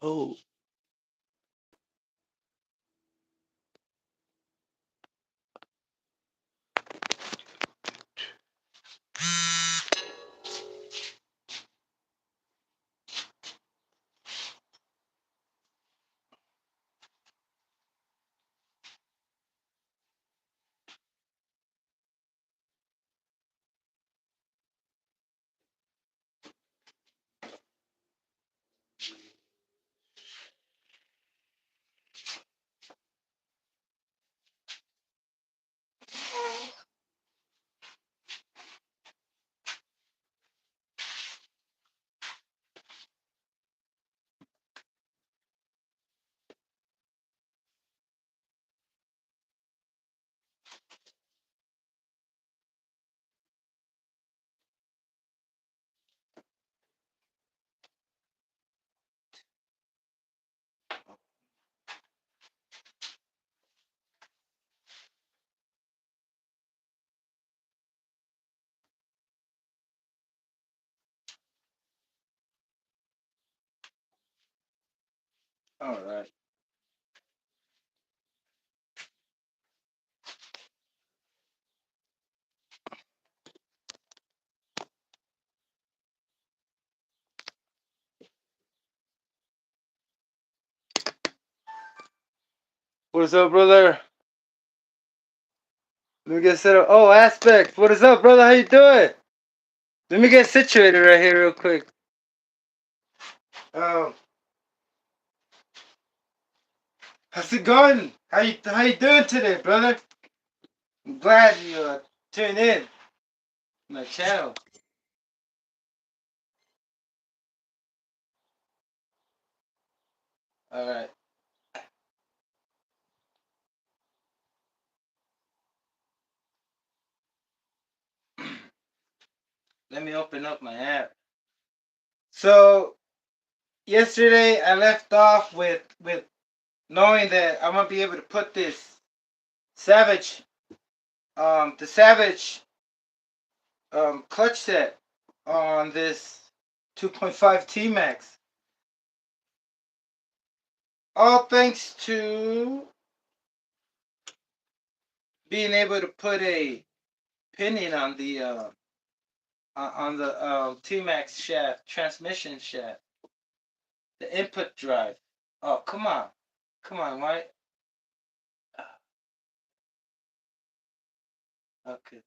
Oh. All right. What's up, brother? Let me get set up. Oh, Aspect. What is up, brother? How you doing? Let me get situated right here real quick. Um, how's it going? How you doing today, brother? I'm glad you tuned in to my channel. All right. Let me open up my app. So yesterday I left off with knowing that I'm gonna be able to put this Savage, the Savage clutch set on this 2.5 T-Maxx. All thanks to being able to put a pinion on the T-Maxx shaft, transmission shaft, the input drive. Oh, come on, why? Okay,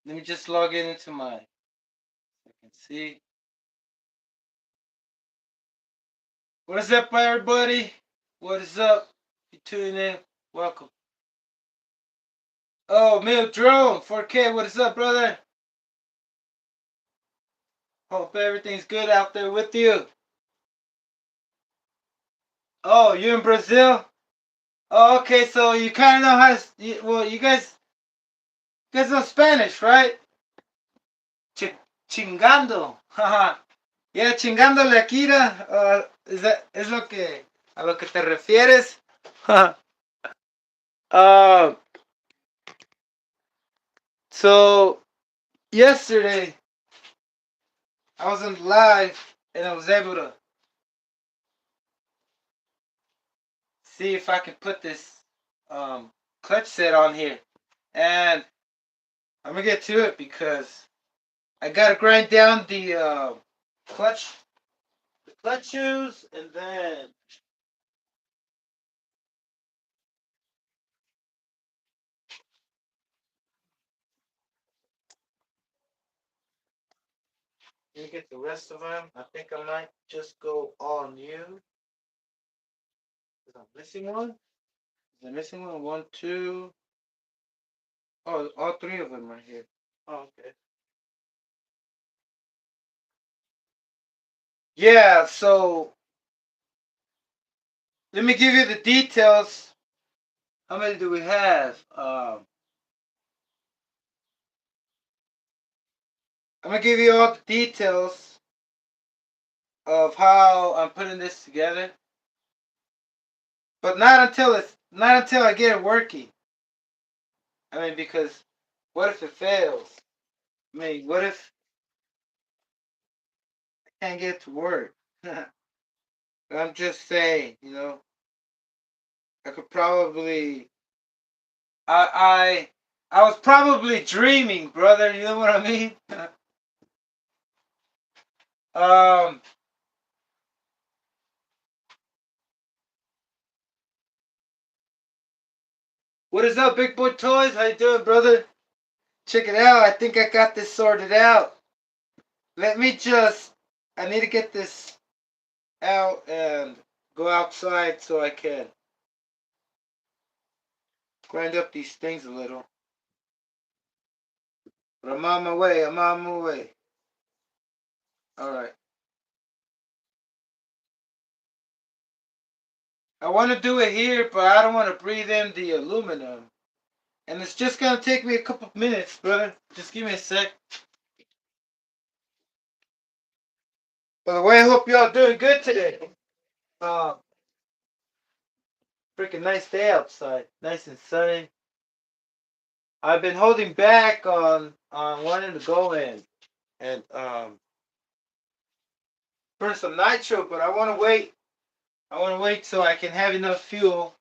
let me just log in into my. I can see. What is up, everybody? What is up? You tuning in? Welcome. Oh, Mill Drone 4K. What is up, brother? Hope everything's good out there with you. Oh, you in Brazil? Oh, okay. So you kind of know how to. Well, you guys know Spanish, right? Chingando. Haha. Yeah, chingándole aquí. Es lo que a lo que te refieres. uh, so yesterday I was on live and I was able to see if I can put this clutch set on here. And I'm gonna get to it because I gotta grind down clutch the clutch shoes, and then let me get the rest of them. I think I might just go all new. Is I'm missing one? Is I missing one? One, two. Oh, all three of them are here. Oh, okay. Yeah, so let me give you the details. How many do we have? I'm gonna give you all the details of how I'm putting this together, but not until I get it working. I mean, because what if it fails? I mean, what if can't get to work. I'm just saying, I could probably, I, I was probably dreaming, brother. You know what I mean? um, what is up, Big Boy Toys? How you doing, brother? Check it out. I think I got this sorted out. Let me just, I need to get this out and go outside so I can grind up these things a little. But I'm on my way. I'm on my way. All right. I want to do it here, but I don't want to breathe in the aluminum. And it's just going to take me a couple minutes, brother. Just give me a sec. By the way, I hope y'all doing good today. Uh, Freaking nice day outside. Nice and sunny. I've been holding back on wanting to go in and burn some nitro, but I want to wait. I want to wait so I can have enough fuel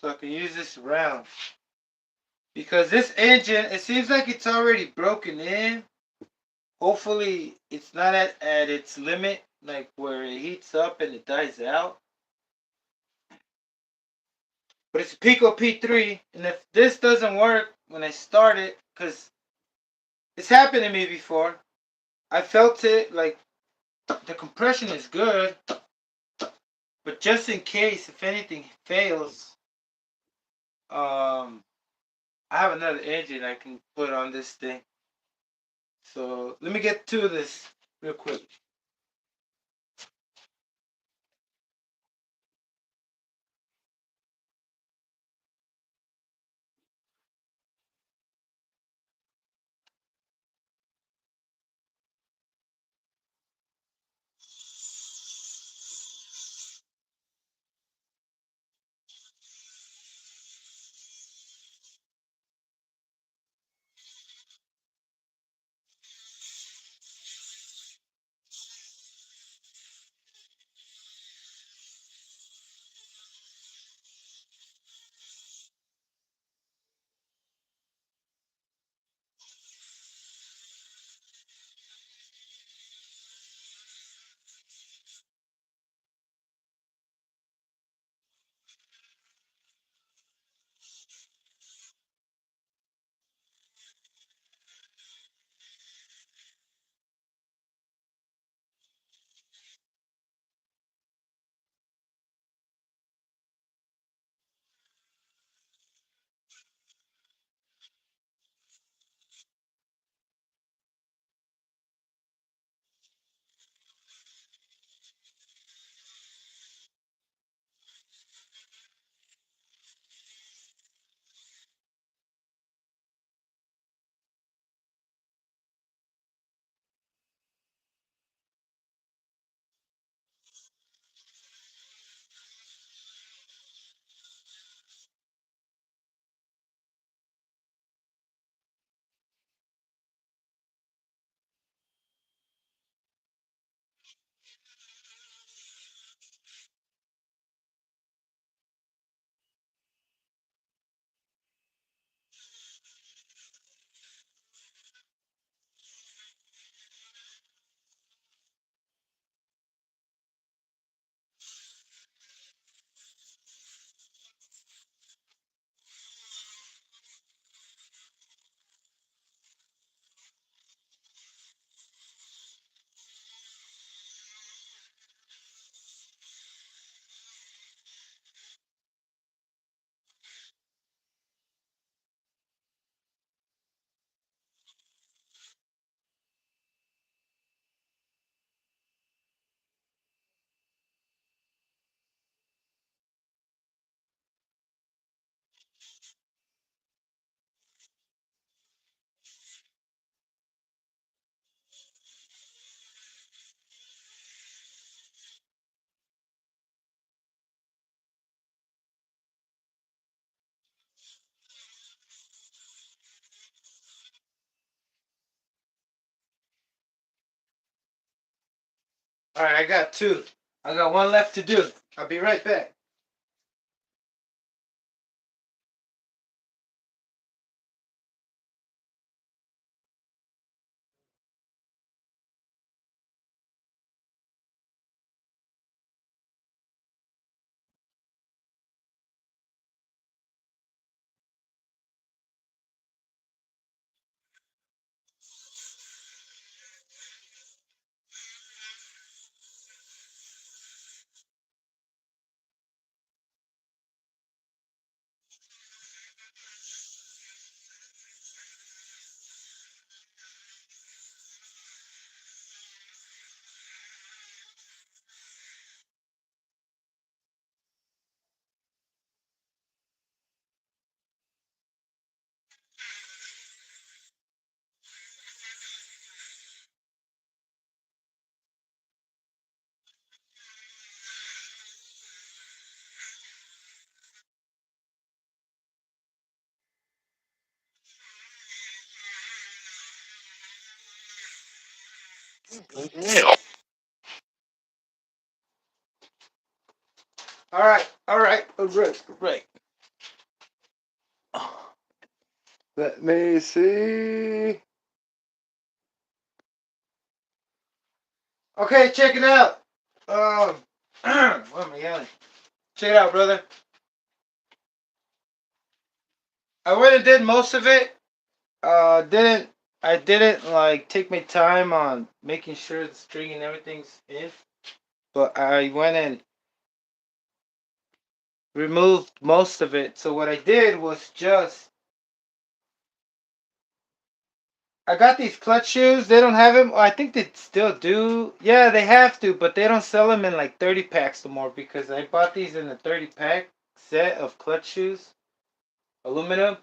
so I can use this around. Because this engine, it seems like it's already broken in. Hopefully, it's not at its limit, like where it heats up and it dies out. But it's a Pico P3, and if this doesn't work when I start it, because it's happened to me before, I felt it, like the compression is good, but just in case, if anything fails, I have another engine I can put on this thing. So let me get to this real quick. Alright, I got 2. I got 1 left to do. I'll be right back. Alright, alright, alright. Let me see. Okay, check it out. What am I yelling? Check it out, brother. I went and did most of it. Didn't I didn't like take my time on making sure the string and everything's in, but I went and removed most of it. So what I did was just I got these clutch shoes. They don't have them. I think they still do. Yeah, they have to, but they don't sell them in like 30 packs no more because I bought these in a 30 pack set of clutch shoes, aluminum,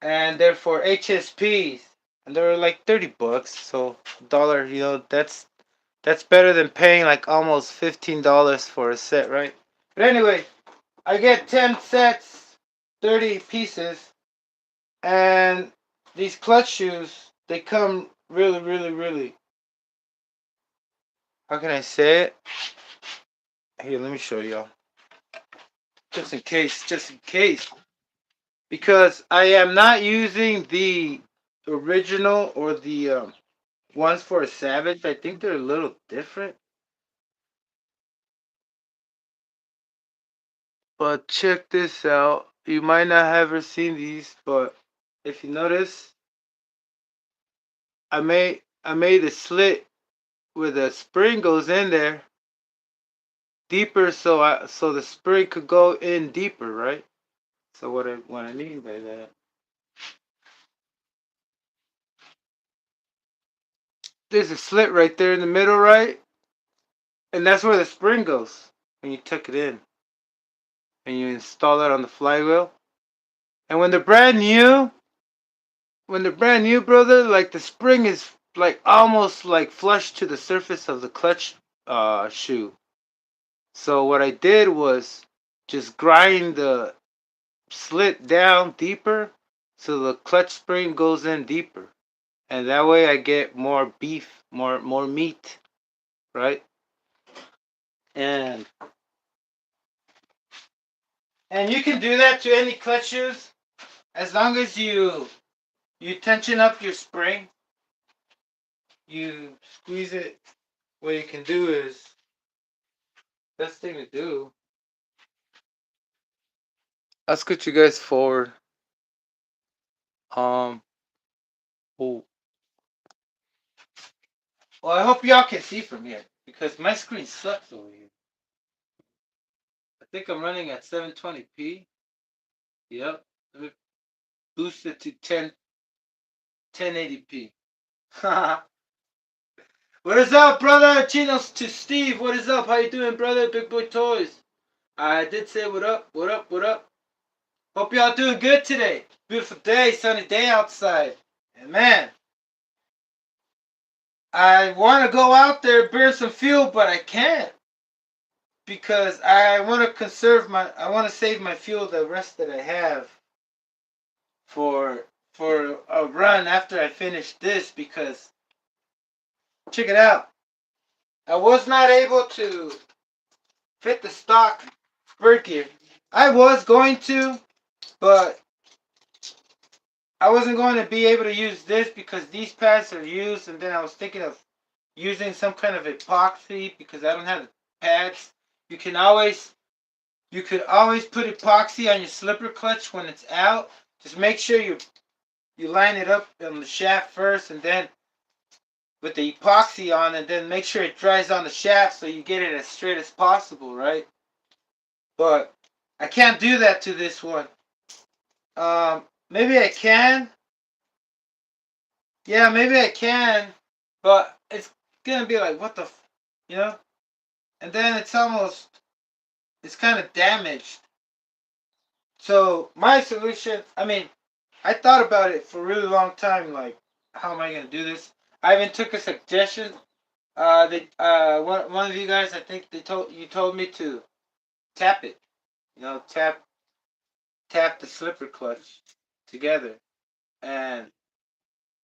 and they're for HSPs, and they're like $30. So dollar, that's better than paying like almost $15 for a set, right? But anyway, I get 10 sets, 30 pieces, and these clutch shoes, they come really, really, really. How can I say it? Here, let me show y'all. Just in case, just in case. Because I am not using the original or the ones for a Savage. I think they're a little different. But check this out. You might not have ever seen these, but if you notice, I made a slit where the spring goes in there deeper, so the spring could go in deeper, right? So what I mean by that, there's a slit right there in the middle, right? And that's where the spring goes when you tuck it in and you install it on the flywheel. And when they're brand new, brother, like the spring is like almost like flush to the surface of the clutch shoe. So what I did was just grind the slit down deeper so the clutch spring goes in deeper. And that way I get more beef, more meat, right? And and you can do that to any clutch shoes as long as you tension up your spring, you squeeze it. What you can do is best thing to do. I'll scoot you guys forward. Um. Oh. Well, I hope y'all can see from here because my screen sucks over here. I think I'm running at 720p. Yep. Let me boost it to 1080p. What is up, brother? Chinos to Steve. What is up? How you doing, brother? Big Boy Toys. I did say what up, what up, what up. Hope y'all doing good today. Beautiful day, sunny day outside. And man, I want to go out there burn some fuel, but I can't because I want to I want to save my fuel, the rest that I have for for a run after I finish this because check it out. I was not able to fit the stock spur gear. I was going to, but I wasn't going to be able to use this because these pads are used, and then I was thinking of using some kind of epoxy because I don't have the pads. You can always you could always put epoxy on your slipper clutch when it's out. Just make sure you line it up on the shaft first, and then with the epoxy on, and then make sure it dries on the shaft so you get it as straight as possible, right? But I can't do that to this one. Maybe I can. Yeah, maybe I can, but it's gonna be like, what the, you know? And then it's kind of damaged. So my solution, I mean, I thought about it for a really long time. Like, how am I gonna do this? I even took a suggestion. One of you guys, I think you told me to tap it. You know, tap the slipper clutch together and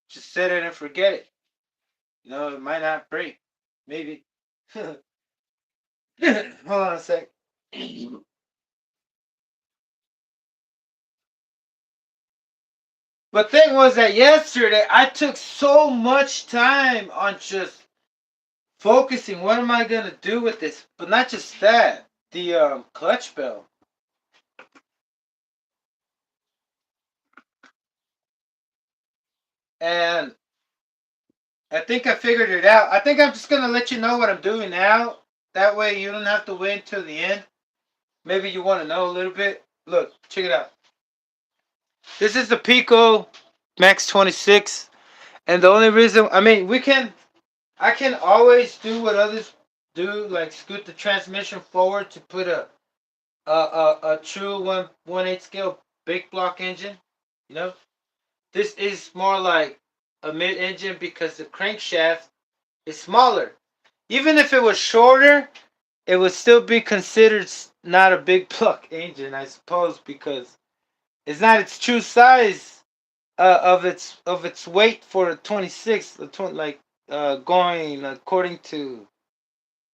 just set it and forget it. You know, it might not break. Maybe. Hold on a sec. But thing was that yesterday I took so much time on just focusing. What am I gonna do with this? But not just that. The clutch bell. And I think I figured it out. I think I'm just gonna let you know what I'm doing now. That way you don't have to wait until the end. Maybe you want to know a little bit. Look, check it out. This is the Pico Max 26, and the only reason I can always do what others do, like scoot the transmission forward to put a true one eight scale big block engine. You know, this is more like a mid engine because the crankshaft is smaller. Even if it was shorter, it would still be considered not a big block engine, I suppose, because it's not its true size of its weight for a 26, like going according to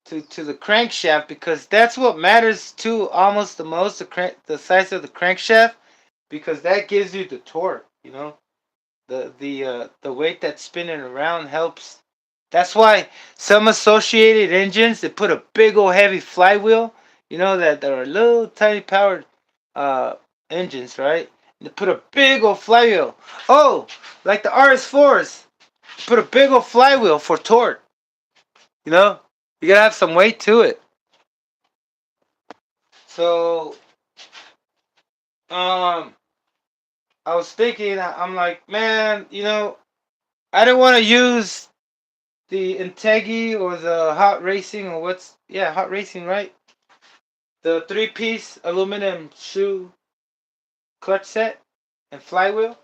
the crankshaft, because that's what matters to almost the most, the size of the crankshaft, because that gives you the torque. You know, the weight that's spinning around helps. That's why some associated engines, they put a big old heavy flywheel. You know that there are little tiny powered uh engines, right? They put a big old flywheel. Oh, like the RS4s, put a big old flywheel for torque. You know, you gotta have some weight to it. So, um, I was thinking, I'm like, man, you know, I don't want to use the Integi or the Hot Racing or Hot Racing, right? The three-piece aluminum shoe clutch set and flywheel.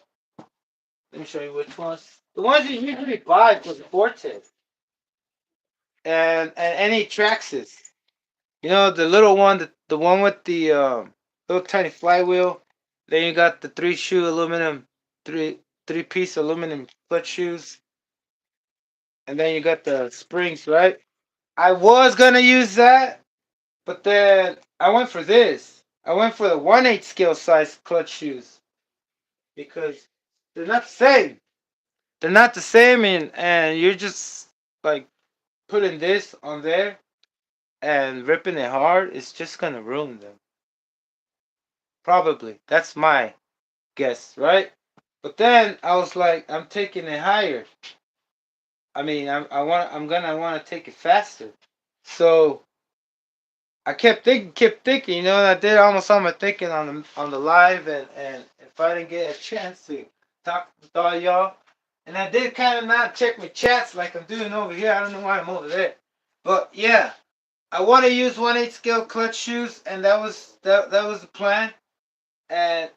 Let me show you which ones. The ones you usually buy for the Fortes and any Traxxas. You know, the little one, the one with the little tiny flywheel. Then you got the three three piece aluminum clutch shoes, and then you got the springs, right? I was gonna use that, but then I went for this. I went for the 1/8 scale size clutch shoes because they're not the same. They're not the same, and you're just like putting this on there and ripping it hard. It's just gonna ruin them. Probably. That's my guess, right? But then I was like, I'm taking it higher. I mean, I'm gonna want to take it faster. So I kept thinking. You know, and I did almost all my thinking on the live, and if I didn't get a chance to talk with all y'all, and I did kind of not check my chats like I'm doing over here. I don't know why I'm over there, but yeah, I want to use 1/8 scale clutch shoes, and that was the plan. And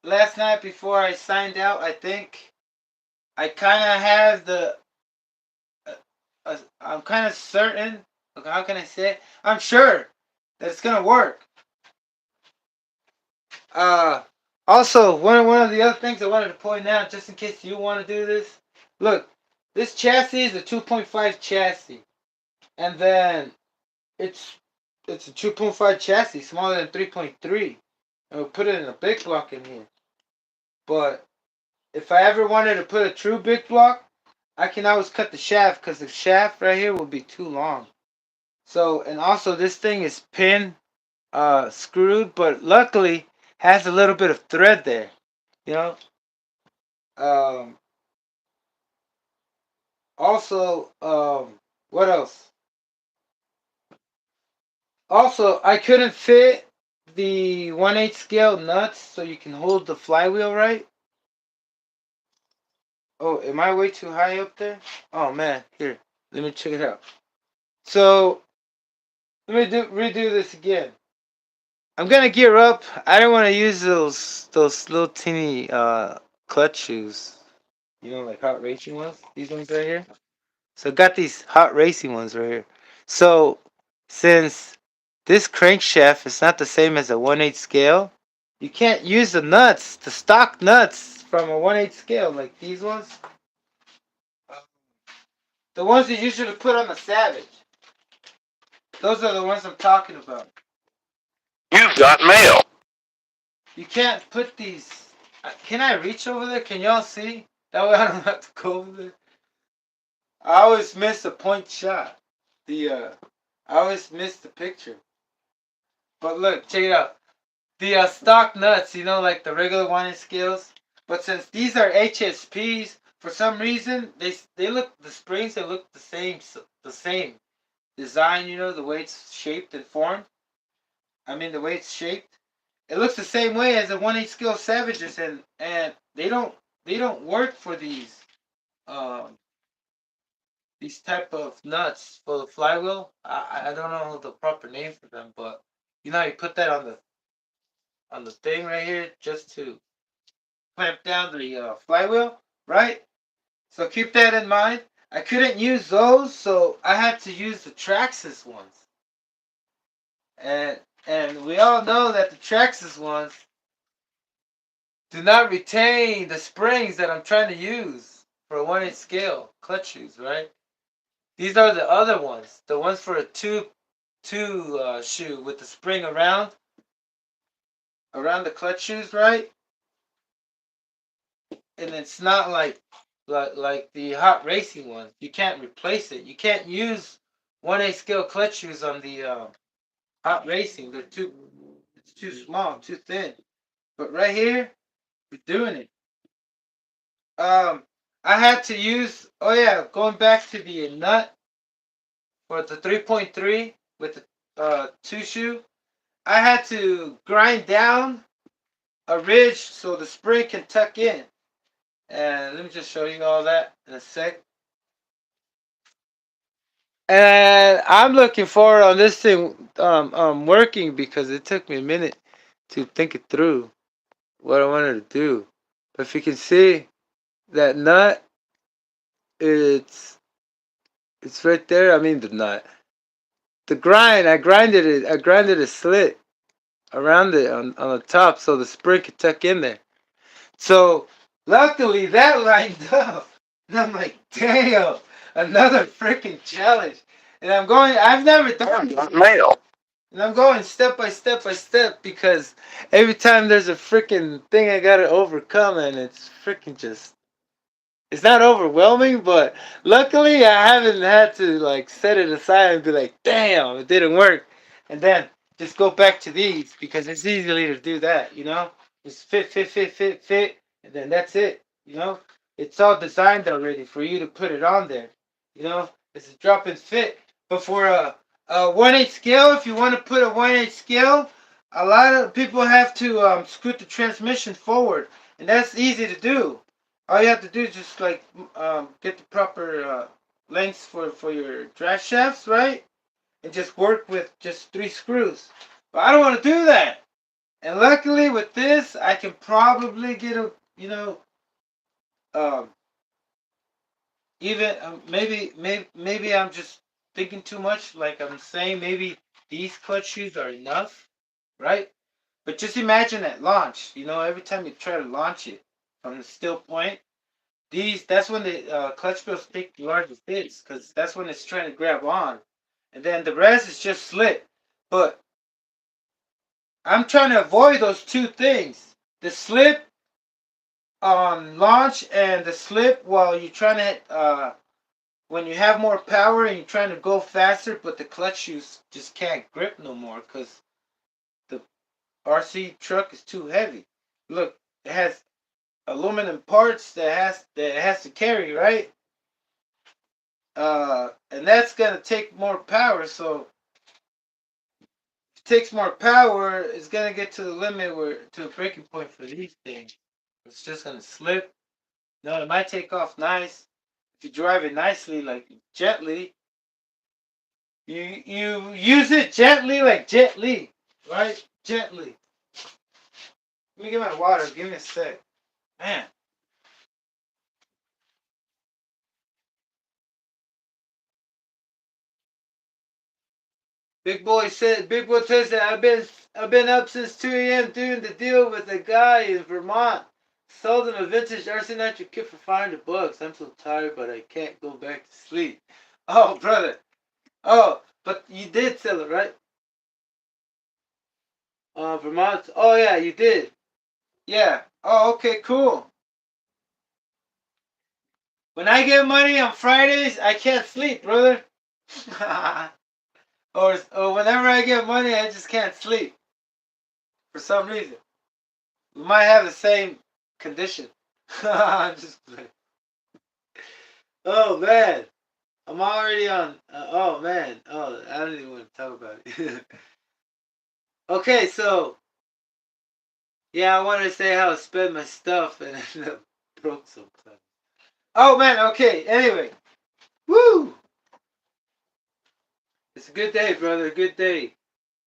last night before I signed out, I think I kind of have I'm kind of certain. How can I say it? I'm sure that it's gonna work. Uh, Also, one of the other things I wanted to point out, just in case you want to do this, look, this chassis is a 2.5 chassis. and then it's it's a 2.5 chassis, smaller than 3.3, and we'll put it in a big block in here. But if I ever wanted to put a true big block, I can always cut the shaft because the shaft right here will be too long. So, and also this thing is pin screwed, but luckily has a little bit of thread there. You know. Um, Also, what else? Also, I couldn't fit the 1/8 scale nuts so you can hold the flywheel right. Oh, am I way too high up there? Oh man, here, let me check it out. So let me redo this again. I'm gonna gear up. I don't want to use those little teeny clutch shoes. You know, like hot racing ones. These ones right here. So I got these hot racing ones right here. So since this crankshaft is not the same as a 1/8 scale, you can't use the nuts, the stock nuts from a 1/8 scale like these ones. The ones you usually put on the Savage. Those are the ones I'm talking about. You've got mail. You can't put these. Can I reach over there? Can y'all see? That way I don't have to go over there. I always miss a point shot. I always miss the picture. But look, check it out. The stock nuts, you know, like the regular 1/8 scales. But since these are HSPs, for some reason they look, the springs, they look the same design. You know, the way it's shaped and formed. I mean, the way it's shaped. It looks the same way as the 1/8 scale Savages, and they don't work for um these type of nuts for the flywheel. I don't know the proper name for them, but you know, you put that on the thing right here just to clamp down the flywheel, right? So keep that in mind. I couldn't use those, so I had to use the Traxxas ones. And we all know that the Traxxas ones do not retain the springs that I'm trying to use for a 1/8 scale clutch shoes, right? These are the other ones, the ones for a two shoe with the spring around the clutch shoes, right? And it's not like the hot racing ones. You can't replace it. You can't use 1/8 scale clutch shoes on the hot racing. It's too small, too thin. But right here, we're doing it. I had to use. Oh yeah, going back to the nut for the 3.3 with the two shoe. I had to grind down a ridge so the spring can tuck in. And let me just show you all that in a sec. And I'm looking forward on this thing working because it took me a minute to think it through what I wanted to do. But if you can see that nut, it's it's right there. I mean the nut. The grind, I grinded a slit around it on the top so the spring could tuck in there. So luckily that lined up. And I'm like, damn, another freaking challenge. And I've never done You've got mail. And I'm going step by step by step because every time there's a freaking thing I gotta overcome, and it's freaking just. It's not overwhelming, but luckily I haven't had to like set it aside and be like, damn, it didn't work. And then just go back to these because it's easily to do that, you know? Just fit, and then that's it, you know? It's all designed already for you to put it on there, you know? It's a drop and fit. But for a 1/8 scale, if you want to put a 1/8 scale, a lot of people have to scoot the transmission forward, and that's easy to do. All you have to do is just like get the proper lengths for your drive shafts, right? And just work with just 3 screws. But I don't want to do that. And luckily with this, I can probably get a, um, even maybe I'm just thinking too much. Like I'm saying, maybe these clutch shoes are enough, right? But just imagine at launch. You know, every time you try to launch it from the still point, that's when the clutch bills take larger hits because that's when it's trying to grab on. and then the rest is just slip. But I'm trying to avoid those two things: the slip on launch and the slip while you're trying to when you have more power and you're trying to go faster, but the clutch shoes just can't grip no more because the RC truck is too heavy. Look, it has aluminum parts that it has to carry, right? And that's gonna take more power. So if it takes more power, it's gonna get to the limit where to a breaking point for these things. It's just gonna slip. No, it might take off nice if you drive it nicely, like gently. You use it gently, like Jet Li, right? Gently. Let me get my water. Give me a sec, man. Big boy says that I've been up since 2 a.m. doing the deal with a guy in Vermont. Sold him a vintage RC Nitro kit for $500. I'm so tired, but I can't go back to sleep. Oh, brother. Oh, but you did sell it, right? Vermont. Oh yeah, you did. Yeah. Oh, okay, cool. When I get money on Fridays, I can't sleep, brother. or whenever I get money, I just can't sleep for some reason. We might have the same condition. I'm just playing. Oh man, I'm already on. Oh man, oh I don't even want to talk about it. Okay, so yeah, I wanted to say how I spent my stuff and ended up broke sometimes. Oh man, okay. Anyway, woo! It's a good day, brother. Good day.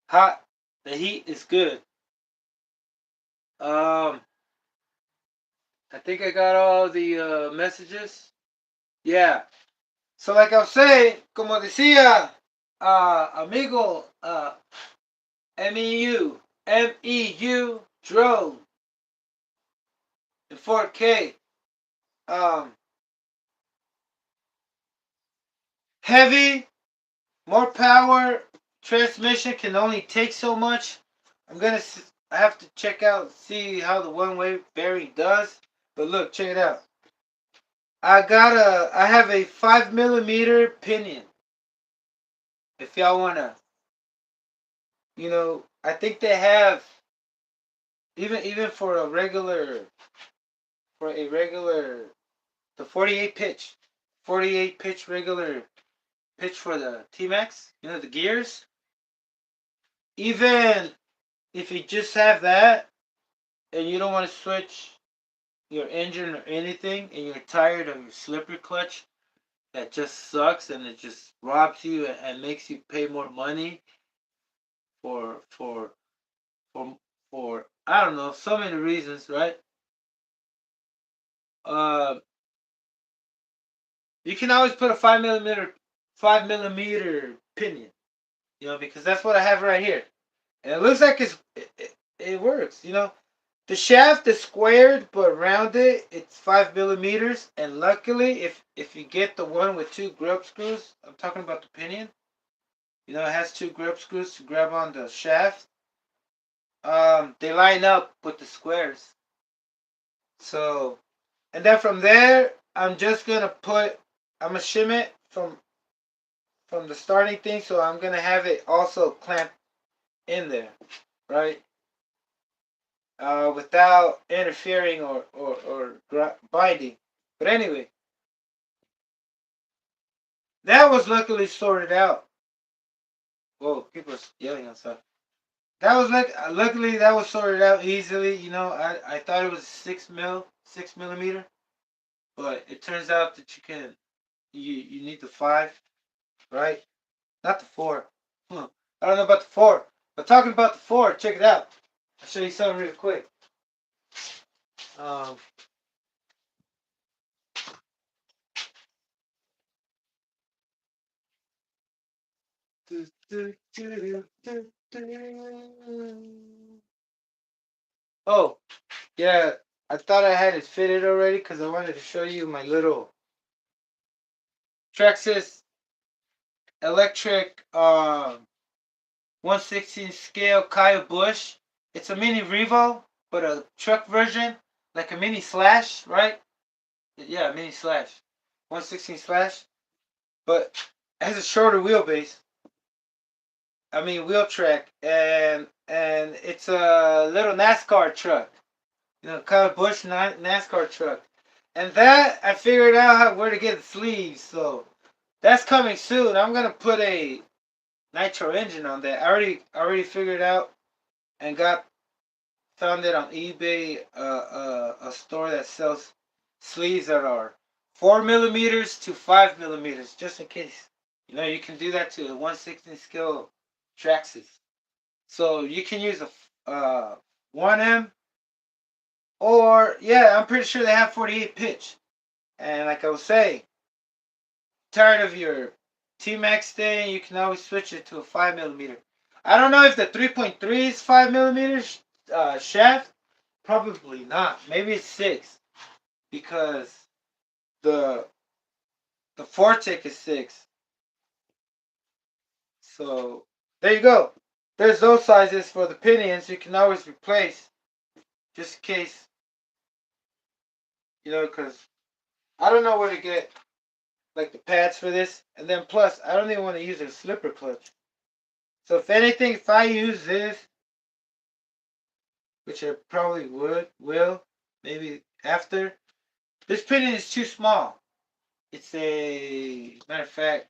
Hot. The heat is good. Um, I think I got all the messages. Yeah. So like I was saying, como decía, amigo, MEU drone in 4K. Um, heavy, more power. Transmission can only take so much. I have to check out, see how the one-way bearing does. But look, check it out. I have a 5 millimeter pinion. If y'all wanna, I think they have even for a regular the 48 pitch regular pitch for the T-Maxx. The gears. Even if you just have that and you don't want to switch your engine or anything, and you're tired of your slippery clutch that just sucks and it just robs you and makes you pay more money for for for for I don't know, so many reasons, right? Uh, you can always put a 5 millimeter pinion, because that's what I have right here, and it looks like it works. The shaft is squared but rounded. It's 5 millimeters, and luckily, if you get the one with two grub screws, I'm talking about the pinion. It has two grub screws to grab on the shaft. They line up with the squares. So, and then from there, I'm gonna shim it from the starting thing. So I'm gonna have it also clamped in there, right? Without interfering or binding. But anyway, that was luckily sorted out. Whoa, people are yelling outside. That was luckily that was sorted out easily. I thought it was 6 millimeter, but it turns out that you need the 5, right? Not the 4. I don't know about the 4, but talking about the 4, check it out. I'll show you something real quick. Um, Oh, yeah, I thought I had it fitted already because I wanted to show you my little Traxxas electric 1/16 scale Kaya Bush. It's a mini Revo, but a truck version, like a mini Slash, right? Yeah, mini Slash, 1/16 Slash, but it has a shorter wheelbase. I mean wheel track, and it's a little NASCAR truck. You know, Kyle Busch NASCAR truck. And that I figured out where to get the sleeves, so that's coming soon. I'm gonna put a nitro engine on that. I already figured out and found it on eBay. A store that sells sleeves that are 4 millimeters to 5 millimeters, just in case. You know, you can do that to a 1/16 scale Traxxas. So you can use a 1M, or yeah, I'm pretty sure they have 48 pitch. And like I was saying, tired of your T-Maxx thing, you can always switch it to a 5 millimeter. I don't know if the 3.3 is 5 millimeters shaft. Probably not. Maybe it's 6, because the the Fortic is 6. So there you go. There's those sizes for the pinions. You can always replace, just in case, because I don't know where to get like the pads for this. And then plus, I don't even want to use a slipper clutch. So if anything, if I use this, which I probably will, maybe after, this pinion is too small. It's matter of fact.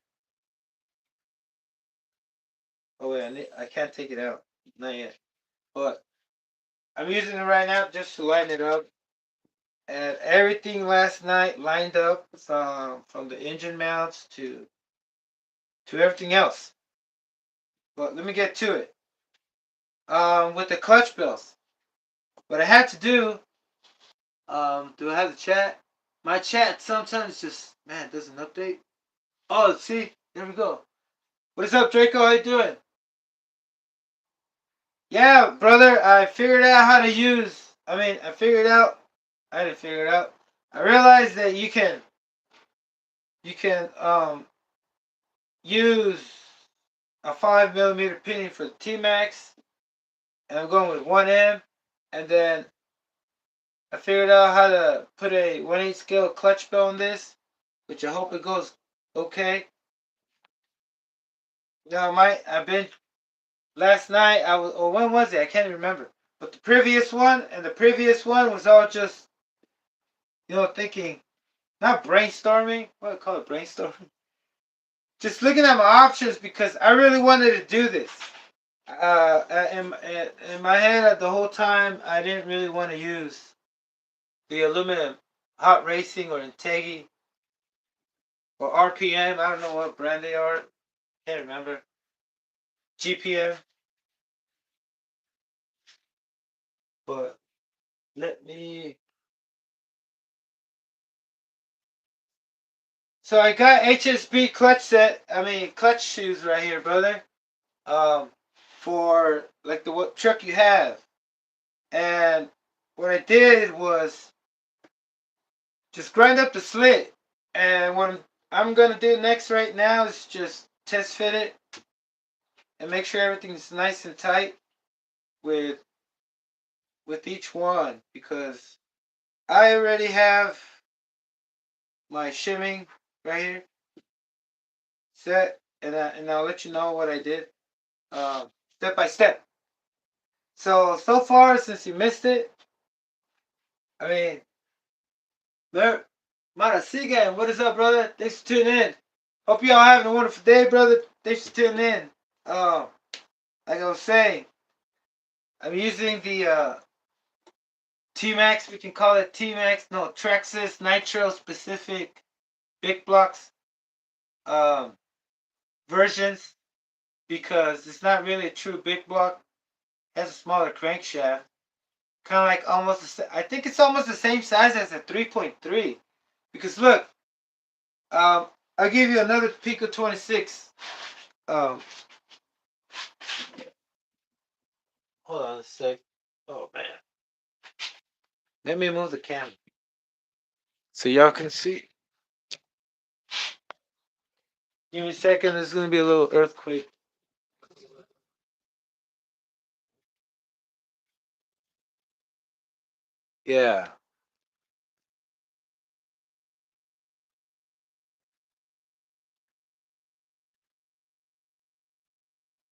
Oh wait, I can't take it out, not yet. But I'm using it right now just to line it up. And everything last night lined up from the engine mounts to everything else. But let me get to it. With the clutch belts, what I had to do. Do I have the chat? My chat sometimes just, man, doesn't update. Oh, see, there we go. What is up, Draco? How you doing? Yeah, brother, I figured out how to use. I figured out. I didn't figure it out. I realized that you can use a 5 millimeter pinion for the T-Maxx, and I'm going with 1M, and then I figured out how to put a 1/8 scale clutch bell on this, which I hope it goes okay. No, I've been last night. or when was it? I can't even remember. But the previous one was all just, thinking, not brainstorming. What do I call it? Brainstorming. Just looking at my options because I really wanted to do this. In my head the whole time, I didn't really want to use the aluminum hot racing or Integi or RPM. I don't know what brand they are. Can't remember. GPM. But let me. So I got HSB clutch shoes right here, brother. Um, for like the what truck you have. And what I did was just grind up the slit. And what I'm gonna do next right now is just test fit it and make sure everything's nice and tight with each one, because I already have my shimming right here set, and I'll let you know what I did step by step. So far, since you missed it, I mean, there, Marasigan, what is up, brother? Thanks for tuning in. Hope y'all having a wonderful day, brother. Thanks for tuning in. Like I was saying, I'm using the T-Maxx. We can call it T-Maxx. No, Traxxas Nitro specific big blocks versions, because it's not really a true big block. It has a smaller crankshaft. Kind of like I think it's almost the same size as a 3.3. Because look, I'll give you another Pico 26. Um, Hold on a sec. Oh man, let me move the camera so y'all can see. Give me a second. There's gonna be a little earthquake. Yeah.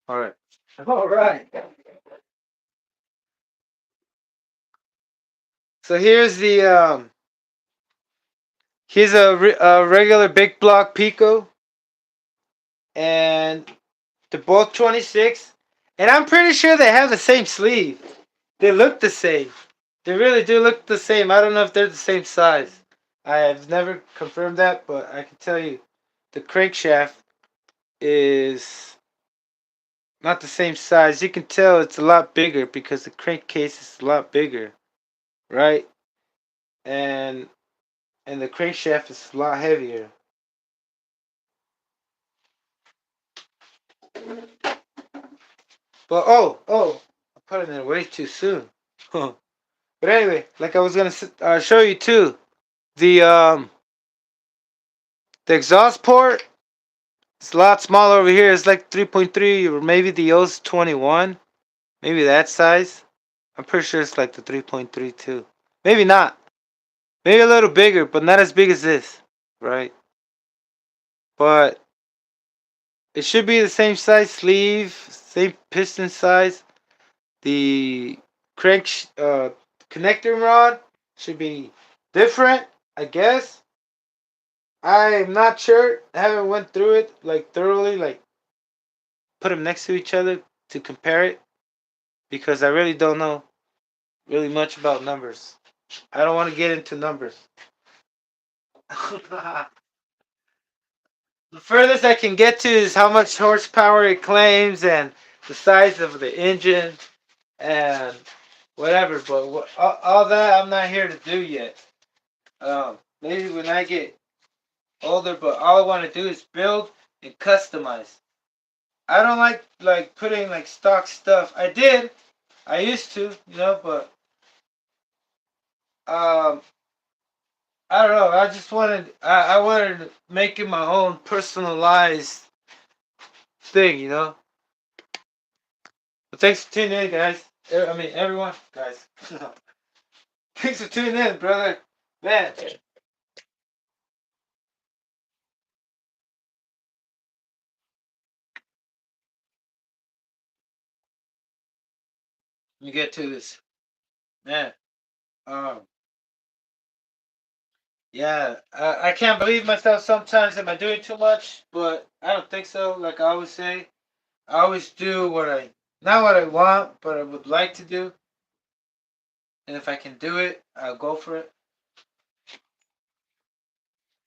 All right. All right. So here's a regular big block Pico, and they're both 26, and I'm pretty sure they have the same sleeve. They look the same. They really do look the same. I don't know if they're the same size. I have never confirmed that, but I can tell you the crankshaft is not the same size. You can tell it's a lot bigger because the crankcase is a lot bigger, right? And and the crankshaft is a lot heavier. But I put it in way too soon. But anyway, like I was gonna show you too, the um the exhaust port is a lot smaller over here. It's like 3.3 or maybe the O's 21, maybe that size. I'm pretty sure it's like the 3.3 too. Maybe not. Maybe a little bigger, but not as big as this, right? But it should be the same size sleeve, same piston size. The crank connector rod should be different, I guess. I'm not sure. I haven't went through it like thoroughly, like put them next to each other to compare it because I really don't know really much about numbers. I don't want to get into numbers. The furthest I can get to is how much horsepower it claims and the size of the engine and whatever. But all that I'm not here to do yet. Maybe when I get older, but all I want to do is build and customize. I don't like putting like stock stuff. I used to, but um, I don't know. I wanted to make it my own personalized thing. But thanks for tuning in, guys. I mean, everyone, guys. Thanks for tuning in, brother. Man, let me get to this. Man, um, yeah, I can't believe myself sometimes. Am I doing too much? But I don't think so. Like I always say, I always do not what I want, but I would like to do. And if I can do it, I'll go for it.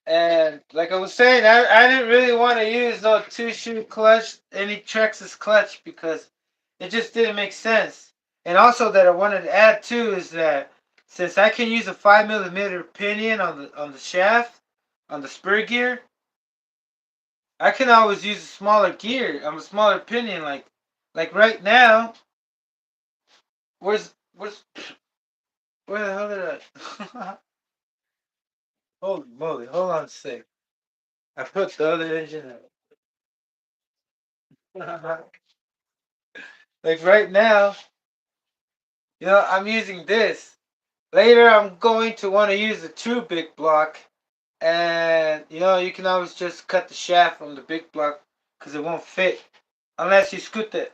And like I was saying, I didn't really want to use no two-shoe clutch, any Traxxas clutch, because it just didn't make sense. And also that I wanted to add too is that since I can use a 5 millimeter pinion on the shaft, on the spur gear, I can always use a smaller gear. I'm a smaller pinion. Like right now, where's where the hell did I? Holy moly! Hold on a sec. I put the other engine in. Like right now, I'm using this. Later, I'm going to want to use the true big block, and you can always just cut the shaft from the big block because it won't fit unless you scoot the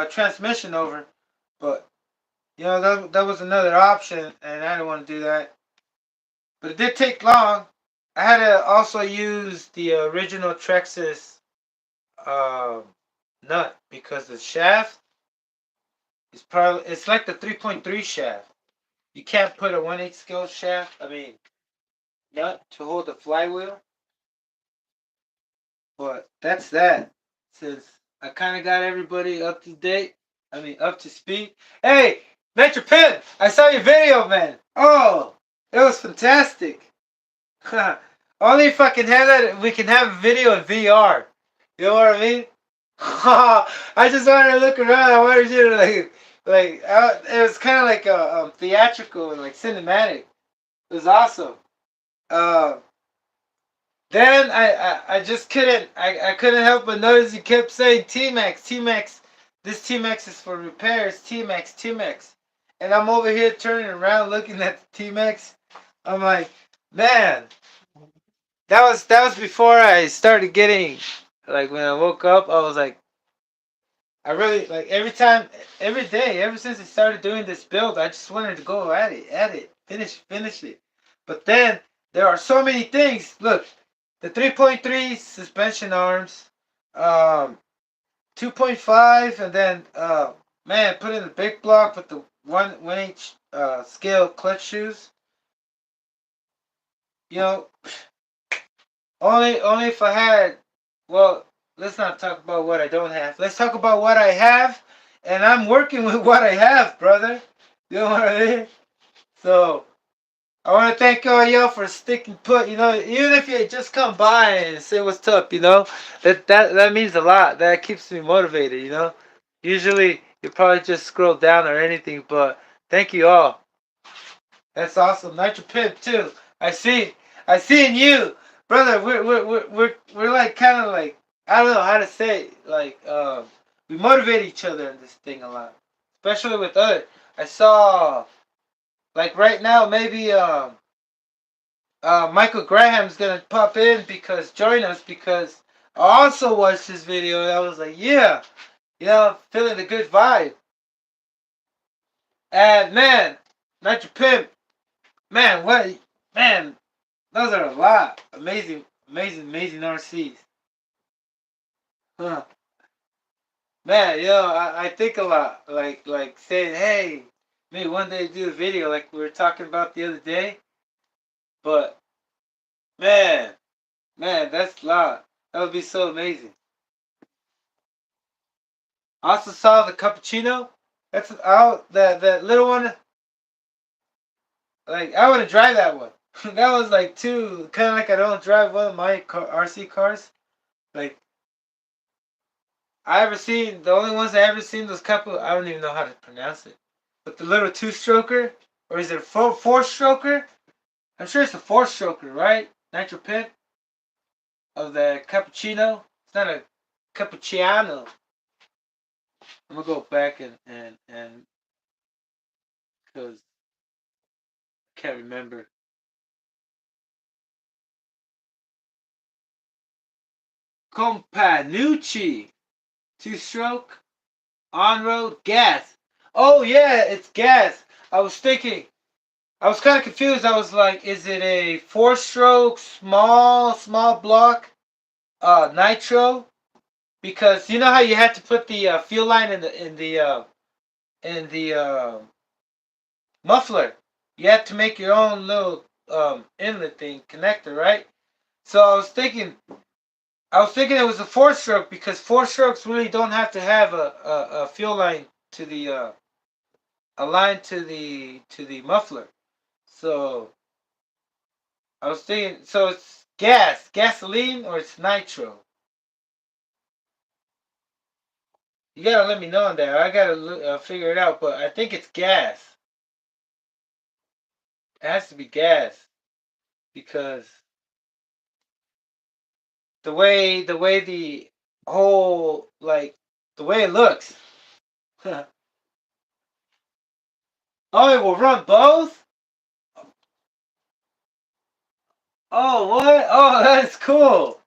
transmission over. But that was another option, and I didn't want to do that. But it did take long. I had to also use the original Traxxas um, nut because the shaft it's like the 3.3 shaft. You can't put a 1/8 scale shaft, nut to hold the flywheel. But that's that. Since I kind of got everybody up to date, up to speed. Hey, Metro Pin, I saw your video, man. Oh, it was fantastic. Only if I can have that, we can have a video in VR. You know what I mean? I just wanted to look around. I wanted you to it was kind of like a theatrical and like cinematic. It was awesome. Uh, Then I just I couldn't help but notice he kept saying T-Maxx, T-Maxx. This T-Maxx is for repairs, T-Maxx, T-Maxx. And I'm over here turning around looking at the T-Maxx. I'm like, man, that was before I started getting, like, when I woke up, I was like, I really, like, every time, every day, ever since I started doing this build, I just wanted to go at it, finish it. But then there are so many things. Look, the 3.3 suspension arms, um, 2.5, and then man, put in the big block with the one inch scale clutch shoes. You know, only if I had. Well, let's not talk about what I don't have. Let's talk about what I have, and I'm working with what I have, brother. You know what I mean? So I want to thank all y'all for sticking put. You know, even if you just come by and say what's up, you know, that means a lot. That keeps me motivated. You know, usually you probably just scroll down or anything, but thank you all. That's awesome. Nitro Pimp too. I see. I see in you, brother. We're like kind of like, I don't know how to say it. Like we motivate each other in this thing a lot, especially with other. I saw, like, right now, maybe Michael Graham's gonna pop in because join us, because I also watched this video and I was like, yeah, you know, feeling the good vibe. And man, Nitro Pimp, man, what, man, those are a lot. Amazing RCs. Huh. Man, yo, I think a lot. Like saying, hey, maybe one day do a video like we were talking about the other day. But man, that's a lot. That would be so amazing. I also saw the cappuccino. That's out, that little one. Like, I want to drive that one. That was like too kind of like I don't drive one of my RC cars. Like, I ever seen, the only ones I ever seen those couple. I don't even know how to pronounce it. But the little two stroker, or is it a four stroker? I'm sure it's a four stroker, right? Nitro Pimp of the cappuccino. It's not a cappuccino. I'm gonna go back and because I can't remember. Companucci, two stroke, on road, gas. Oh yeah, it's gas. I was thinking. I was kind of confused. I was like, is it a four stroke, small block, nitro? Because you know how you had to put the fuel line in the muffler. You had to make your own little inlet thing connector, right? So I was thinking it was a four stroke, because four strokes really don't have to have a fuel line to the a line to the muffler. So I was thinking, so it's gasoline, or it's nitro. You gotta let me know on that. I gotta figure it out, but I think it's gas. It has to be gas, because the way the whole, like, the way it looks. Oh, it will run both. Oh, what? Oh, that's cool.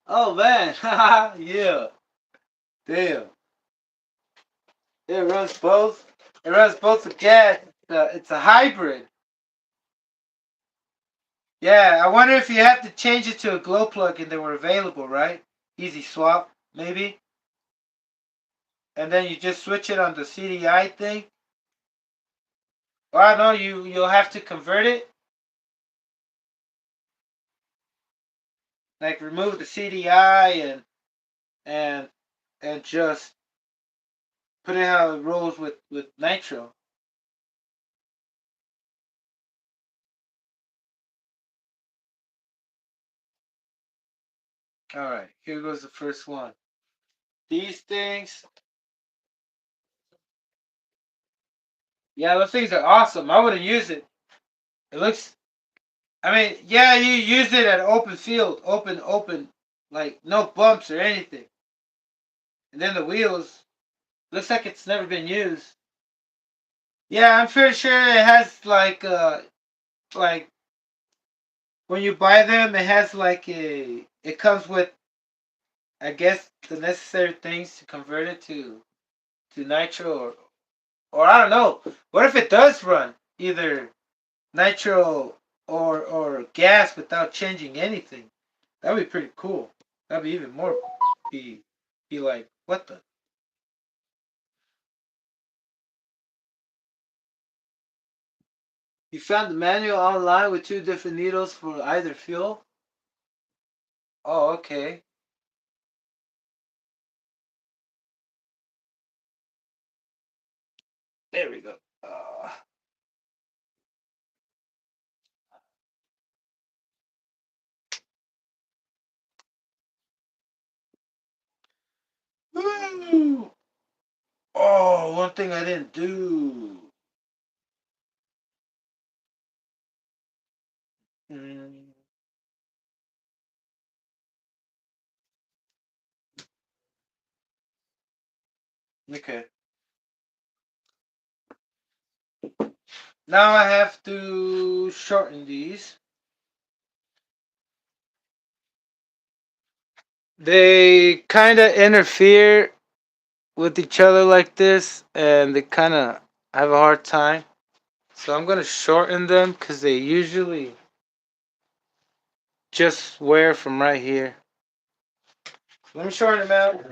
Oh man, yeah, damn. It runs both. It runs both with gas. It's a hybrid. Yeah, I wonder if you have to change it to a glow plug and they were available, right? Easy swap, maybe. And then you just switch it on the CDI thing. Or I don't know, you'll have to convert it. Like, remove the CDI and and just put it how it rolls with nitro. Alright, here goes the first one. These things, yeah, those things are awesome. I would have used it. It looks I mean, yeah, you use it at open field, open, like no bumps or anything. And then the wheels looks like it's never been used. Yeah, I'm pretty sure it has like when you buy them, it has like it comes with, I guess, the necessary things to convert it to nitro, or I don't know. What if it does run either nitro or gas without changing anything? That'd be pretty cool. That'd be even more be be like, what the? You found the manual online with two different needles for either fuel? Oh, okay. There we go. Woo! Oh, one thing I didn't do. Mm, okay. Now I have to shorten these. They kind of interfere with each other like this, and they kind of have a hard time. So I'm going to shorten them because they usually just wear from right here. Let me shorten them out.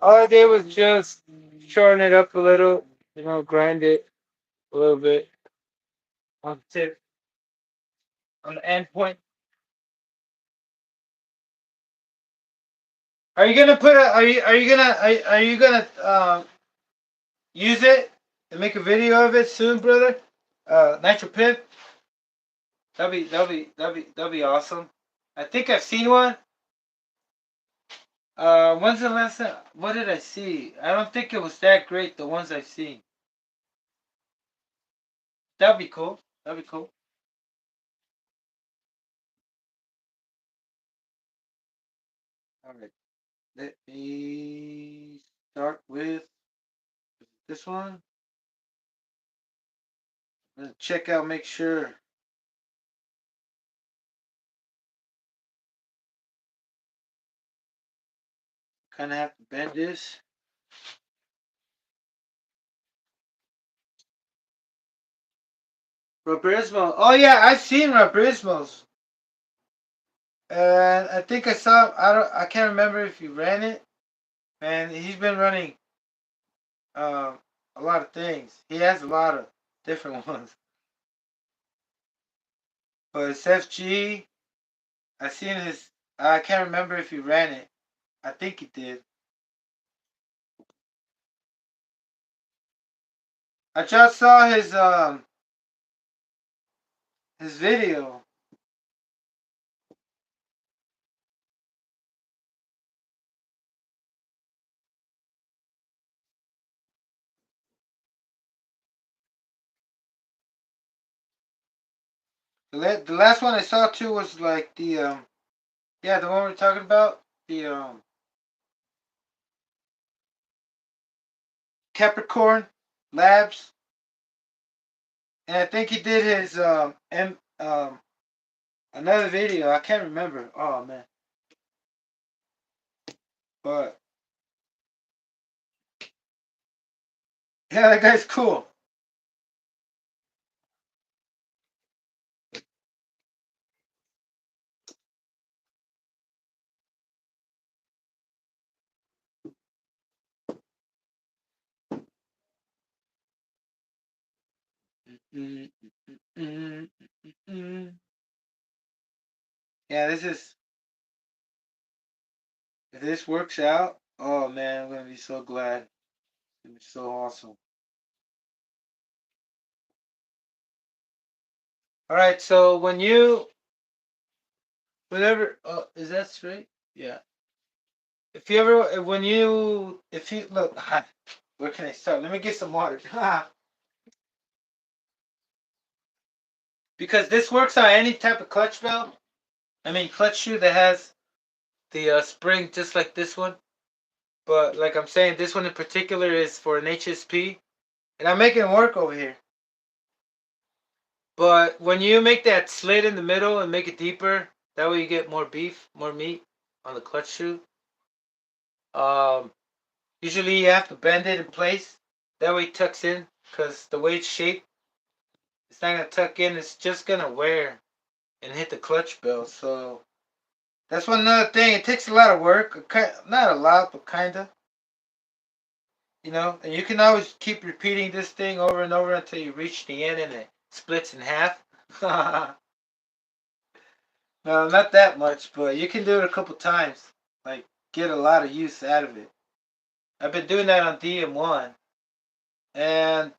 All I did was just shorten it up a little, grind it a little bit on the tip, on the end point. Are you gonna put a? Are you gonna use it and make a video of it soon, brother? Nitro Pip. That'll be awesome. I think I've seen one. When's the last time? What did I see? I don't think it was that great. The ones I've seen. That'd be cool. That'd be cool. All right. Let me start with this one. Check out. Make sure. Kind of have to bend this. Rubberismo. Oh yeah, I've seen Rubberismos. And I think I saw. I can't remember if he ran it. And he's been running um, a lot of things. He has a lot of different ones. But it's FG. I seen his. I can't remember if he ran it. I think he did. I just saw his video. The last one I saw too was like the yeah, the one we're talking about, the Capricorn Labs, and I think he did his another video. I can't remember. Oh man, but Yeah, that guy's cool. Mm, mm, mm, mm. Yeah, if this works out, oh man, I'm gonna be so glad. It's gonna be so awesome. All right, so whenever, is that straight? Yeah. If you ever, if you look, where can I start? Let me get some water. Because this works on any type of clutch belt. I mean, clutch shoe that has the spring just like this one. But like I'm saying, this one in particular is for an HSP, and I'm making it work over here. But when you make that slit in the middle and make it deeper, that way you get more beef, more meat on the clutch shoe. Um, Usually you have to bend it in place. That way it tucks in, because the way it's shaped, it's not gonna tuck in. It's just gonna wear and hit the clutch belt. So that's one another thing. It takes a lot of work. Not a lot, but kinda. And you can always keep repeating this thing over and over until you reach the end and it splits in half. No, not that much, but you can do it a couple times. Like, get a lot of use out of it. I've been doing that on DM1. And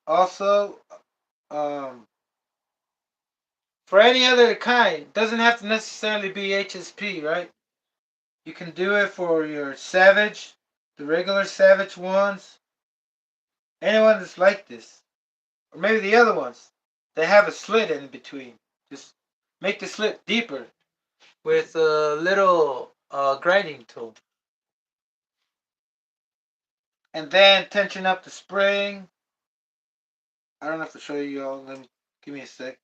also, um, for any other kind, doesn't have to necessarily be HSP, right? You can do it for your Savage, the regular Savage ones, anyone that's like this. Or maybe the other ones. They have a slit in between. Just make the slit deeper with a little grinding tool. And then tension up the spring. I don't have to show you all. Give me a sec.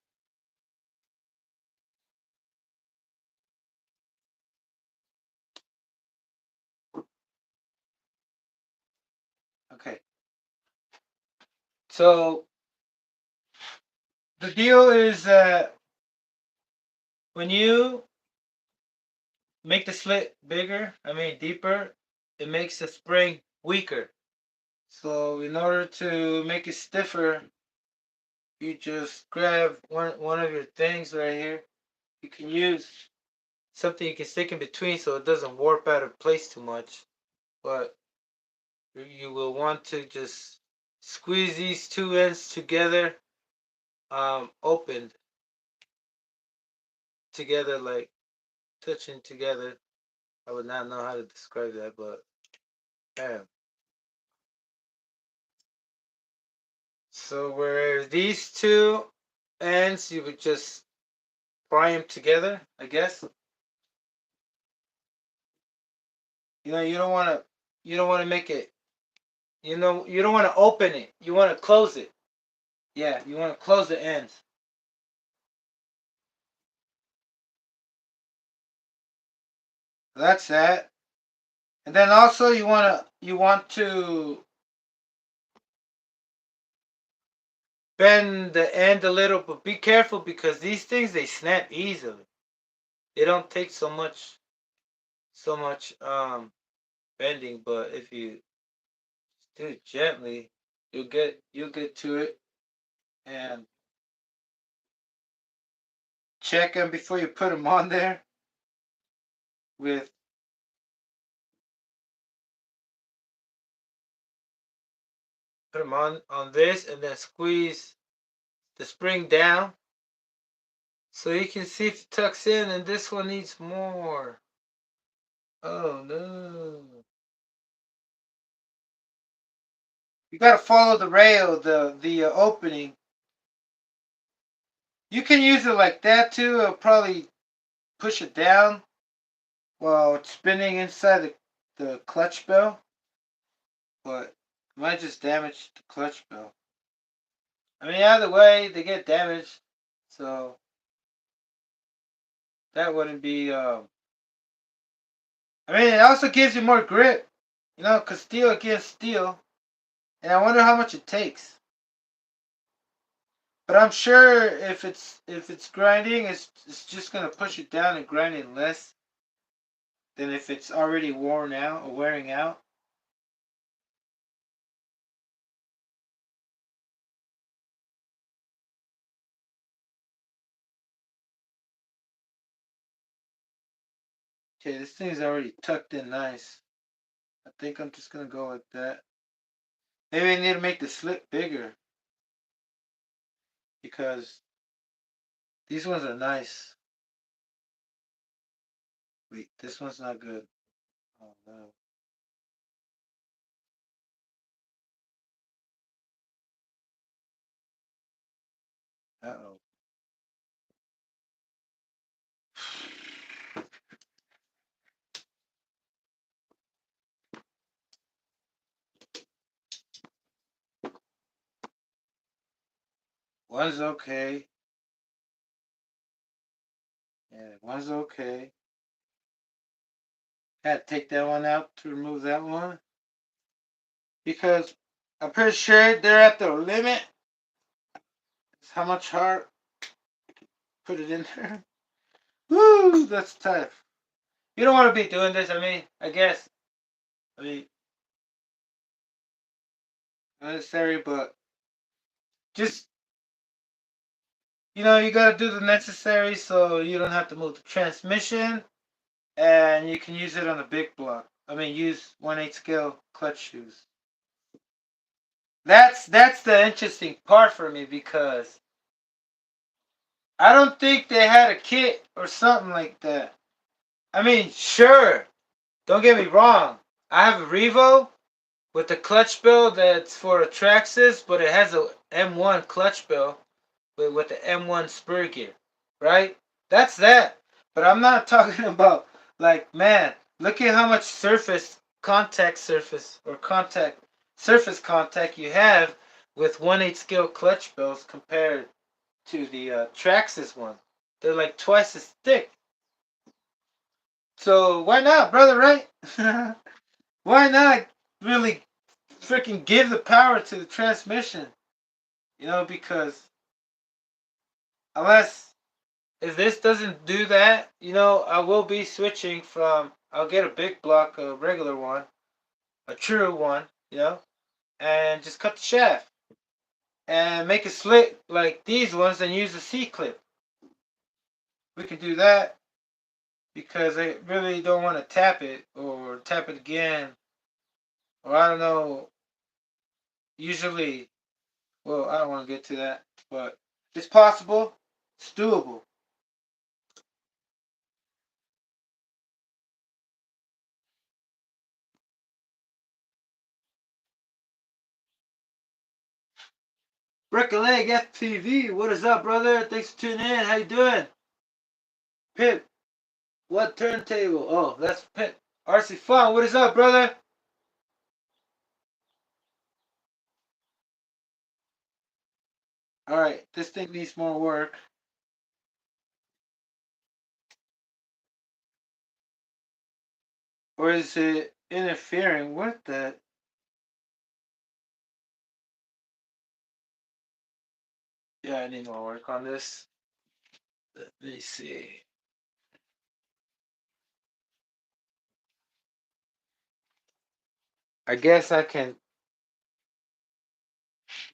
Okay. So the deal is that when you make the slit bigger, I mean deeper, it makes the spring weaker. So in order to make it stiffer, you just grab one of your things right here. You can use something you can stick in between so it doesn't warp out of place too much. But you will want to just squeeze these two ends together, opened together, like touching together. I would not know how to describe that, but bam. So where these two ends, you would just pry them together, I guess. You don't want to make it, you don't want to open it. You want to close it. Yeah, you want to close the ends. That's that. And then also you want to bend the end a little, but be careful because these things they snap easily. They don't take so much bending, but if you do it gently, you'll get to it and check them before you put them on there with put them on this and then squeeze the spring down so you can see if it tucks in, and this one needs more. Oh no. You gotta follow the rail, the opening. You can use it like that too. It'll probably push it down while it's spinning inside the clutch bell, but it might just damage the clutch bell. I mean, either way, they get damaged, so that wouldn't be. I mean, it also gives you more grip, because steel against steel. And I wonder how much it takes. But I'm sure if it's grinding, it's just gonna push it down and grind it less than if it's already worn out or wearing out. Okay, this thing's already tucked in nice. I think I'm just gonna go with that. Maybe I need to make the slit bigger because these ones are nice. Wait, this one's not good. Oh no. Uh-oh. One's okay. Yeah, one's okay. Had to take that one out to remove that one because I'm pretty sure they're at the limit. It's how much hard put it in there. Woo, that's tough. You don't want to be doing this. I mean, I guess. I mean, not necessary, but just you gotta do the necessary so you don't have to move the transmission, and you can use it on a big block. I mean, use 1/8 scale clutch shoes. That's the interesting part for me because I don't think they had a kit or something like that. I mean, sure, don't get me wrong. I have a Revo with the clutch bell that's for a Traxxas, but it has a M1 clutch bell with the M1 spur gear, right? That's that. But I'm not talking about like, man, look at how much surface contact you have with 1/8 scale clutch bells compared to the Traxxas one. They're like twice as thick. So why not, brother? Right? Why not really freaking give the power to the transmission? Because unless if this doesn't do that, I will be switching from. I'll get a big block, a regular one, a true one, and just cut the shaft and make a slit like these ones and use a C clip. We can do that because I really don't want to tap it or tap it again, or I don't know. Usually, well, I don't want to get to that, but it's possible. It's doable. Brick a leg FPV, what is up, brother? Thanks for tuning in. How you doing? Pip, what turntable? Oh, that's Pip. RC Fun, what is up, brother? All right, this thing needs more work. Or is it interfering with that? Yeah, I need more work on this. Let me see. I guess I can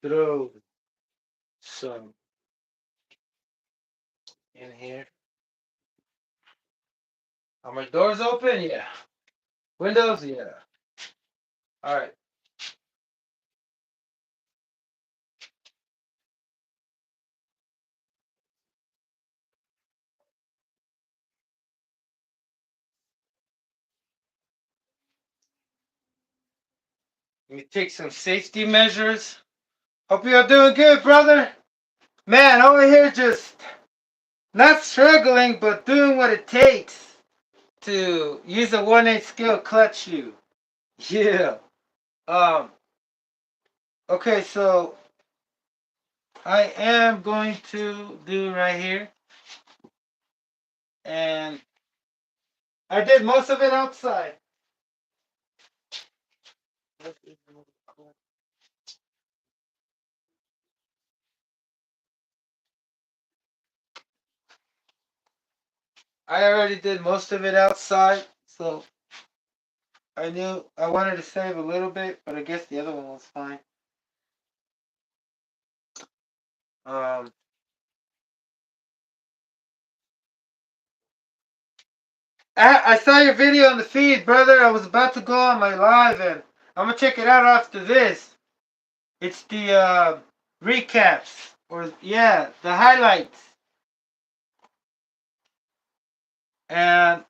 throw some in here. Are my doors open? Yeah. Windows? Yeah. All right. Let me take some safety measures. Hope you're doing good, brother. Man, over here just not struggling, but doing what it takes to use a 1/8 scale clutch shoe. Yeah. Um. Okay, so I am going to do right here, and I did most of it outside. I already did most of it outside, so I knew I wanted to save a little bit, but I guess the other one was fine. Um, I saw your video on the feed, brother. I was about to go on my live, and I'm gonna check it out after this. It's the recaps, or yeah, the highlights, and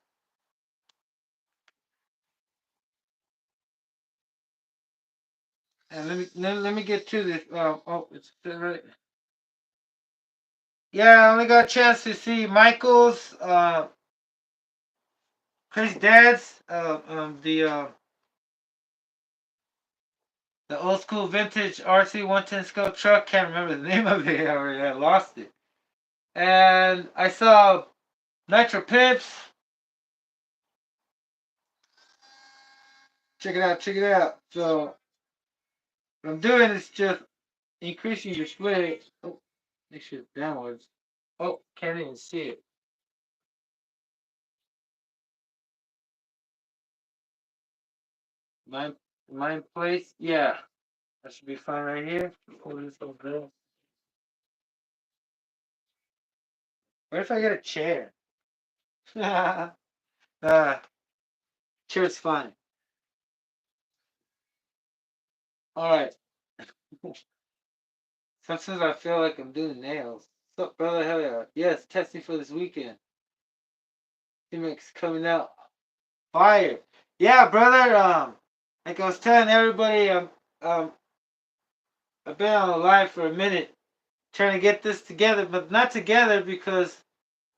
let me get to this. Oh, it's right. Yeah, I only got a chance to see Michael's, Chris Dad's, the old school vintage RC 110 scope truck. Can't remember the name of it already. I lost it. And I saw Nitro Pips. Check it out. Check it out. So what I'm doing is just increasing your sway. Oh, make sure it's downwards. Oh, can't even see it. Mine place? Yeah. That should be fine right here. Pull this over there. What if I get a chair? Chair's fine. Alright. Sometimes I feel like I'm doing nails. What's up, brother? Hell yeah. Yes, testing for this weekend. T-Maxx coming out. Fire. Yeah, brother. Like I was telling everybody, I've been on the live for a minute trying to get this together, but not together because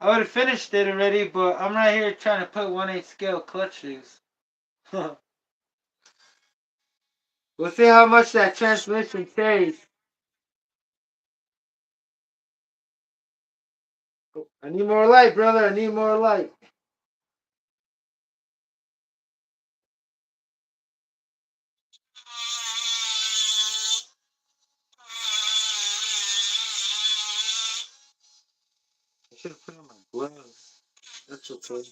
I would have finished it already, but I'm right here trying to put 1/8 scale clutch shoes. We'll see how much that transmission saves. I need more light, brother. I need more light. I should have put on my gloves. That's okay.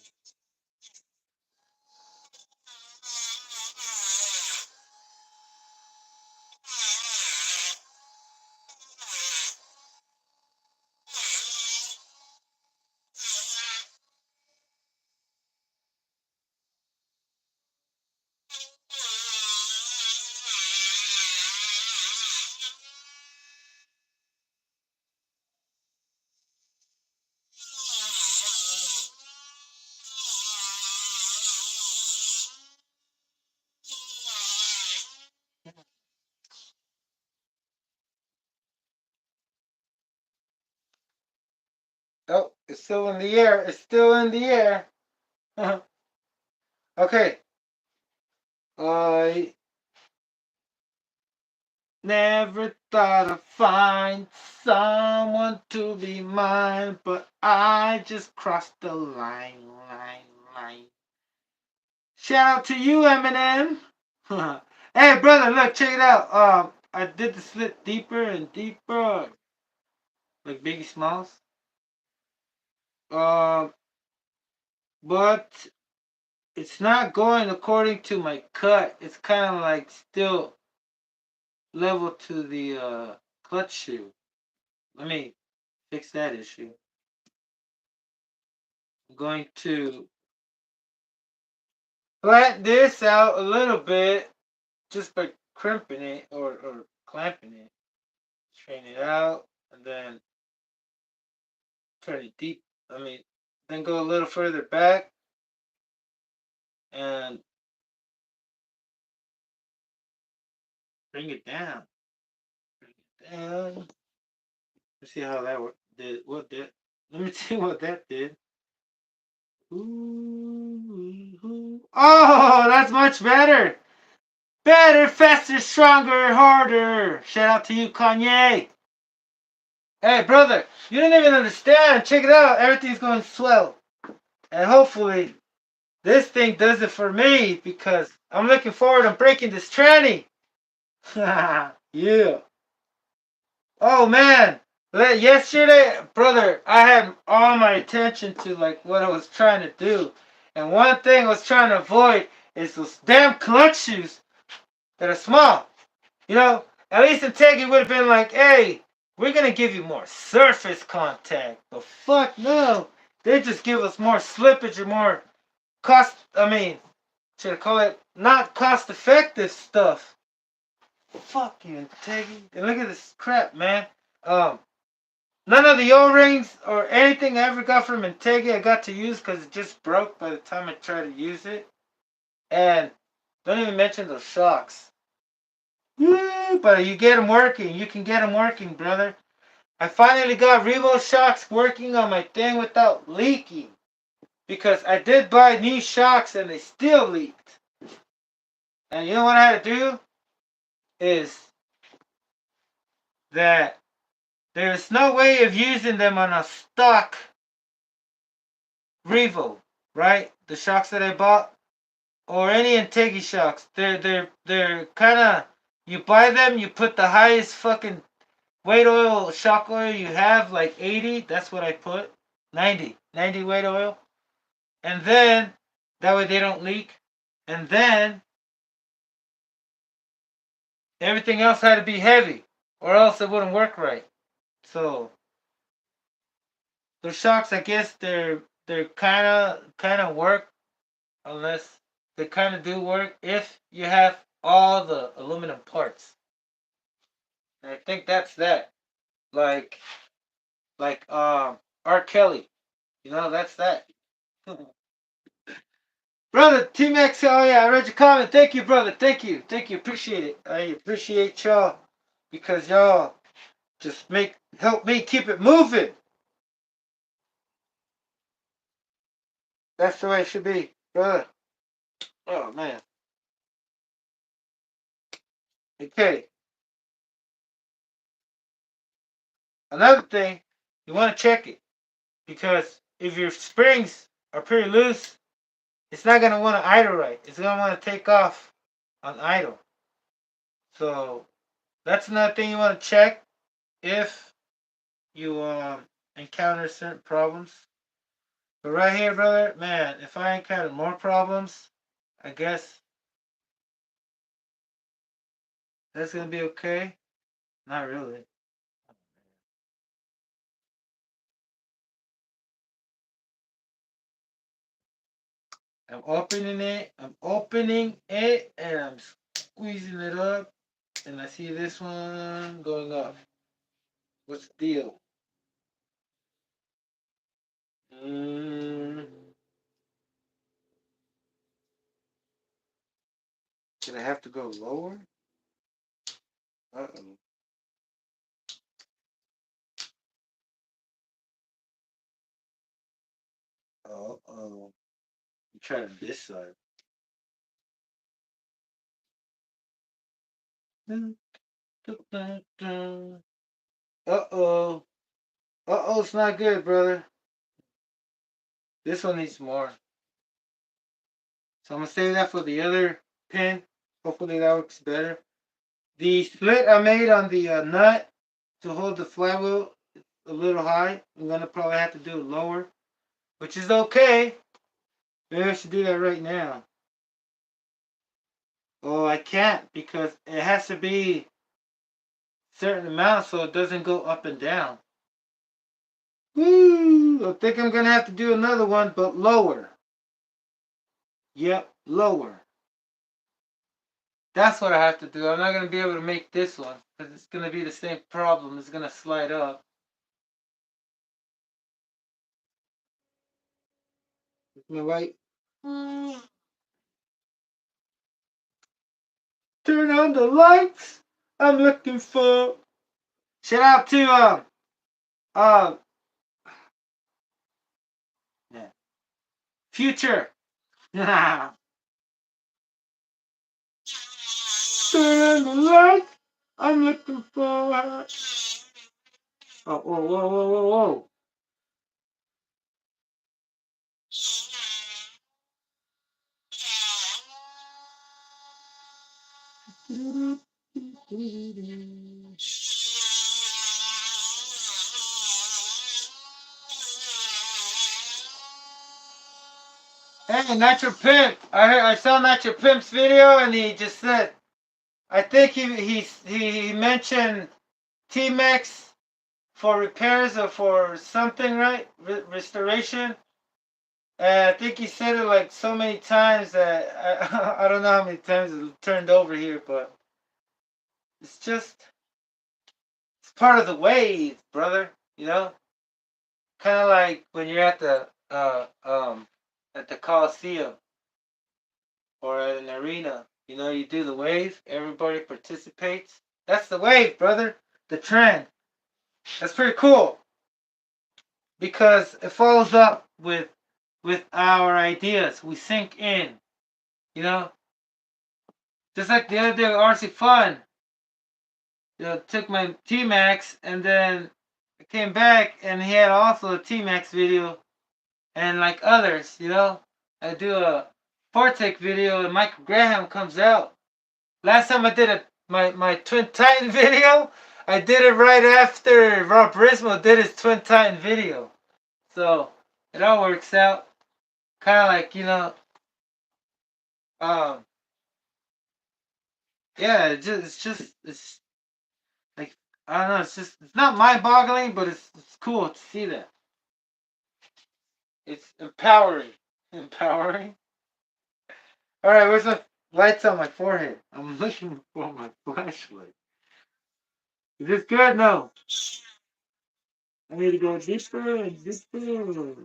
Oh, it's still in the air. It's still in the air. Okay. I never thought I'd find someone to be mine, but I just crossed the line, line. Shout out to you, Eminem. Hey, brother, look, check it out. I did the slit deeper and deeper, like Biggie Smalls. Um, but it's not going according to my cut. It's kind of like still level to the clutch shoe. Let me fix that issue. I'm going to flatten this out a little bit just by crimping it or clamping it. Straighten it out and then turn it deep. Then go a little further back and bring it down. Bring it down. Let's see how that did. What did? Let me see what that did. Ooh. Oh, that's much better. Better, faster, stronger, harder. Shout out to you, Kanye. Hey, brother, you didn't even understand. Check it out. Everything's going swell. And hopefully, this thing does it for me because I'm looking forward to breaking this tranny. Yeah. Oh, man. Yesterday, brother, I had all my attention to like what I was trying to do, and one thing I was trying to avoid is those damn clutch shoes that are small. You know, at least in Tech it would have been like, hey, we're gonna give you more surface contact. But fuck no, they just give us more slippage or more cost. I mean, should I call it not cost effective stuff? Fuck you, Teggy. And look at this crap, man. Um, None of the O-rings or anything I ever got from Integra I got to use because it just broke by the time I tried to use it. And don't even mention those shocks. Woo, but you get them working. You can get them working, brother. I finally got Revo shocks working on my thing without leaking. Because I did buy new shocks and they still leaked. And you know what I had to do? Is that there's no way of using them on a stock Revo, right? The shocks that I bought, or any Integra shocks. They're kind of, you buy them, you put the highest fucking weight oil, shock oil you have, like 80. That's what I put. 90 weight oil, and then that way they don't leak. And then everything else had to be heavy, or else it wouldn't work right. So the shocks, I guess they're kind of work, unless they kind of do work if you have all the aluminum parts. And I think that's that. Like R. Kelly. You know, that's that. Brother T-Maxx, oh yeah, I read your comment. Thank you, brother. Thank you. Thank you. Appreciate it. I appreciate y'all because y'all just help me keep it moving. That's the way it should be, brother. Oh man. Okay. Another thing, you want to check it because if your springs are pretty loose, it's not gonna want to idle right. It's gonna want to take off on idle. So that's another thing you want to check if you encounter certain problems. But right here, brother, man, if I encounter more problems, I guess that's gonna be okay. Not really. I'm opening it, and I'm squeezing it up, and I see this one going up. What's the deal? Mm, should I have to go lower? Uh-oh. Uh-oh. You try it this side. Uh-oh. Uh-oh, it's not good, brother. This one needs more. So I'm going to save that for the other pin. Hopefully that works better. The split I made on the nut to hold the flywheel is a little high. I'm going to probably have to do it lower, which is okay. Maybe I should do that right now. Oh, I can't because it has to be certain amount so it doesn't go up and down. Woo! I think I'm going to have to do another one, but lower. Yep, lower. That's what I have to do. I'm not going to be able to make this one because it's going to be the same problem. It's going to slide up. Am I right? Turn on the lights. I'm looking for. Shout out to uh yeah. Future. Turn on the lights. I'm looking for. Oh, whoa, whoa, whoa, whoa, whoa. Hey, Nitro Pimp. I saw Nitro Pimp's video, and he just said, I think he mentioned T-Maxx for repairs or for something, right? Restoration. And I think he said it like so many times that I don't know how many times it turned over here, but it's just it's part of the wave, brother. You know, kind of like when you're at the Coliseum or at an arena. You know, you do the wave. Everybody participates. That's the wave, brother. The trend. That's pretty cool because it follows up with our ideas. We sink in. You know, just like the other day with RC Fun. Took my Tmaxx and then I came back and he had also a Tmaxx video and like others, I do a Fortec video and Michael Graham comes out. Last time I did my Twin Titan video, I did it right after Rob Brismo did his Twin Titan video. So it all works out. Kind of like, um, yeah, it's like, I don't know, it's not mind boggling, but it's cool to see that. It's empowering. Empowering? Alright, where's the lights on my forehead? I'm looking for my flashlight. Is this good? No. I need to go deeper and deeper.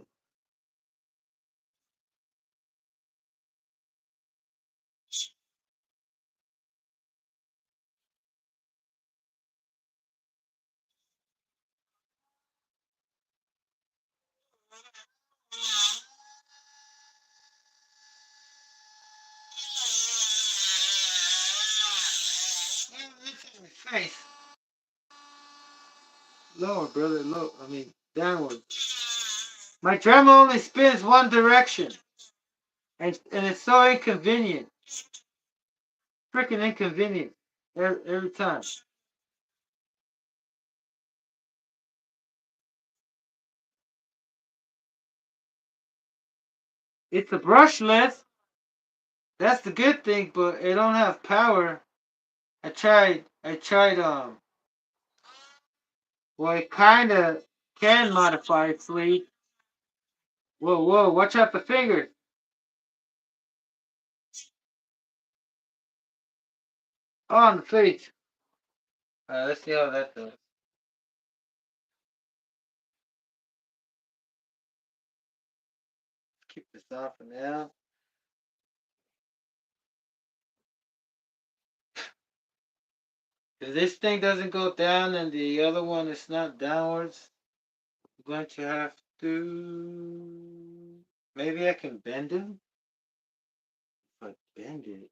My face. Lower, brother. Low. I mean, downward. My drama only spins one direction. And it's so inconvenient. Freaking inconvenient. Every time. It's a brushless. That's the good thing, but it don't have power. I tried, well, it kinda can modify sleep. Whoa, whoa, watch out the fingers. Oh, on the face. Let's see how that does. Keep this off for now. If this thing doesn't go down and the other one is not downwards, I'm going to have to... Maybe I can bend it? If I bend it...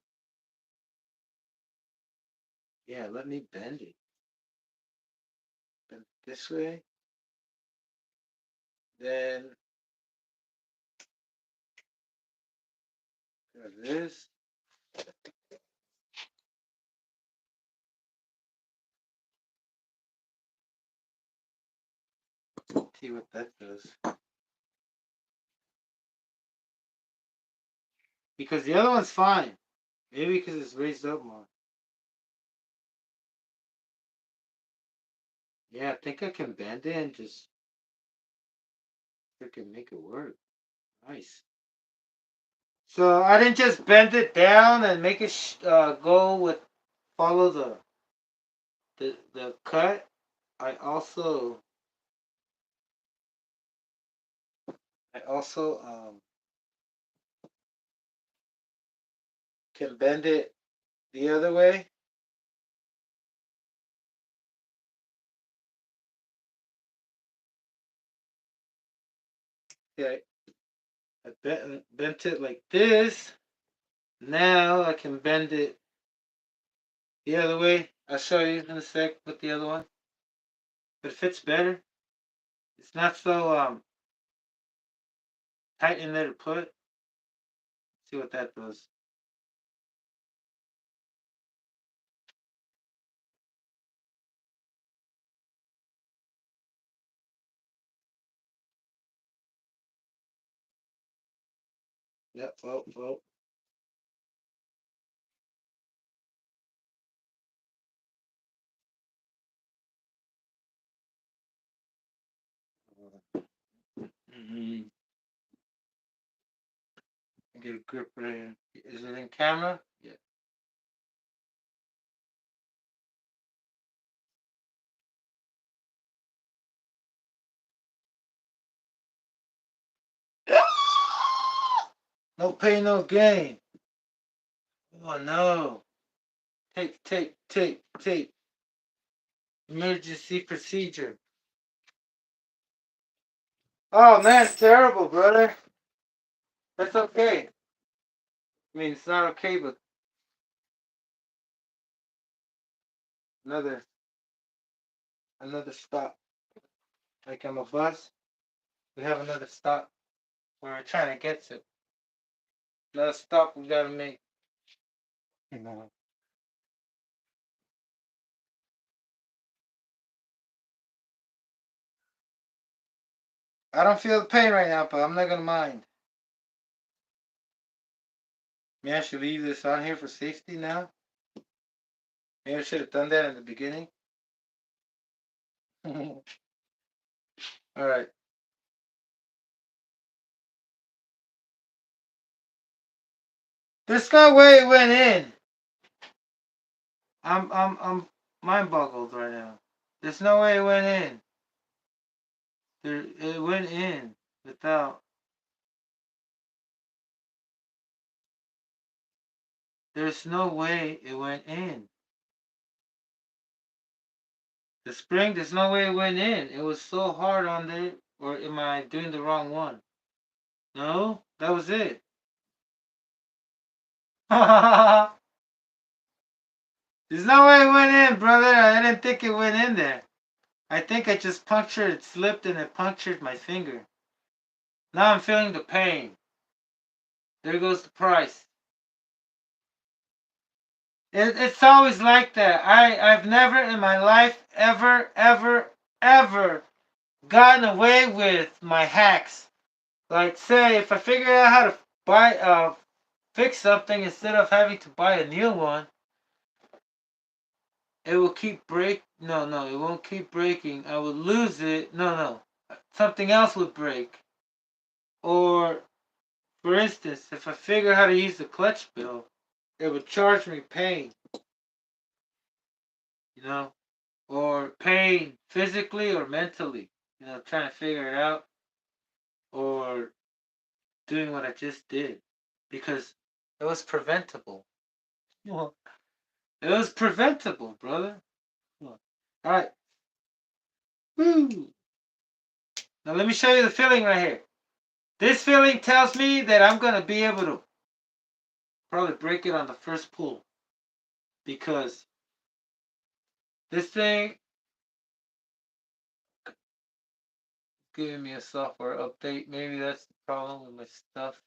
Yeah, let me bend it. Bend it this way. Then... This. See what that does. Because the other one's fine. Maybe because it's raised up more. Yeah, I think I can bend it and just freaking make it work. Nice. So I didn't just bend it down and make it go with follow the cut. I also can bend it the other way. Yeah, I bent it like this. Now I can bend it the other way. I'll show you in a sec with the other one. But it fits better. It's not so tight in there to put. See what that does. Yep, well. Mm-hmm. Get a grip right here. Is it in camera? Yeah. No pain, no gain. Oh no. Take. Emergency procedure. Oh man, it's terrible, brother. That's okay. I mean, it's not okay, but another stop. Like I'm a bus. We have another stop where we're trying to get to. Another stop we gotta make. You know. I don't feel the pain right now, but I'm not gonna mind. Maybe I should leave this on here for safety now. Maybe I should have done that in the beginning. All right. There's no way it went in. I'm mind boggled right now. There's no way it went in. It went in without. There's no way it went in. The spring, there's no way it went in. It was so hard on there. Or am I doing the wrong one? No, that was it. There's no way it went in, brother. I didn't think it went in there. I think I just punctured, it slipped and it punctured my finger. Now I'm feeling the pain. There goes the price. It's always like that. I've never in my life ever gotten away with my hacks. Like say if I figure out how to fix something instead of having to buy a new one, it will keep break. No, it won't keep breaking. I will lose it. No, something else would break. Or for instance, if I figure how to use the clutch bill, it would charge me pain. You know, or pain physically or mentally. You know, trying to figure it out or doing what I just did because it was preventable. Well, it was preventable, brother. All right. Woo. Now let me show you the feeling right here. This feeling tells me that I'm gonna be able to probably break it on the first pull because this thing giving me a software update. Maybe that's the problem with my stuff.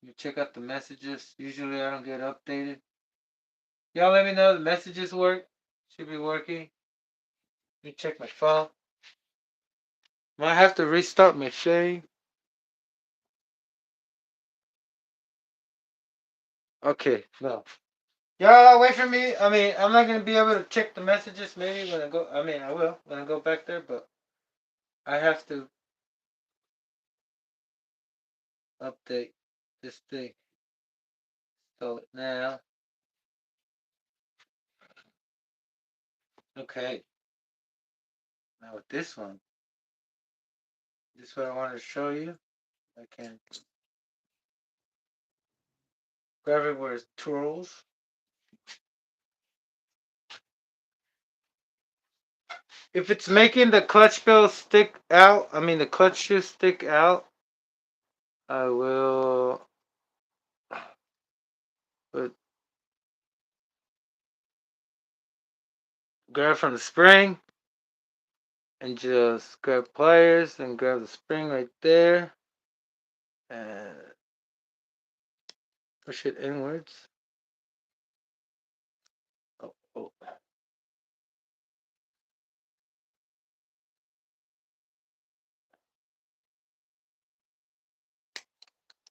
You check out the messages. Usually I don't get updated. Y'all let me know the messages work. Should be working. Let me check my phone. Might have to restart my shade. Okay, no. Y'all wait for me. I mean, I'm not gonna be able to check the messages maybe when I go. I mean, I will when I go back there, but I have to update this thing. Install it now. Okay. Now with this one, this is what I wanted to show you. I can grab it where it's tools. If it's making the clutch bill stick out, I mean the clutch shoe stick out, I will put, grab from the spring and just grab pliers and grab the spring right there and push it inwards. Oh.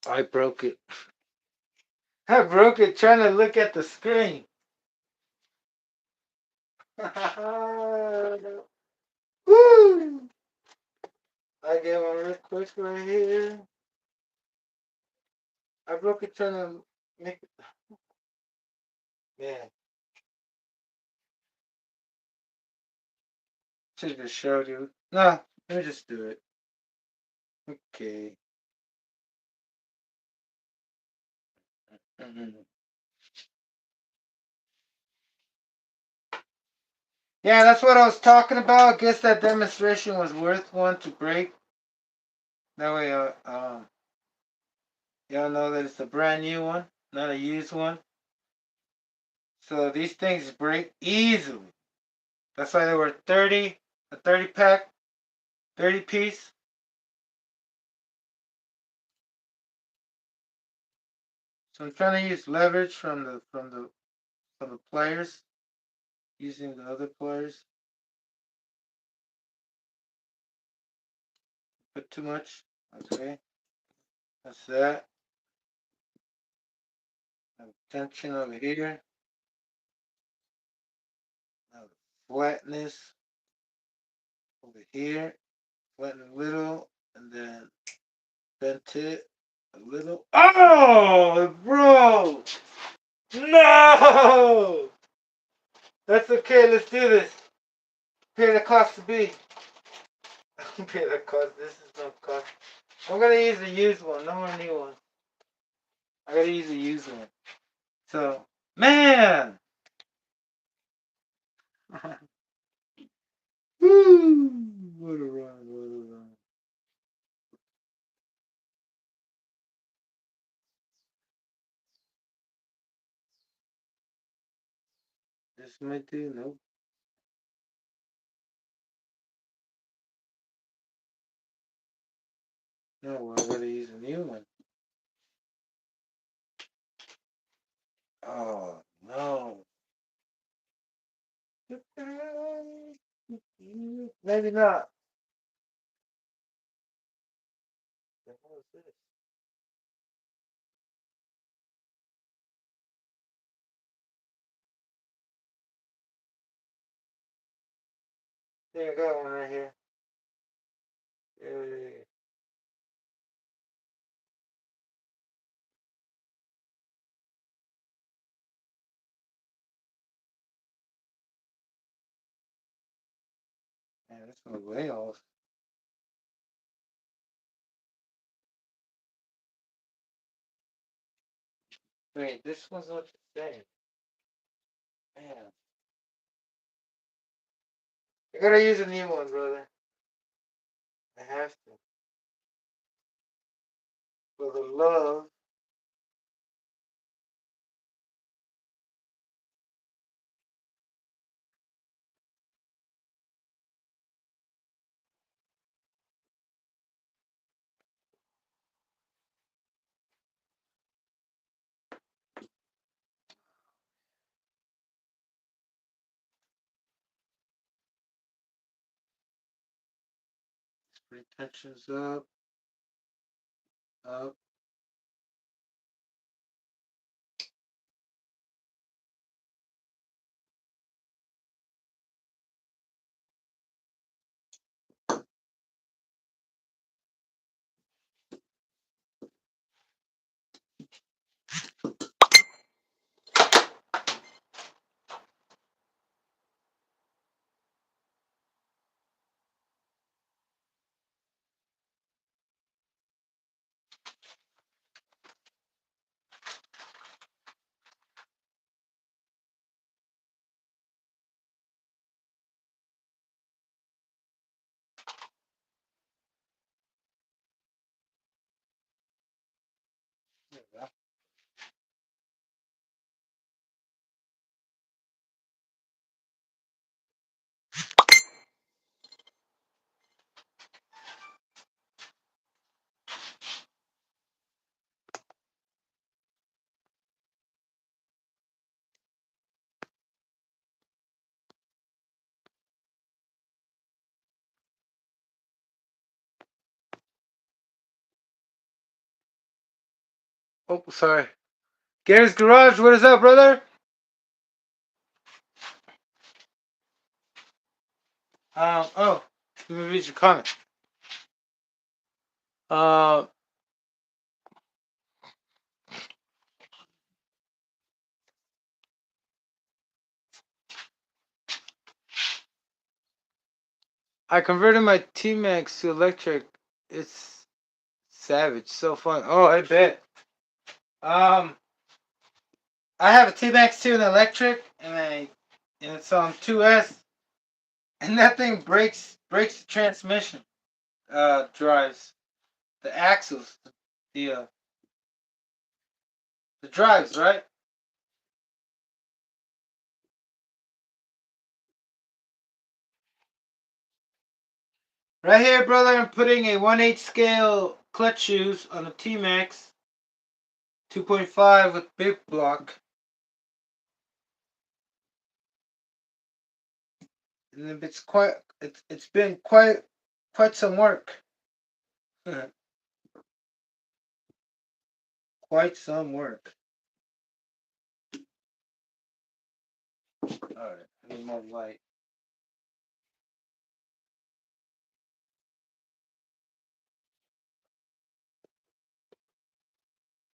I broke it. I broke it trying to look at the screen. Woo! I get one real quick right here. I broke it trying to make it. Man, should have showed you. Nah, let me just do it. Okay. Mhm. Yeah, that's what I was talking about. I guess that demonstration was worth one to break. That way, y'all know that it's a brand new one, not a used one. So these things break easily. That's why they were 30, a 30 pack, 30 piece. So I'm trying to use leverage from the pliers, using the other pliers. Put too much. Okay, that's that. Tension over here. Now the flatness over here. Flatten a little, and then bent it a little. Oh, bro! No! That's okay. Let's do this. Pay the cost to be. Pay the cost. This is no cost. I'm gonna use a used one. No more new one. I gotta use a used one. So, man. Woo! What a run! What a run! This might do. Nope. No, I gotta use a new one. Oh no. Maybe not. What the hell is this? Yeah, I got one right here. Yeah. Man, this one's way off. Wait, this one's not the same. Man. I gotta use a new one, brother. I have to. For the love. Spring tensions up. Up. There we go. Oh, sorry. Gary's Garage, what is up, brother? Oh, let me read your comment. I converted my T-Maxx to electric. It's savage, so fun. Oh, I bet. I have a T-Maxx too, an electric, and it's on 2S, and that thing breaks the transmission drives, the axles, the uh, the drives, right? Right here, brother, I'm putting a 1/8 scale clutch shoes on a T-Maxx 2.5 with big block. And it's been quite some work. Quite some work. Alright, I need more light.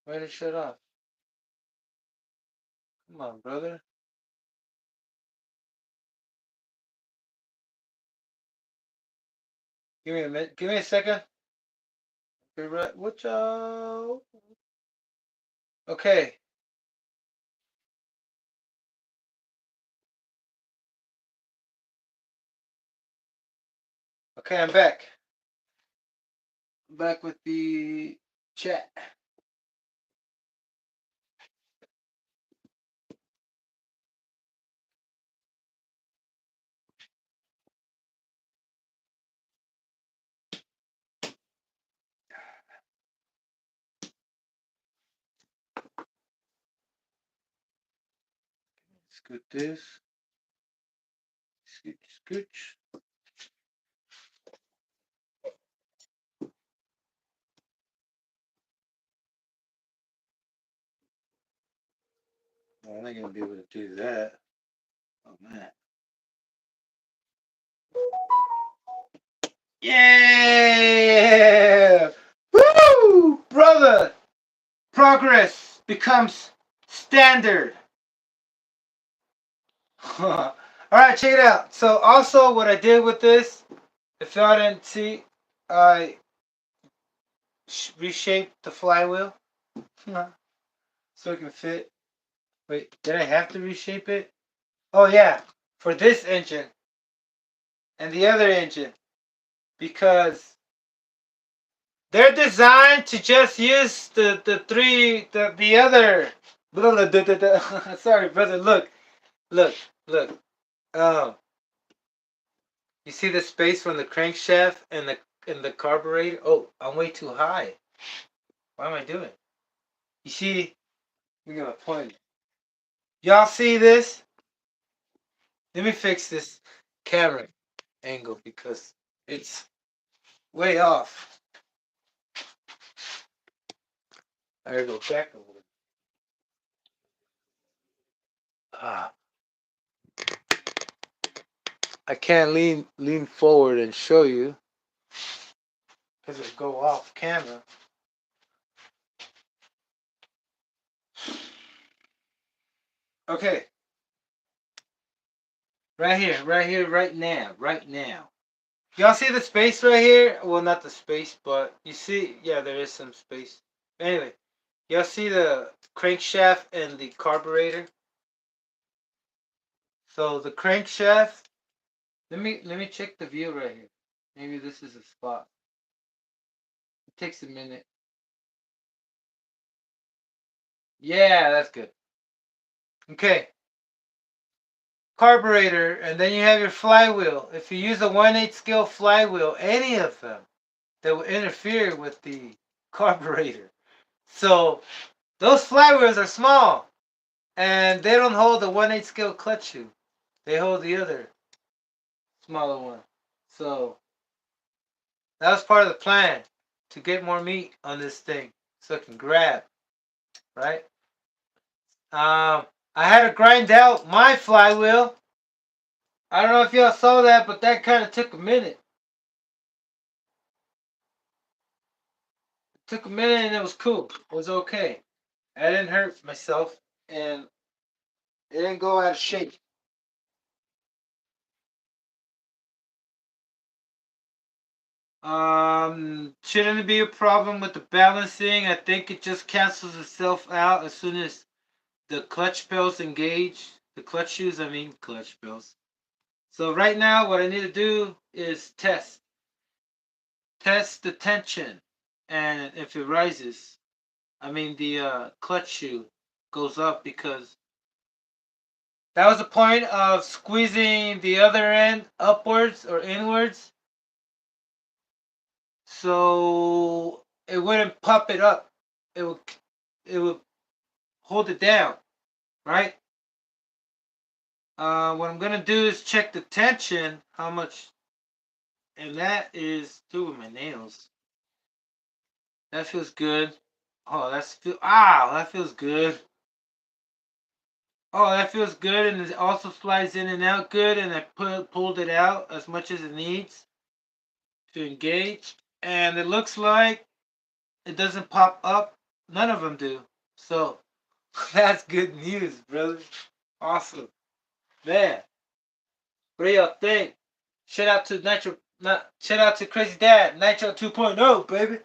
Why did it shut off? Come on, brother. Give me a minute. Give me a second. Be right. Watch out. Okay. Okay, I'm back. I'm back with the chat. Scoot this. Scooch, scooch. Well, I'm not gonna be able to do that. Oh man. Yeah! Woo! Brother! Progress becomes standard. Alright, check it out. So also what I did with this, if y'all didn't see, I reshaped the flywheel so it can fit. Wait, did I have to reshape it? Oh yeah, for this engine and the other engine, because they're designed to just use the other. Sorry, brother. Look, look. Oh, you see the space from the crankshaft and the carburetor? Oh, I'm way too high. What am I doing? You see? We got a point. Y'all see this? Let me fix this camera angle because it's way off. I gotta go back a little. Ah, I can't lean forward and show you because it go off camera. Okay, right here, right now. Y'all see the space right here? Well, not the space, but you see, yeah, there is some space. Anyway, y'all see the crankshaft and the carburetor? So the crankshaft. Let me check the view right here. Maybe this is a spot. It takes a minute. Yeah, that's good. Okay. Carburetor, and then you have your flywheel. If you use a 1/8 scale flywheel, any of them, they will interfere with the carburetor. So those flywheels are small, and they don't hold the 1/8 scale clutch shoe. They hold the other smaller one. So that was part of the plan to get more meat on this thing, so it can grab. right? I had to grind out my flywheel. I don't know if y'all saw that, but that kind of took a minute. It took a minute and it was cool. It was okay. I didn't hurt myself and it didn't go out of shape. Shouldn't be a problem with the balancing. I think it just cancels itself out as soon as the clutch belts engage. The clutch shoes, I mean clutch belts. So right now, what I need to do is test the tension, and if it rises, I mean the clutch shoe goes up because that was the point of squeezing the other end upwards or inwards, so it wouldn't pop it up. It would hold it down, right? What I'm gonna do is check the tension, how much, and that is doing my nails. That feels good. Oh, that feels good. Oh, that feels good, and it also slides in and out good, and I pulled it out as much as it needs to engage, and it looks like it doesn't pop up. None of them do. So that's good news, brother. Awesome, man. What do y'all think? Shout out to Nitro, not shout out to Crazy Dad, Nitro 2.0, baby.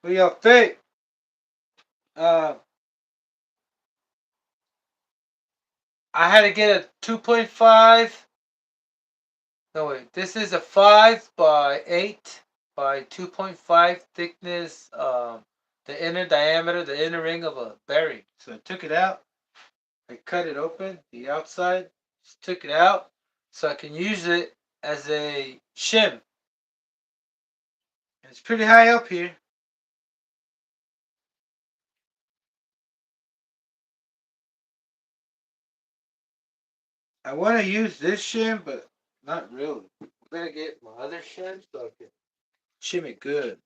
What do y'all think? Uh, I had to get a 2.5. No wait, this is a 5 by 8 by 2.5 thickness. The inner diameter, the inner ring of a bearing. So I took it out. I cut it open, the outside. Just took it out so I can use it as a shim. It's pretty high up here. I want to use this shim, but not really. I'm gonna get my other shim so I can shim it good.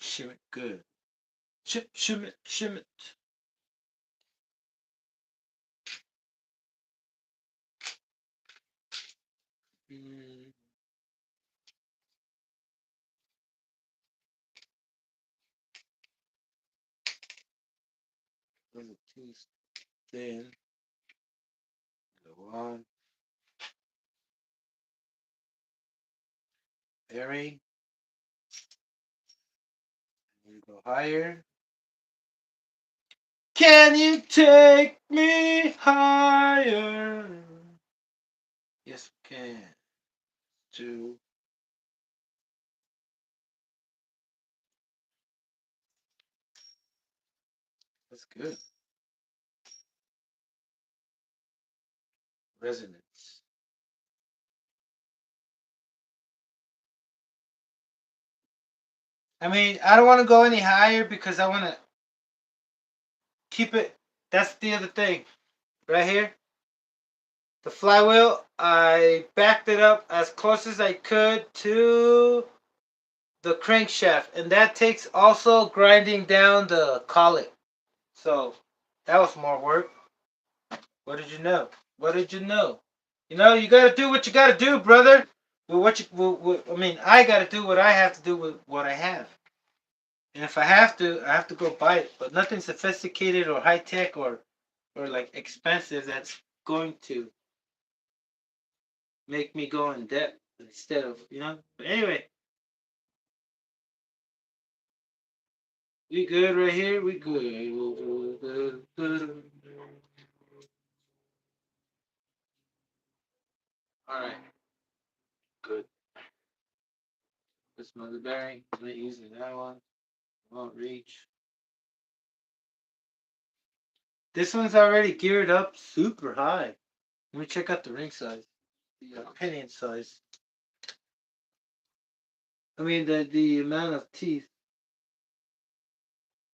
Shim it good. Shim it, shim it. Mm. Too thin. Go on. Bearing. You go higher. Can you take me higher? Yes, we can. Two. That's good. Resonance. I mean, I don't want to go any higher because I want to keep it. That's the other thing. Right here. The flywheel, I backed it up as close as I could to the crankshaft. And that takes also grinding down the collet. So that was more work. What did you know? What did you know? You know, you gotta do what you gotta do, brother. With what you, I mean, I gotta do what I have to do with what I have. And if I have to go buy it. But nothing sophisticated or high tech or like expensive that's going to make me go in debt instead of, you know. But anyway, we good right here. We good. All right, good. This mother bearing. I'm not using that one. Won't reach. This one's already geared up super high. Let me check out the ring size, the pinion size. I mean the amount of teeth.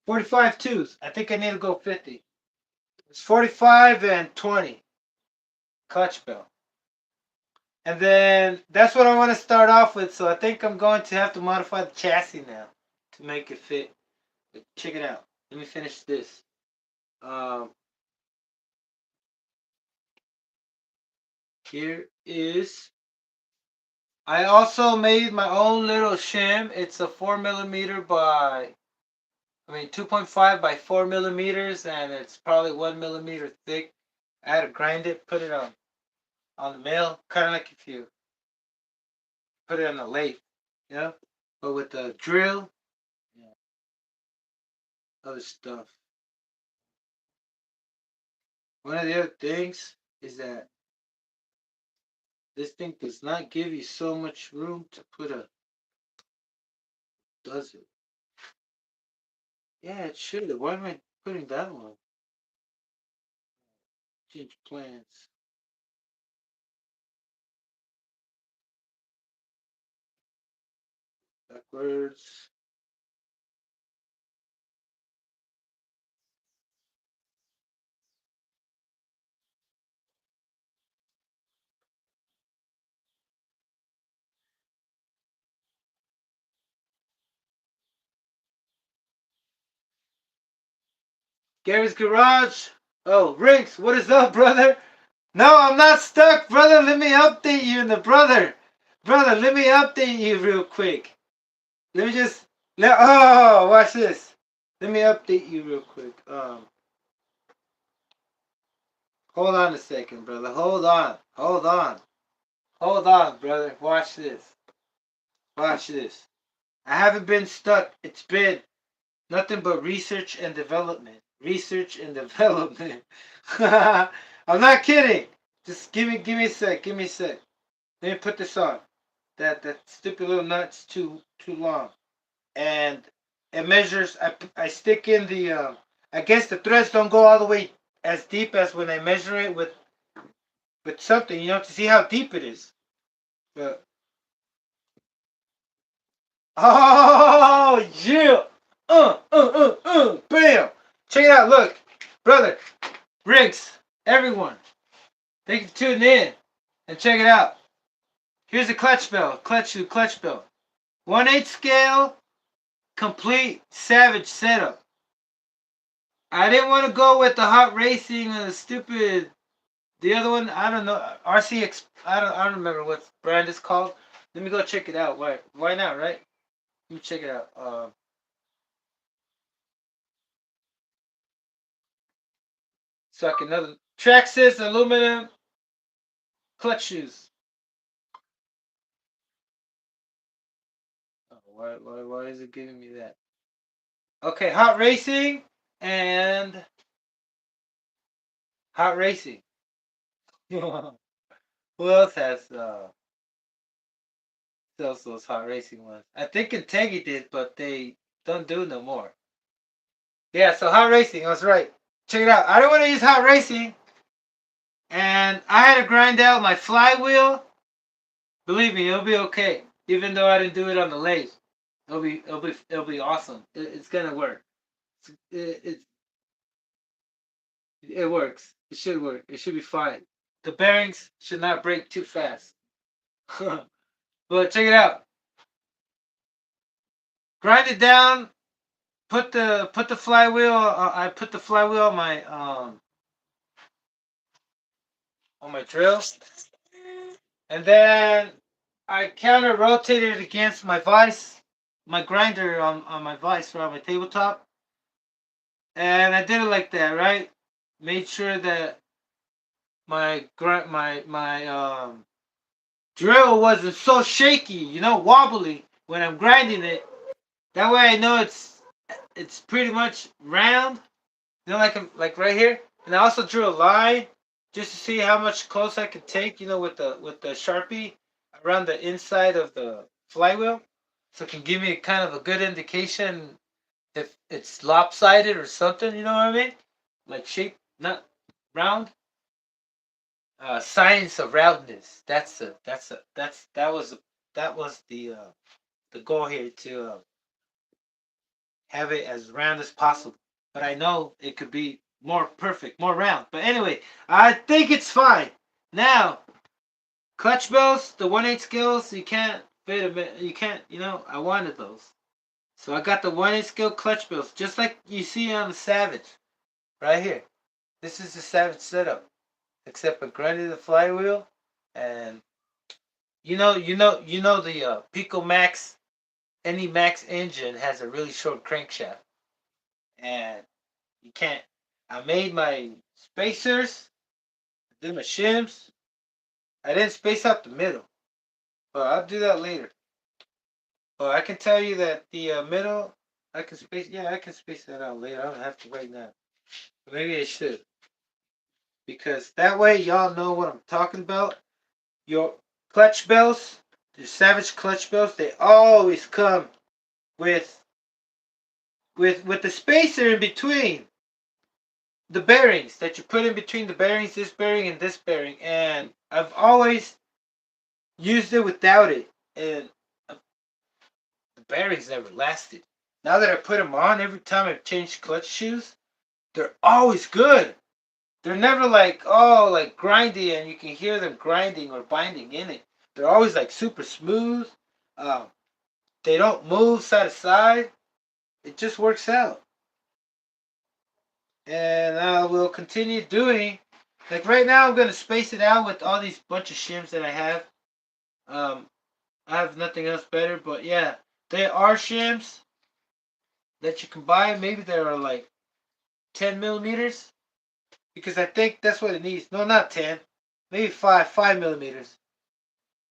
45 tooth. I think I need to go 50. It's 45 and 20 clutch bell. And then that's what I want to start off with. So I think I'm going to have to modify the chassis now to make it fit. Check it out. Let me finish this. Here is. I also made my own little shim. It's a 4 millimeter by, 2.5 by 4 millimeters, and it's probably 1 millimeter thick. I had to grind it, put it on the mill, kind of like if you put it on a lathe, yeah. But with the drill, yeah, other stuff. One of the other things is that this thing does not give you so much room to put a. Does it? Yeah, it should. Why am I putting that one? Change plans. Backwards. Gary's Garage. Oh, Rinks, what is up, brother? No, I'm not stuck, brother. Let me update you in the brother. Brother, let me update you real quick. Let me just watch this. Let me update you real quick. Hold on a second, brother. Hold on. Hold on. Hold on, brother. Watch this. Watch this. I haven't been stuck. It's been nothing but research and development. Research and development. I'm not kidding. Just give me a sec. Give me a sec. Let me put this on. That stupid little nut's too long. And it measures. I stick in the. I guess the threads don't go all the way as deep as when I measure it with something. To see how deep it is. But oh yeah. Bam. Check it out. Look, brother, Riggs, everyone. Thank you for tuning in and check it out. Here's the clutch bell, clutch bell. 1/8 scale, complete Savage setup. I didn't want to go with the hot racing or the stupid. The other one, I don't know. RCX. I don't remember what brand it's called. Let me go check it out. Why not? Right? Let me check it out. Suck another. Traxxas aluminum clutch shoes. Oh, why is it giving me that? Okay, hot racing and hot racing. Who else has sells those hot racing ones? I think Kentucky did, but they don't do no more. Yeah, so hot racing. I was right. Check it out. I don't want to use hot racing, and I had to grind out my flywheel. Believe me, it'll be okay. Even though I didn't do it on the lathe, it'll be awesome. It's gonna work. It it works. It should work. It should be fine. The bearings should not break too fast. But check it out. Grind it down. Put the flywheel. I put the flywheel on my drill, and then I counter rotated it against my vise, my grinder on my vise or on my tabletop, and I did it like that, right? Made sure that my drill wasn't so shaky, wobbly when I'm grinding it. That way I know it's pretty much round, like right here. And I also drew a line just to see how much close I could take, with the Sharpie around the inside of the flywheel, so it can give me kind of a good indication if it's lopsided or something. You know what I mean? Like shape, not round. Science of roundness. That was the goal here, to have it as round as possible. But I know it could be more perfect, more round. But anyway, I think it's fine. Now, clutch bells, the 1/8 scales, you can't fit a bit. You can't. I wanted those. So I got the 1/8 scale clutch belts, just like you see on the Savage, right here. This is the Savage setup, except for Grundy the flywheel, and the Pico Max, any Max engine has a really short crankshaft, and you can't. I made my spacers, did my shims. I didn't space out the middle, but I'll do that later. But I can tell you that the middle, I can space. Yeah, I can space that out later. I don't have to right now. But maybe I should, because that way y'all know what I'm talking about. Your clutch belts, the Savage clutch belts, they always come with with the spacer in between the bearings that you put in between the bearings, this bearing and this bearing. And I've always used it without it, and the bearings never lasted. Now that I put them on, every time I've changed clutch shoes, they're always good. They're never like, oh, like grindy, and you can hear them grinding or binding in it. They're always like super smooth. Um, they don't move side to side. It just works out. And I will continue doing. Like right now, I'm gonna space it out with all these bunch of shims that I have. Um, I have nothing else better, but yeah, there are shims that you can buy. Maybe they are like 10 millimeters, because I think that's what it needs. No, not 10, maybe 5 millimeters.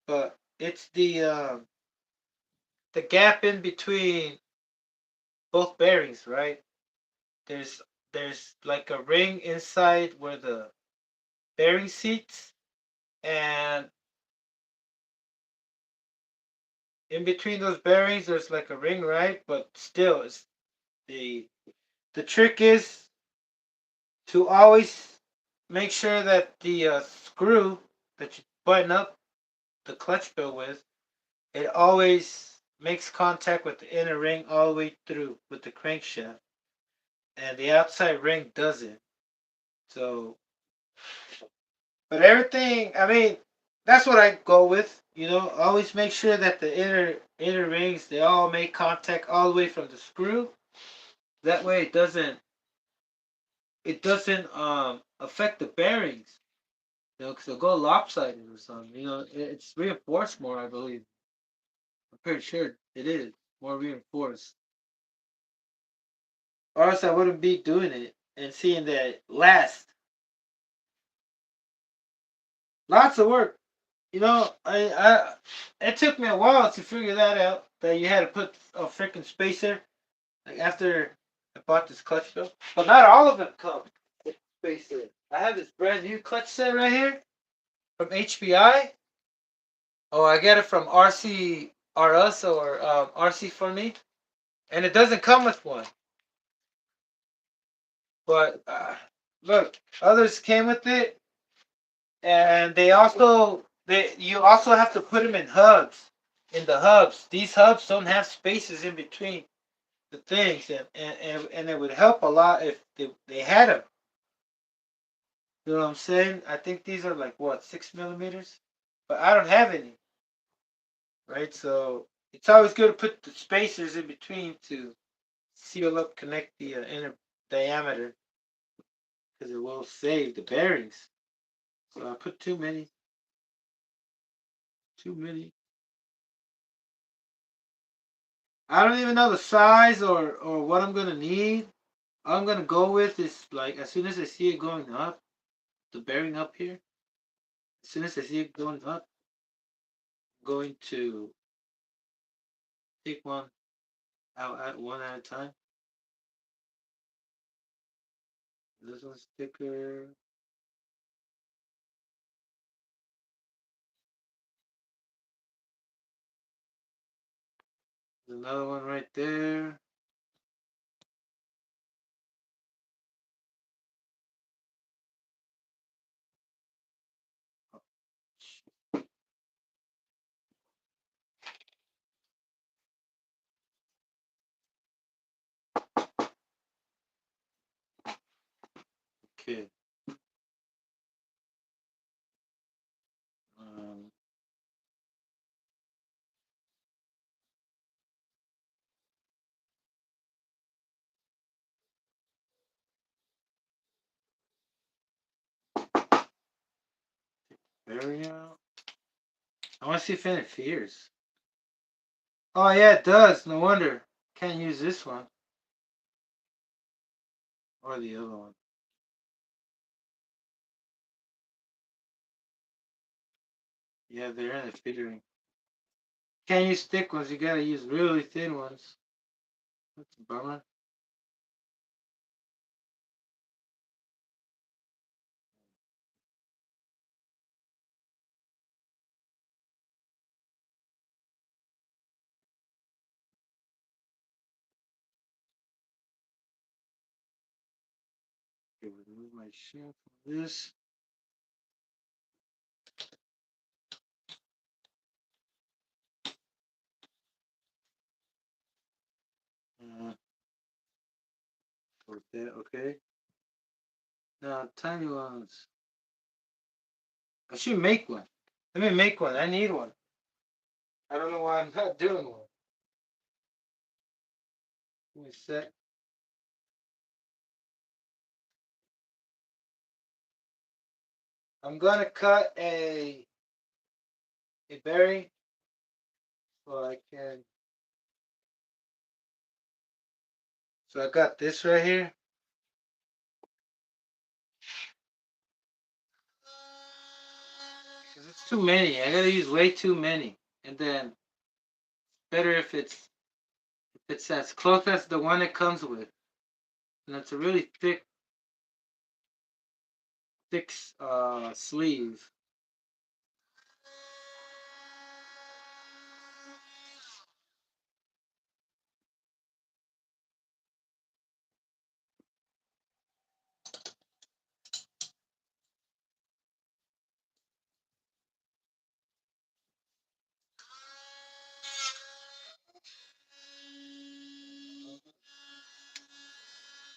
But it's the gap in between both bearings, right? There's there's like a ring inside where the bearing seats, and in between those bearings there's like a ring, right? But still, it's the the trick is to always make sure that the screw that you button up the clutch belt with, it always makes contact with the inner ring all the way through with the crankshaft, and the outside ring doesn't. So, but everything, I mean, that's what I go with. Always make sure that the inner rings, they all make contact all the way from the screw. That way, it doesn't affect the bearings. Because they'll go lopsided or something. It's reinforced more, I believe. I'm pretty sure it is more reinforced. Or else I wouldn't be doing it and seeing that it last. Lots of work. I it took me a while to figure that out. That you had to put a freaking spacer. Like after I bought this clutch belt, but not all of them come with spacer. I have this brand new clutch set right here from HBI. Oh, I get it from RC R Us or RC for me, and it doesn't come with one. But look, others came with it, and you also have to put them in hubs. In the hubs, these hubs don't have spaces in between the things, and it would help a lot if they had them. You know what I'm saying? I think these are like what, 6 millimeters, but I don't have any, right? So it's always good to put the spacers in between to seal up, connect the inner diameter, because it will save the bearings. So I put too many, too many. I don't even know the size or what I'm gonna need. All I'm gonna go with is like as soon as I see it going up, the bearing up here. As soon as I see it going up, I'm going to take one out at one at a time. This one's thicker. There's another one right there. Okay. Um, Bearing out. I want to see if it interferes. Oh yeah, it does. No wonder. Can't use this one. Or the other one. Yeah, they're interfering. Can't use thick ones. You gotta use really thin ones. That's a bummer. Okay, remove my shell from this. Okay. Now, tiny ones. I should make one. Let me make one. I need one. I don't know why I'm not doing one. Give me a sec. I'm gonna cut a berry so I can. So I got this right here. Cause it's too many. I gotta use way too many, and then better if it's as close as the one it comes with, and it's a really thick sleeve.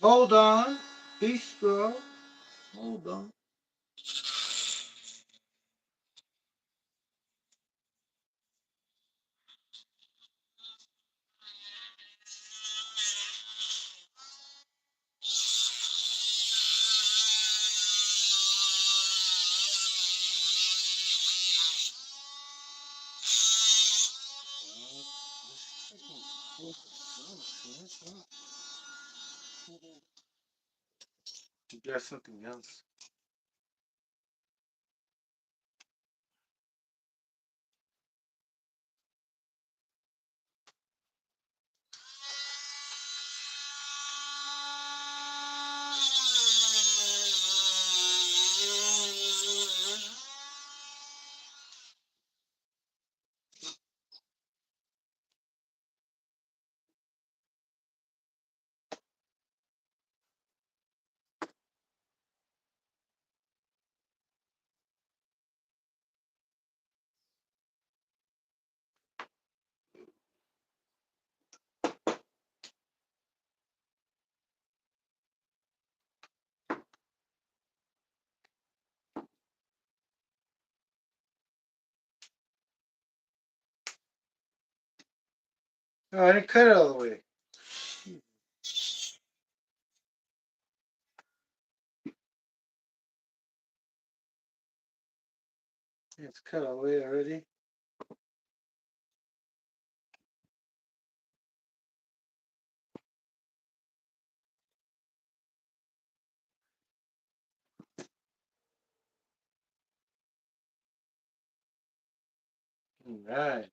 Hold on, be strong. Hold on. There's something else. No, I didn't cut it all the way. It's cut all the way already. All right.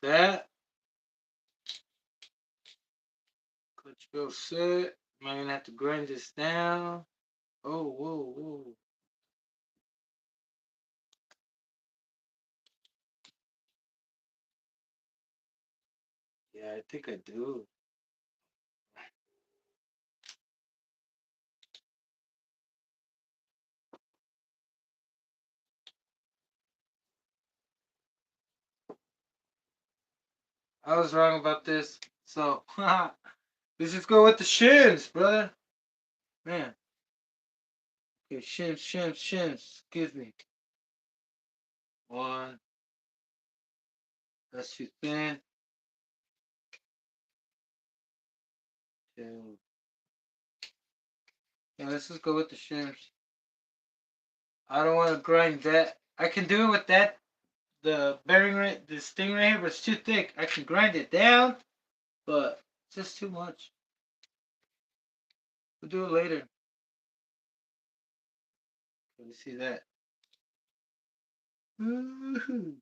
That. Control set. I'm gonna have to grind this down. Oh, whoa, whoa. Yeah, I think I do. I was wrong about this. So, let's just go with the shims, brother. Man. Okay, shims. Excuse me. One. That's too thin. Two. Yeah, let's just go with the shims. I don't want to grind that. I can do it with that. The bearing right, this thing right here, but it's too thick. I can grind it down, but it's just too much. We'll do it later. Let me see that. Woo-hoo.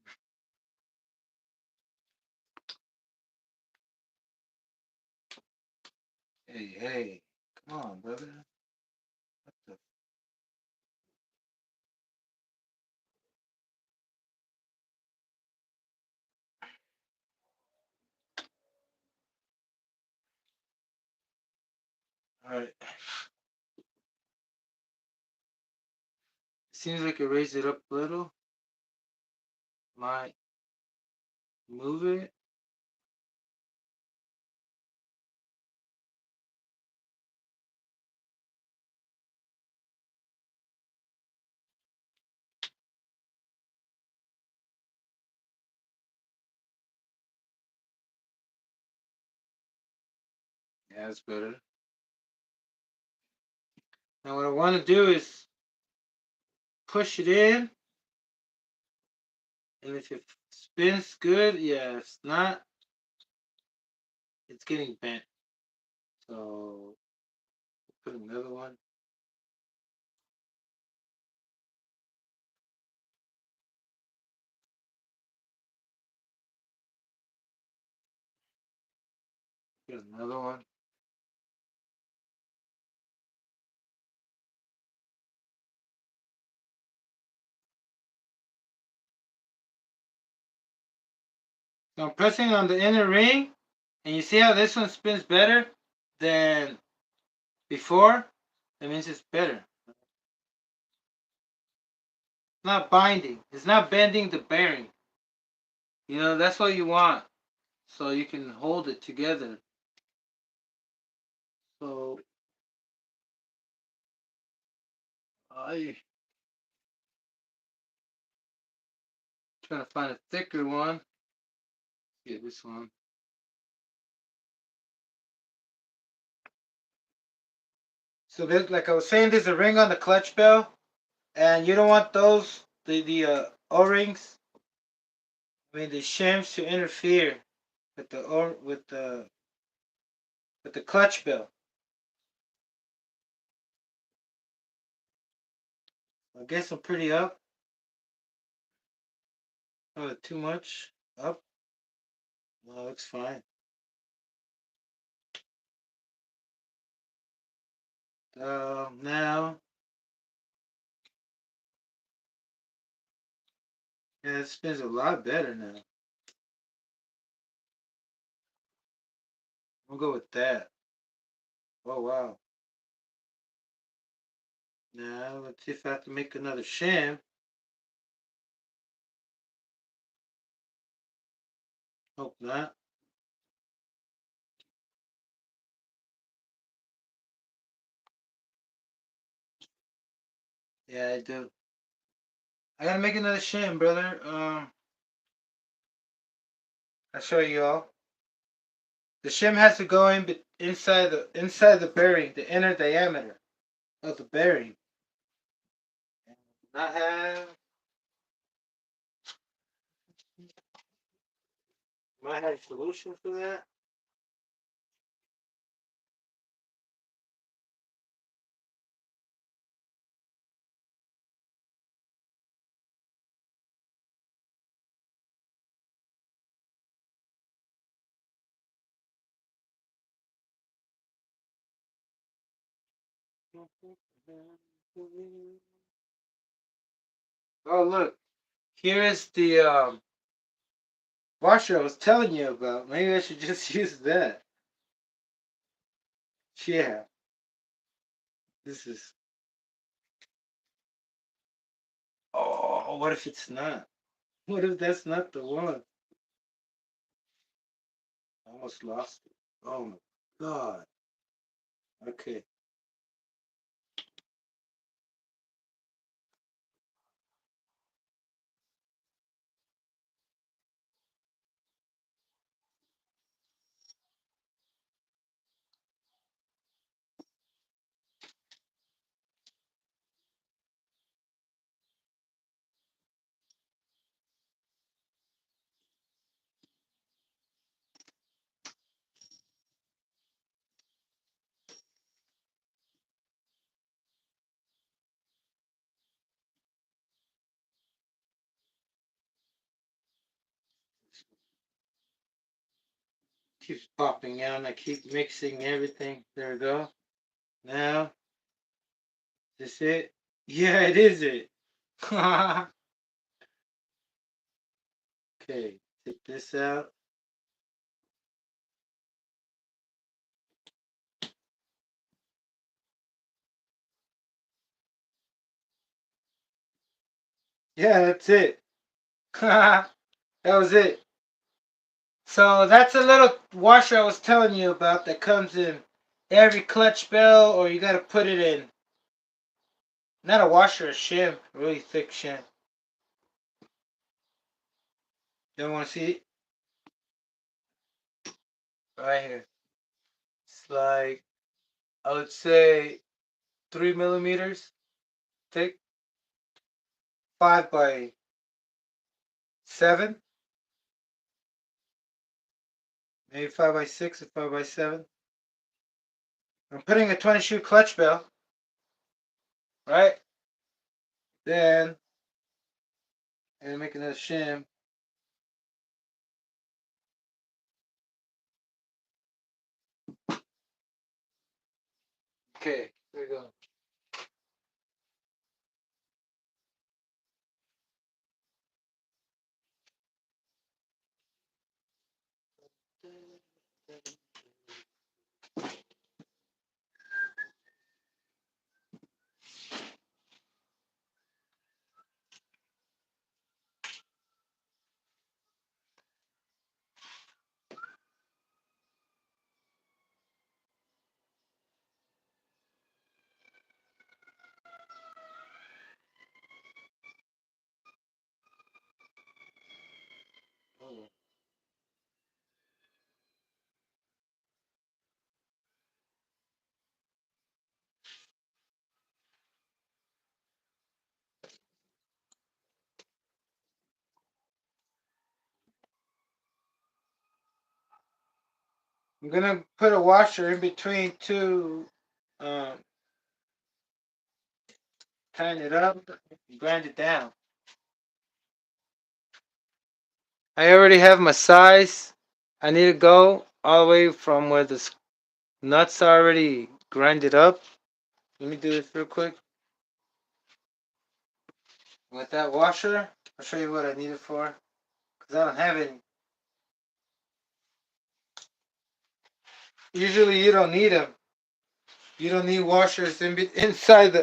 Hey, come on, brother. What the? All right. Seems like it raised it up a little. Might move it. Yeah, that's better. Now what I want to do is push it in, and if it spins good, yeah. If it's not, it's getting bent. So put another one. Put another one. So I'm pressing on the inner ring, and you see how this one spins better than before? That means it's better. It's not binding. It's not bending the bearing. You know, that's what you want. So you can hold it together. So I trying to find a thicker one. Get this one. So there's, like I was saying, there's a ring on the clutch bell, and you don't want those the O-rings. I mean the shims to interfere with the with the clutch bell. I guess I'm pretty up. Oh, too much up? No, it's fine. Now, yeah, it spins a lot better now. We'll go with that. Oh wow. Now let's see if I have to make another shim. Hope not. Yeah, I do. I gotta make another shim, brother. I'll show you all. The shim has to go inside the bearing, the inner diameter of the bearing. Not have might have a solution for that. Oh look, here is the washer I was telling you about. Maybe I should just use that. Yeah, this is. Oh, what if it's not? What if that's not the one? Almost lost it. Oh my god. Okay. Keeps popping out and I keep mixing everything. There we go. Now, is this it? Yeah, it is it. Okay, take this out. Yeah, that's it. That was it. So that's a little washer I was telling you about that comes in every clutch bell, or you gotta put it in. Not a washer, a shim, a really thick shim. You want to see it? Right here. It's like, I would say 3 millimeters thick, 5 by 7, maybe 5 by 6 or 5 by 7. I'm putting a 20 shoe clutch bell, right? Then I'm gonna make another shim. Okay, here we go. I'm gonna put a washer in between two, um, tighten it up, grind it down. I already have my size. I need to go all the way from where the nuts are already grinded up. Let me do this real quick. With that washer, I'll show you what I need it for. Because I don't have any. Usually you don't need them. You don't need washers inside the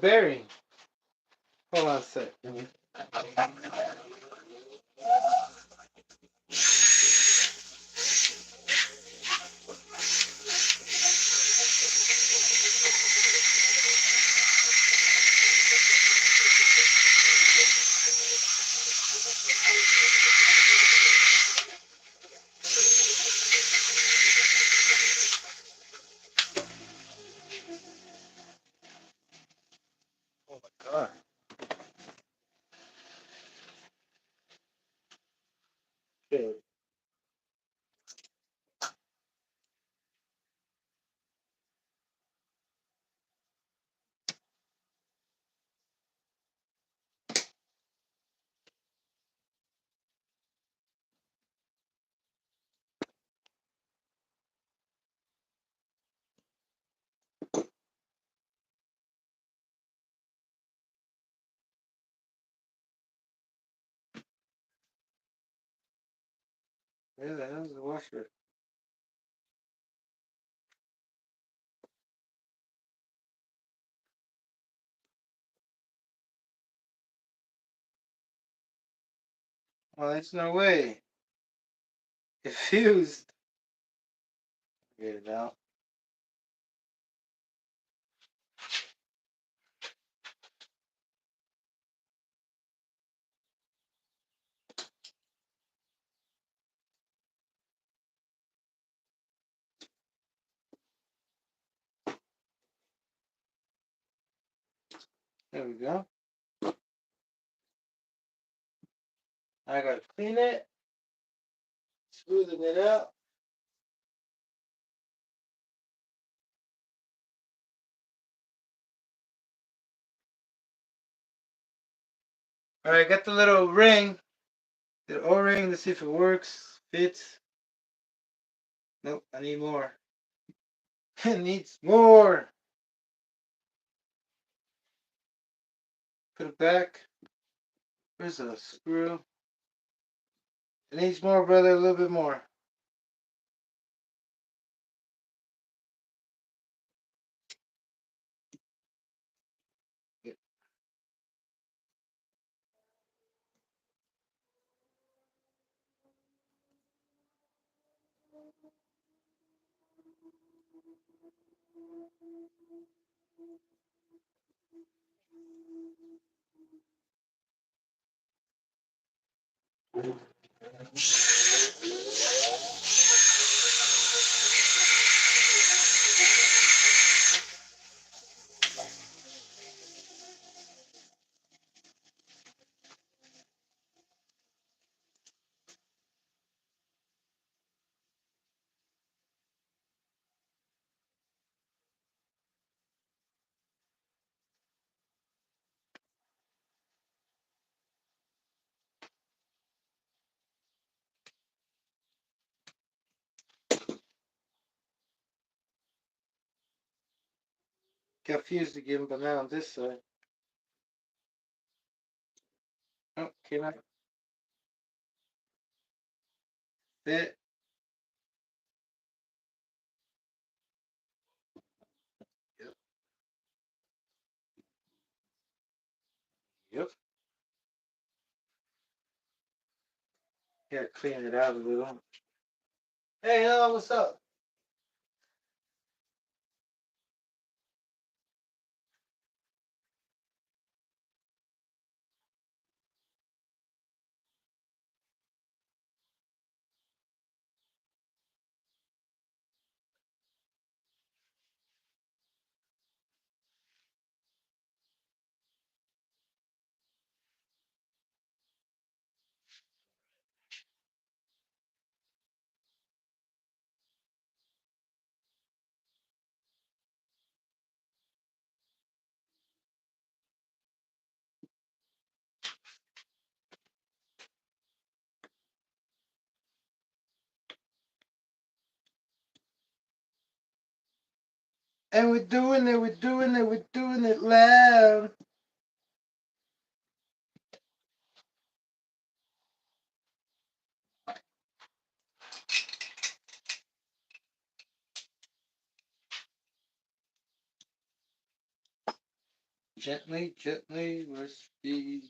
bearing. Hold on a sec. Oh my god. Okay. Where the hell is the washer? Oh, there's no way. It fused. Get it out. There we go. I gotta clean it. Smoothing it out. Alright, got the little ring. The O-ring. Let's see if it works. Fits. Nope, I need more. It needs more. Put it back. Where's the screw? It needs more, brother. A little bit more. Got fused again, but now on this side. Oh, came out. Fit. Yep. Yep. Gotta clean it out a little. Hey, hello, what's up? And we're doing it, we're doing it, we're doing it loud. Gently, gently, where's the...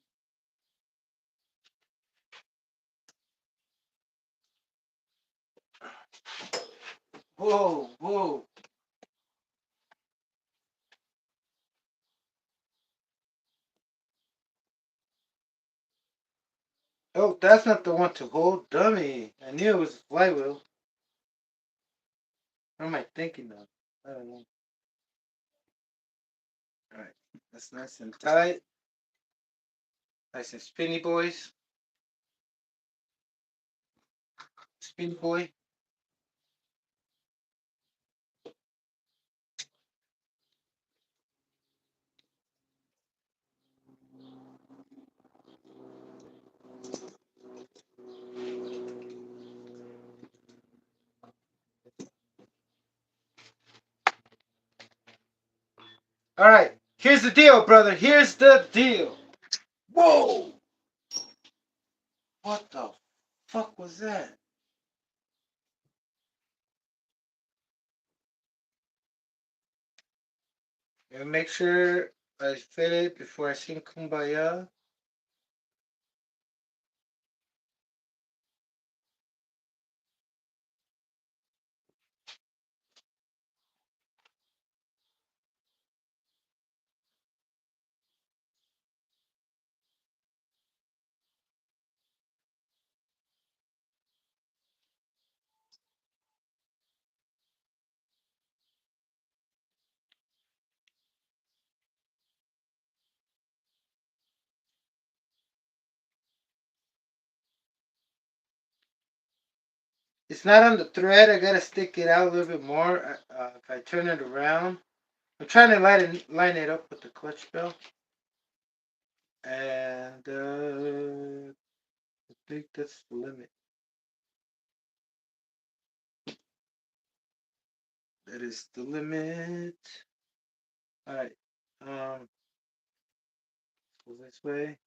Whoa, whoa. Oh, that's not the one to hold, dummy. I knew it was a flywheel. What am I thinking of? I don't know. Alright, that's nice and tight. Nice and spinny, boys. Spin boy. Alright, here's the deal, brother. Here's the deal. Whoa! What the fuck was that? Gotta make sure I fit it before I sing Kumbaya. It's not on the thread. I gotta stick it out a little bit more. If I turn it around, I'm trying to line it up with the clutch belt, and I think that's the limit. That is the limit. All right. Go this way.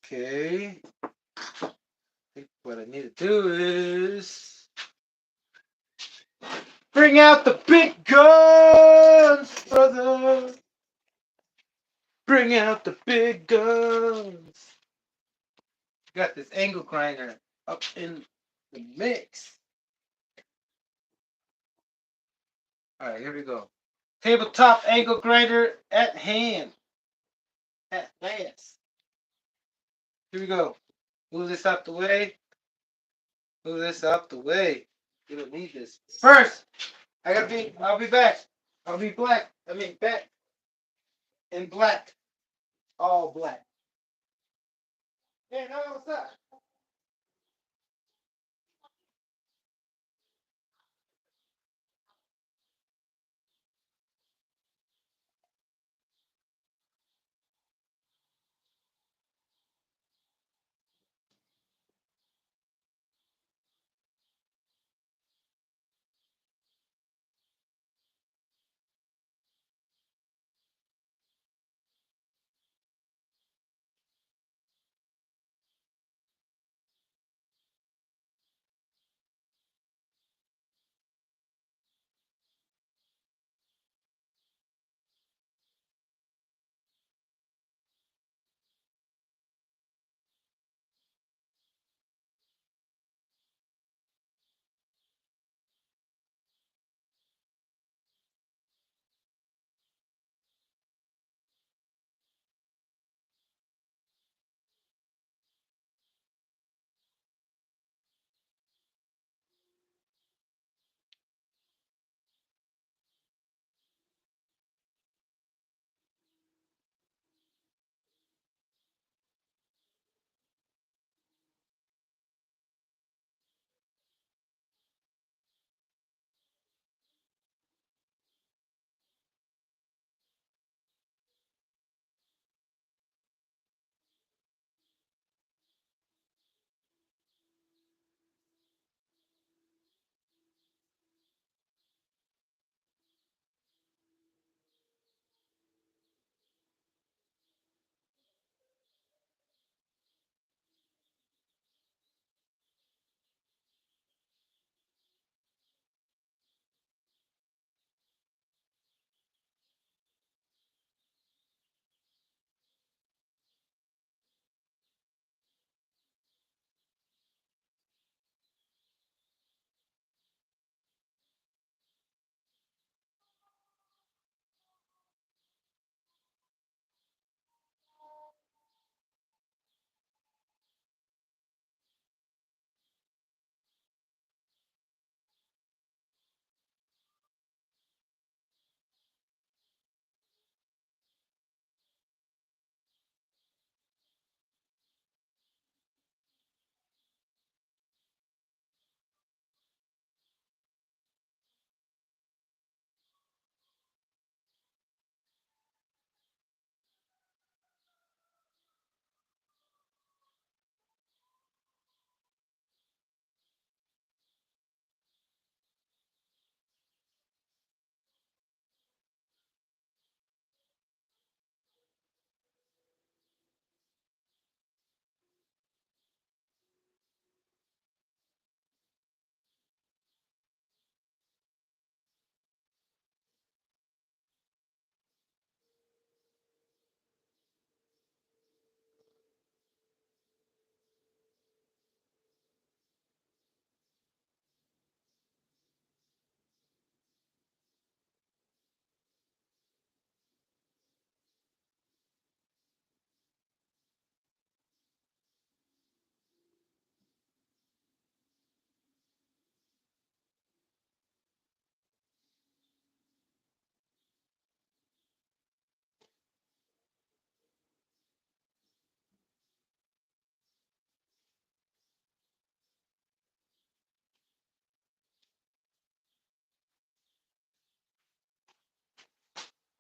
Okay. I think what I need to do is bring out the big guns, brother. Bring out the big guns. Got this angle grinder up in the mix. All right, here we go. Tabletop angle grinder at hand. At last. Here we go. Move this out the way. Move this out the way. You don't need this. First, I'll be back. I'll be black. I mean, back in black. All black. Hey, no, what's up?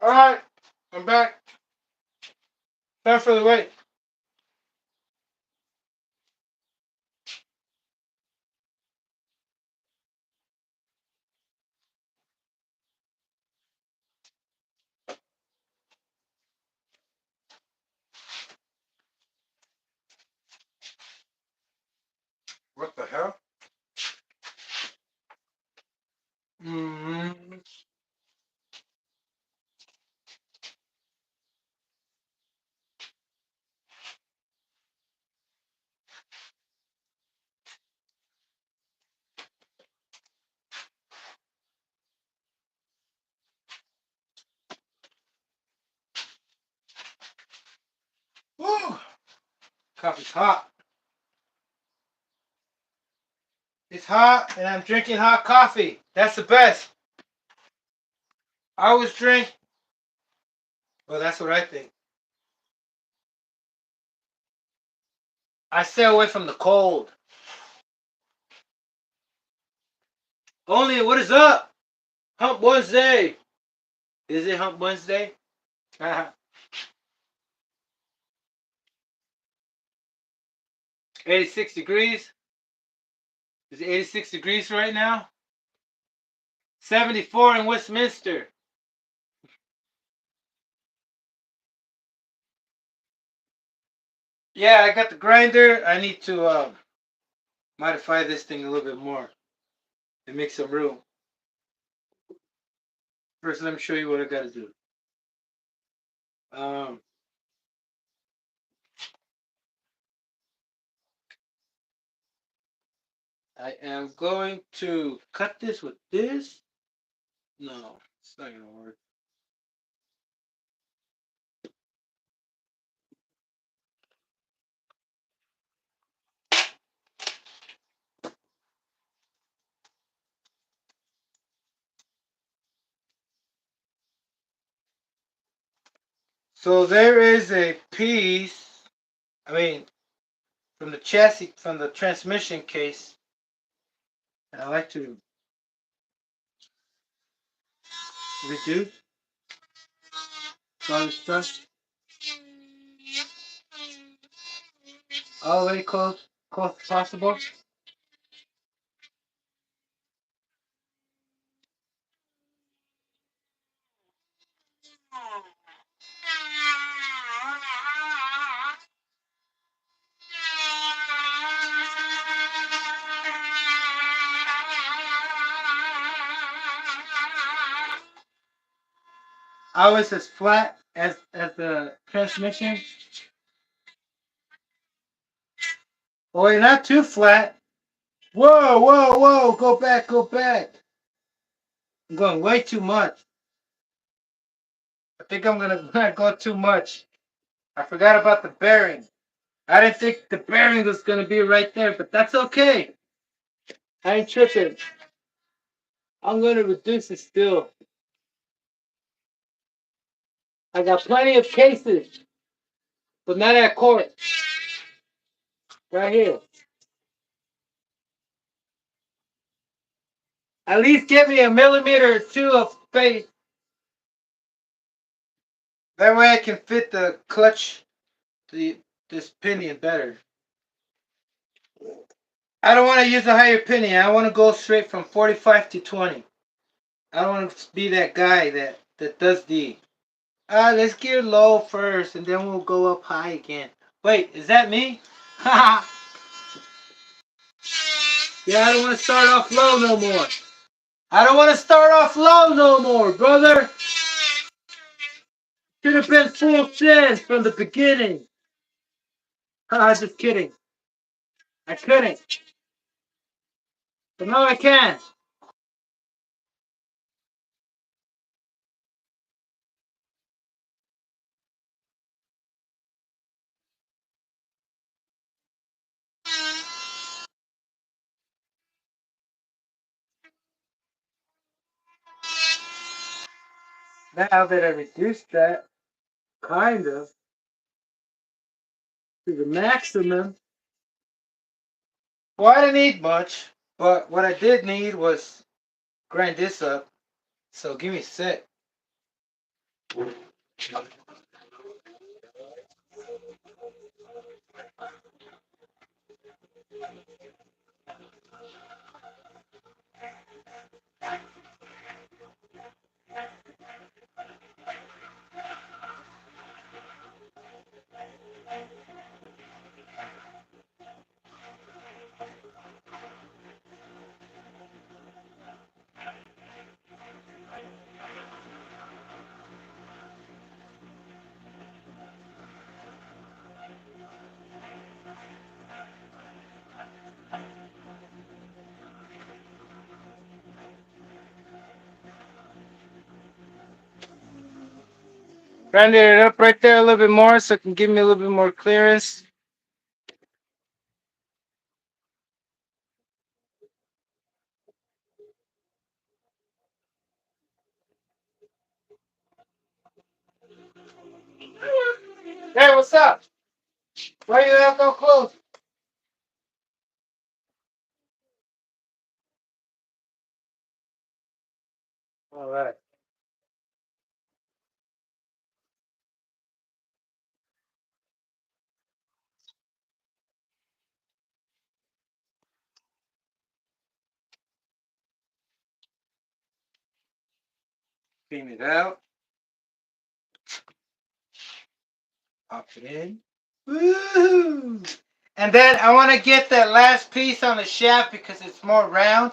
Alright, I'm back. Time for the wait. What the hell? Mm-hmm. Woo! Coffee's hot. It's hot, and I'm drinking hot coffee. That's the best. I always drink. Well, that's what I think. I stay away from the cold. Only, what is up? Hump Wednesday. Is it Hump Wednesday? 86 degrees. Is it 86 degrees right now? 74 in Westminster. Yeah, I got the grinder. I need to modify this thing a little bit more and make some room. First, let me show you what I got to do. Um, I am going to cut this with this. No, it's not going to work. So there is a piece, I mean, from the chassis, from the transmission case, and I like to reduce all this stuff all the way close as possible. Always as flat as the transmission. Oh, wait, not too flat. Whoa, whoa, whoa! Go back, go back. I'm going way too much. I think I'm gonna go too much. I forgot about the bearing. I didn't think the bearing was gonna be right there, but that's okay. I ain't tripping. I'm gonna reduce it still. I got plenty of cases, but not at court. Right here. At least give me a millimeter or two of space. That way I can fit the clutch to this pinion better. I don't want to use a higher pinion. I want to go straight from 45 to 20. I don't want to be that guy that does the let's gear low first and then we'll go up high again. Wait, is that me? Yeah, I don't want to start off low no more. I don't want to start off low no more, brother. Should have been full send from the beginning. Just kidding. I couldn't. But now I can. Now that I reduced that, kind of, to the maximum. Well, I didn't need much, but what I did need was grind this up. So give me a sec. Rounded it up right there a little bit more so it can give me a little bit more clearance. Hey, what's up? Why you have no clothes? All right. Clean it out. Pop it in. Woo! And then I want to get that last piece on the shaft because it's more round,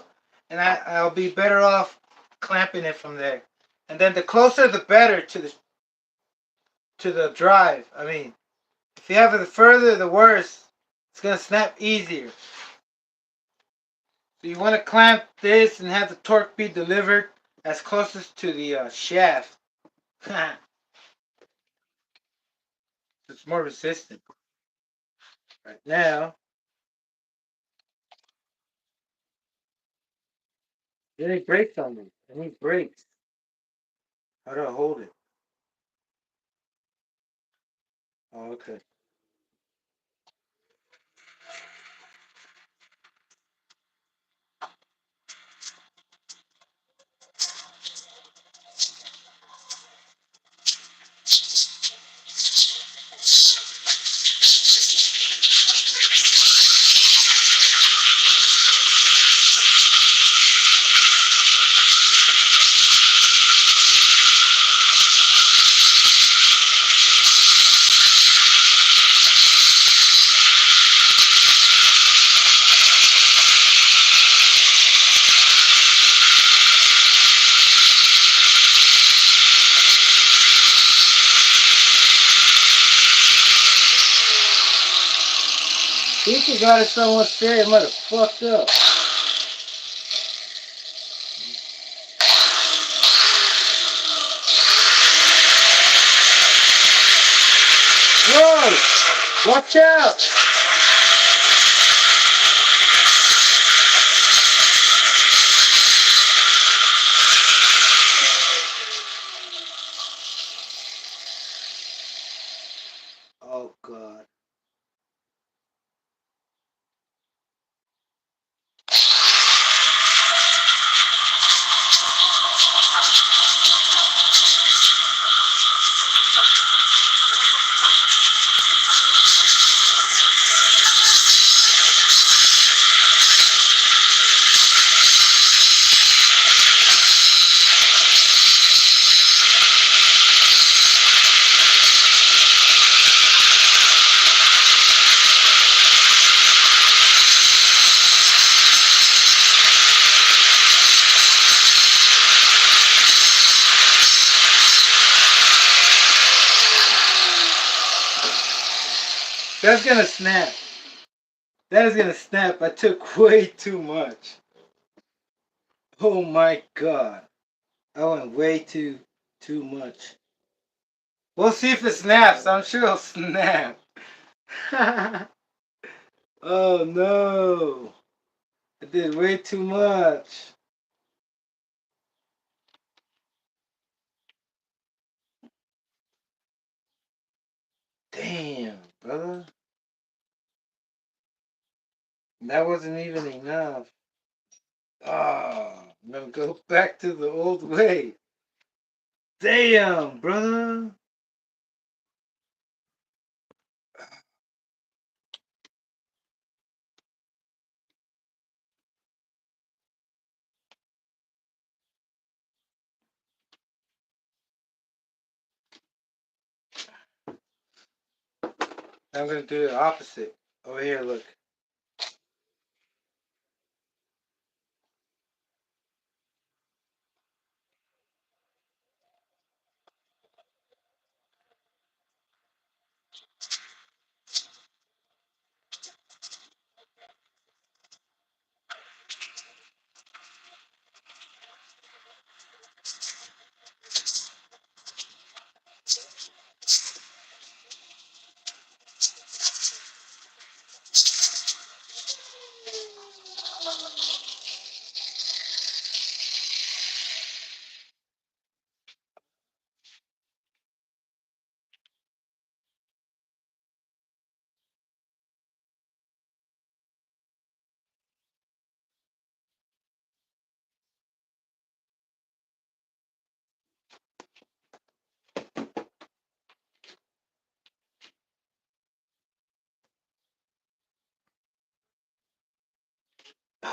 and I'll be better off clamping it from there. And then the closer the better to the drive. I mean, if you have it further, the worse. It's gonna snap easier. So you want to clamp this and have the torque be delivered as closest to the shaft. It's more resistant. Right now, any brakes on me? Any brakes? How do I hold it? Oh, okay. He got it so much straight, it might have fucked up. Whoa! Watch out! Oh, God. That's gonna snap. That is gonna snap. I took way too much. Oh my God. I went way too much. We'll see if it snaps. I'm sure it'll snap. Oh no. I did way too much. Damn, brother. That wasn't even enough. Oh, I'm gonna go back to the old way. Damn, brother. I'm gonna do the opposite. Over here, look.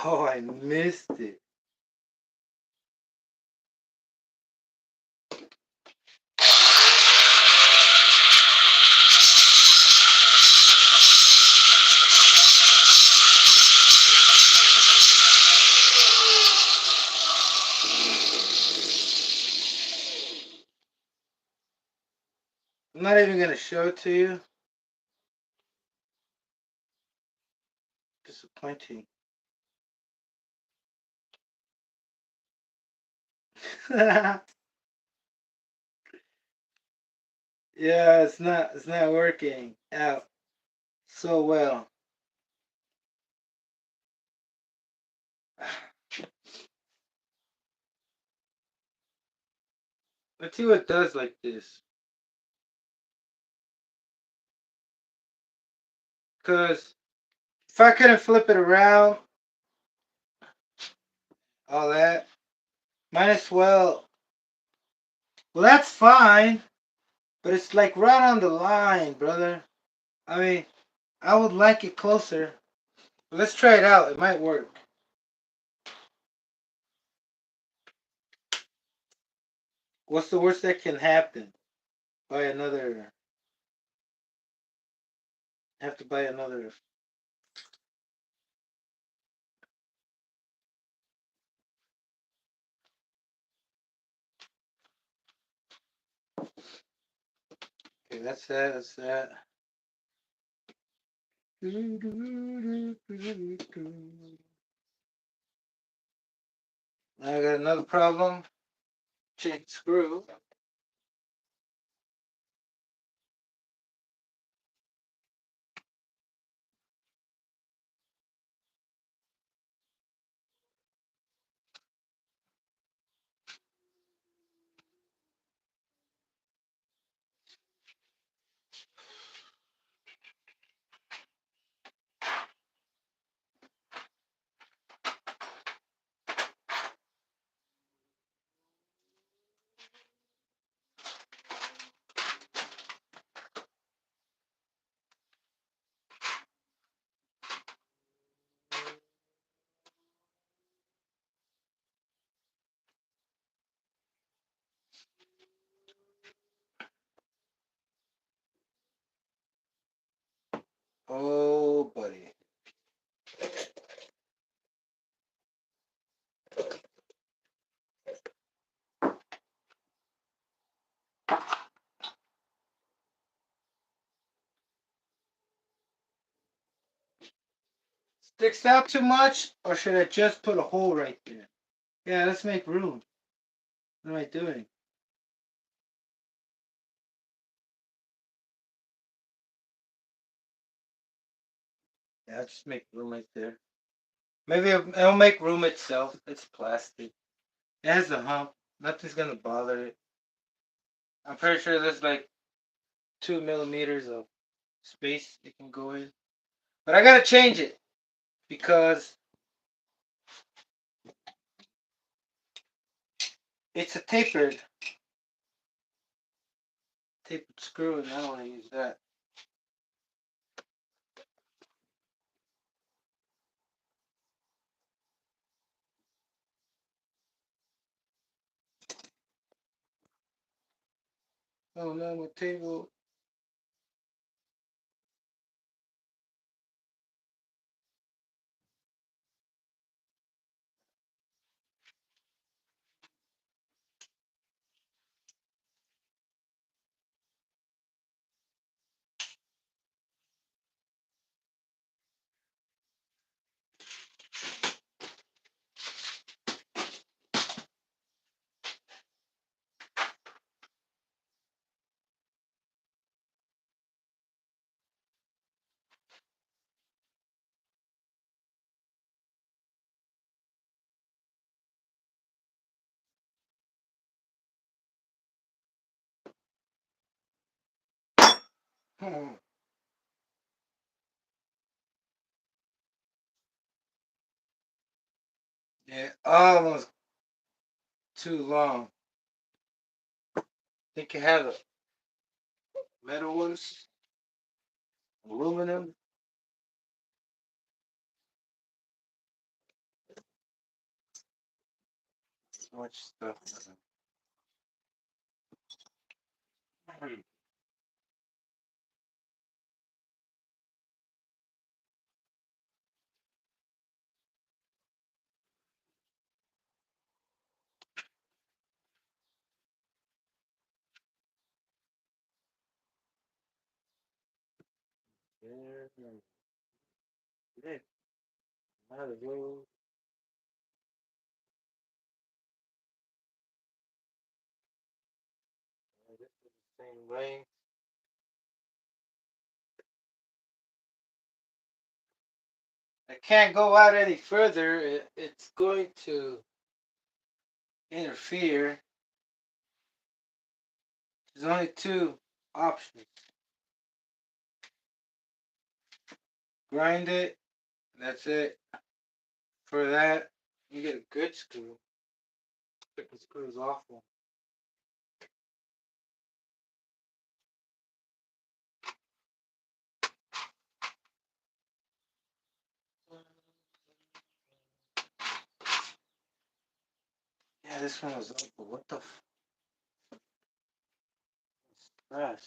Oh, I missed it. I'm not even gonna show it to you. Disappointing. Yeah, it's not working out so well. Let's see what it does like this. Cause if I couldn't flip it around, all that, might as well. Well, that's fine, but it's like right on the line, brother. I mean, I would like it closer. Let's try it out. It might work. What's the worst that can happen? Buy another. Have to buy another. Okay, that's that. That's that. Now I got another problem. Change screw. Oh, buddy. Sticks out too much, or should I just put a hole right there? Yeah, let's make room. What am I doing? Yeah, I'll just make room right there. Maybe it'll make room itself. It's plastic. It has a hump. Nothing's gonna bother it. I'm pretty sure there's like 2 millimeters of space it can go in. But I gotta change it because it's a tapered. tapered screw, and I don't want to use that. Oh no, my table. Yeah, almost too long. Think you have a metal ones, aluminum. So much stuff. Yeah, might as well. This is the same way. I can't go out any further. It's going to interfere. There's only two options. Grind it. That's it. For that, you get a good screw. The screw is awful. Yeah, this one was awful. What the trash?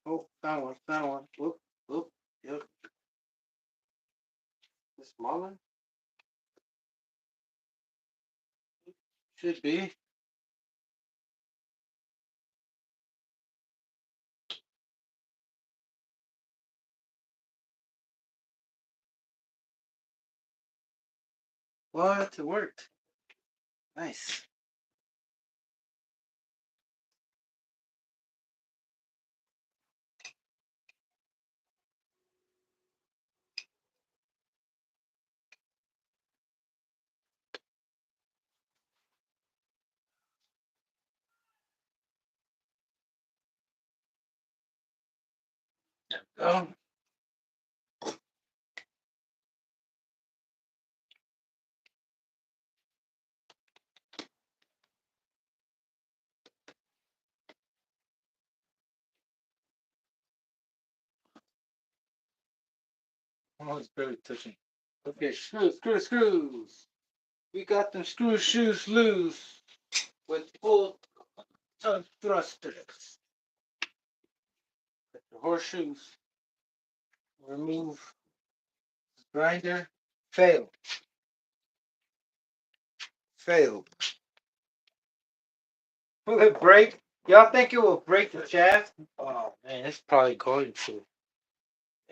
Oh, found one, found one. Whoop, whoop, yep. The small one? Should be. What? It worked. Nice. Oh. Oh, it's barely touching. Okay, screws. We got them shoes loose with full ton thrusters. The horseshoes. Remove grinder. Failed. Failed. Will it break? Y'all think it will break the shaft? Oh man, it's probably going to.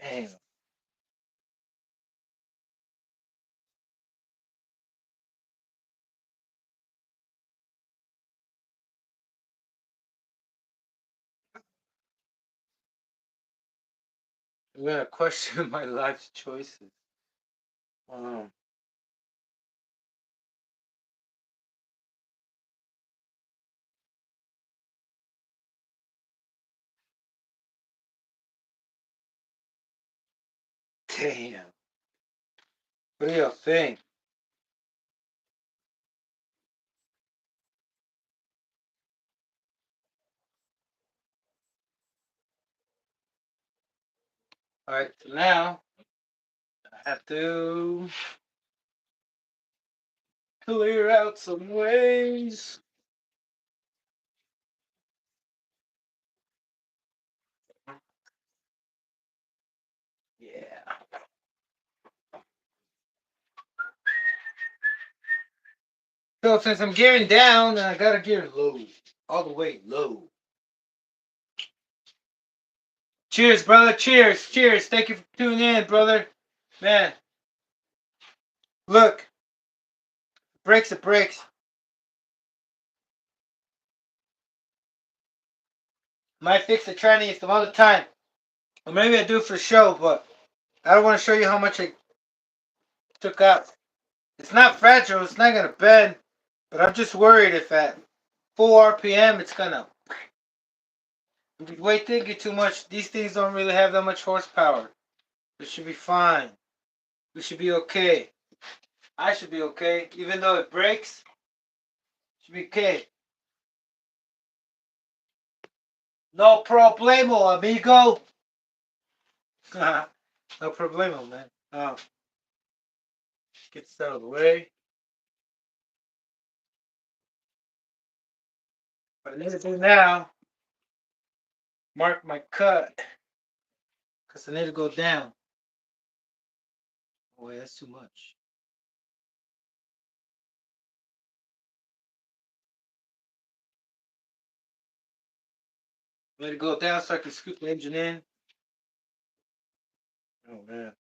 Damn. I'm gonna question my life's choices. Um, damn. What do you think? Alright, so now I have to clear out some ways. Yeah. So since I'm gearing down, then I gotta gear low. All the way low. Cheers, brother. Cheers. Cheers. Thank you for tuning in, brother. Man. Look. Breaks it breaks. Might fix the tranny some other time. Or maybe I do it for the show, but I don't want to show you how much I took out. It's not fragile, it's not gonna bend, but I'm just worried if at 4 RPM it's gonna. If you weight thinking too much, these things don't really have that much horsepower. It should be fine. We should be okay. I should be okay, even though it breaks. It should be okay. No problemo, amigo. No problemo, man. Oh, get this out of the way. What I need to do now, mark my cut, because I need to go down. Oh, wait, that's too much. Let it go down so I can scoop the engine in. Oh, man.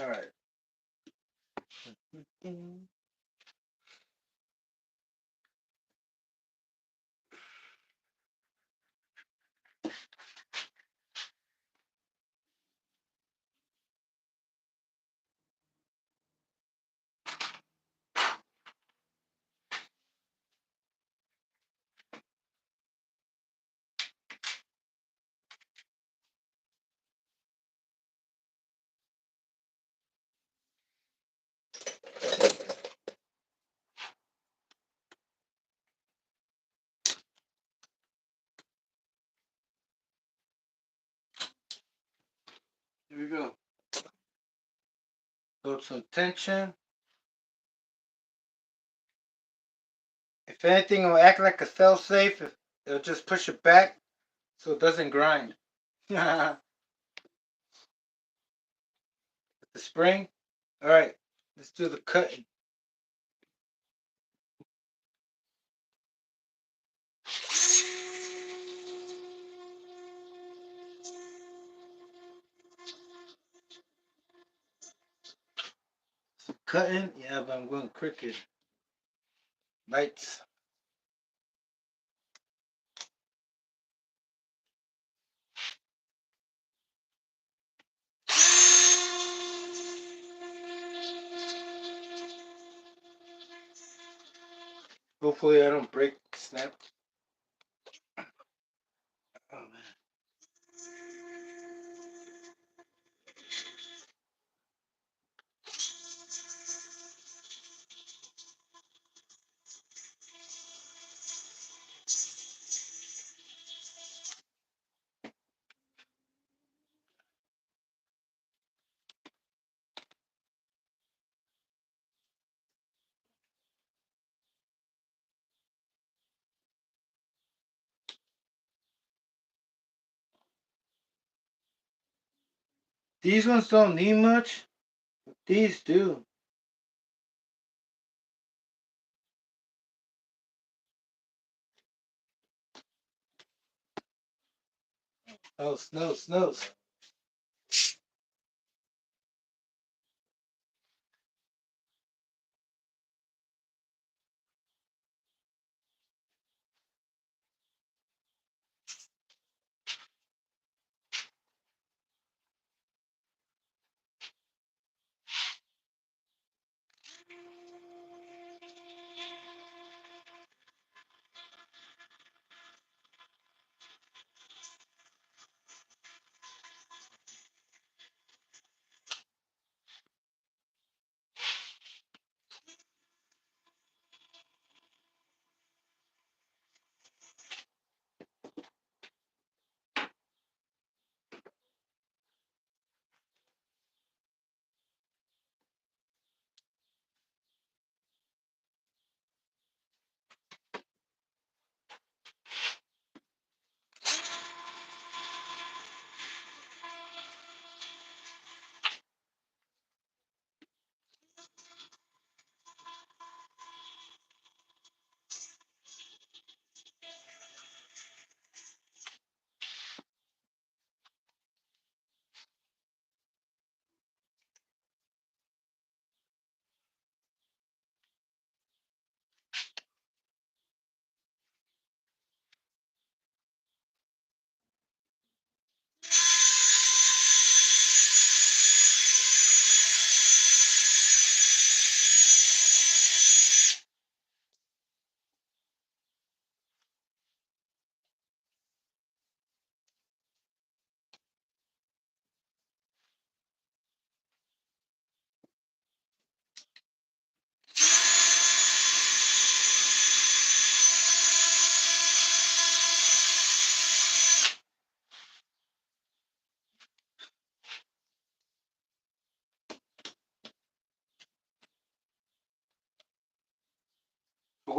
All right. Here we go. Build some tension. If anything, it'll act like a fail safe. It'll just push it back so it doesn't grind. With the spring. All right, let's do the cutting. Some cutting, yeah, but I'm going crooked. Lights. Hopefully, I don't break snap. Oh man. These ones don't need much. But these do. Oh, snows.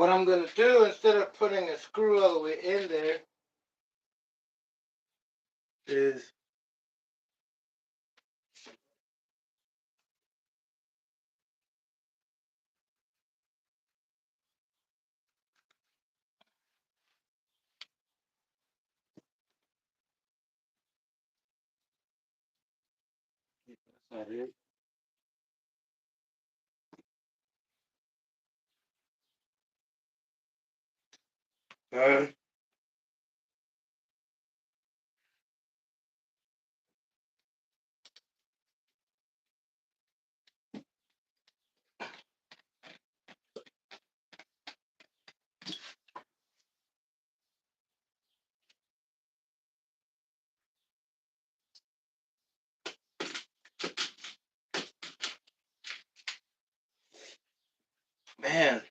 what I'm going to do, instead of putting a screw all the way in there, is that's not it. Uh, man.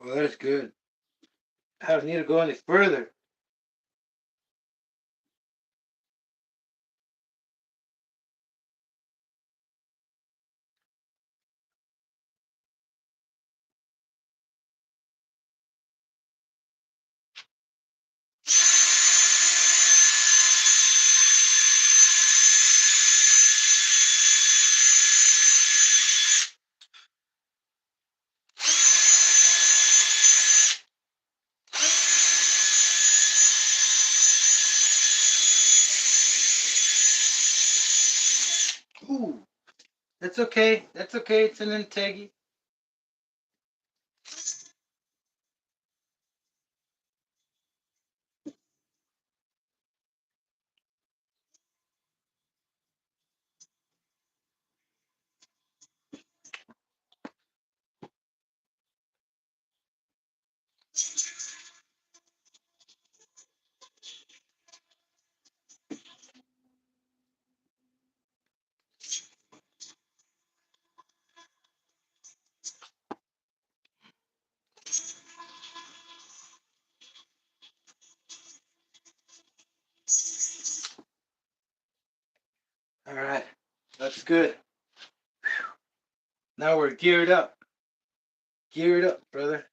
Well, that's good. I don't need to go any further. Ooh, that's okay. That's okay. It's an Integi. All right, that's good. Now we're geared up. Geared up, brother.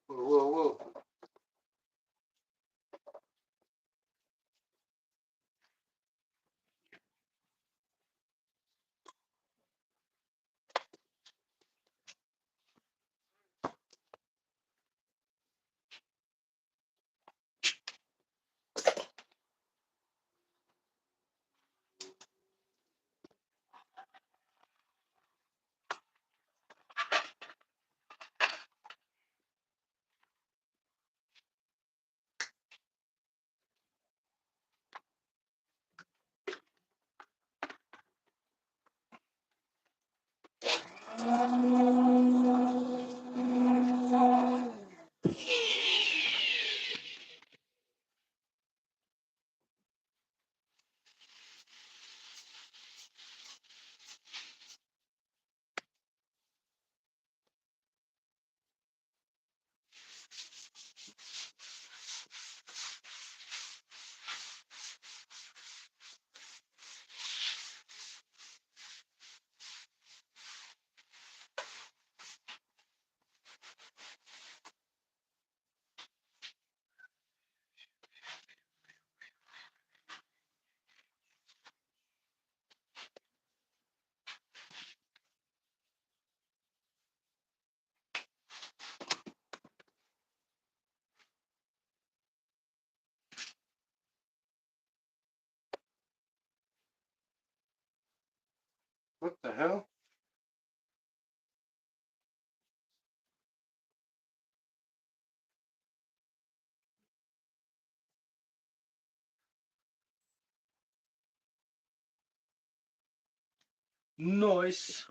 Whoa, whoa, whoa. Nice.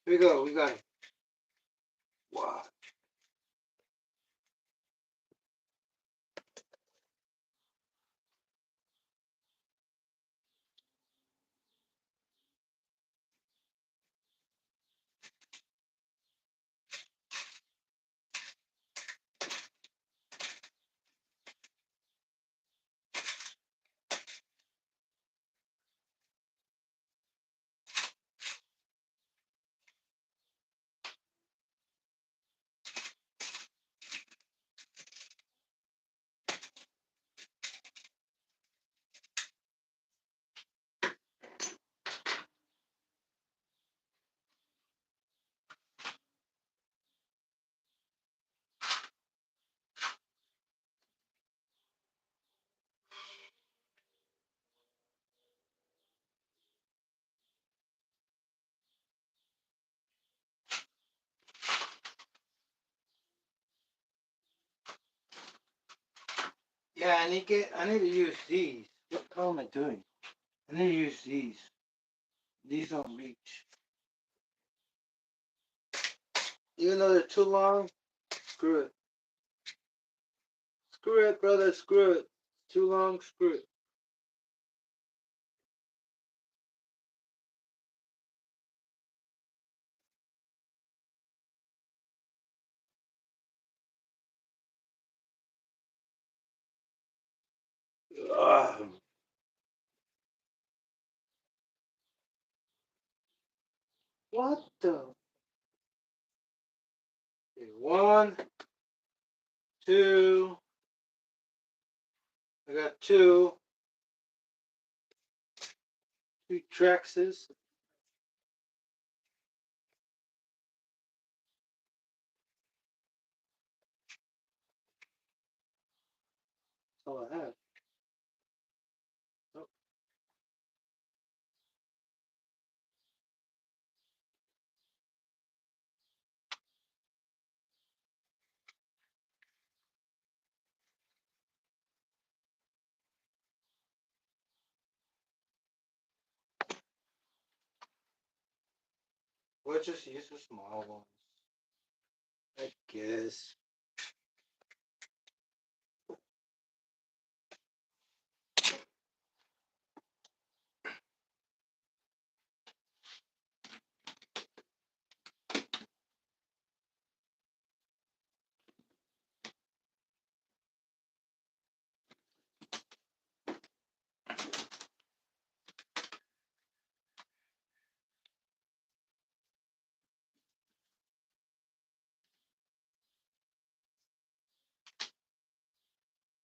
Here we go. We got it. Wow. Yeah, I need to use these. What the hell am I doing? I need to use these. These don't reach. Even though they're too long, screw it. Screw it, brother, screw it. Too long, screw it. Ugh. What the? Okay, 1, 2. I got 2. 2 Traxxas. That's all I have. Oh. We'll just use the small ones, I guess.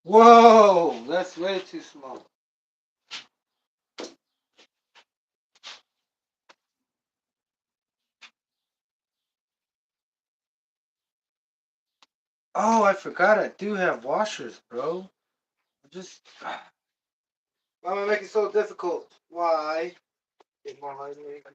Whoa, that's way too small. Oh, I forgot I do have washers, bro. I just. Why am I making it so difficult? Why? Get more lightweight.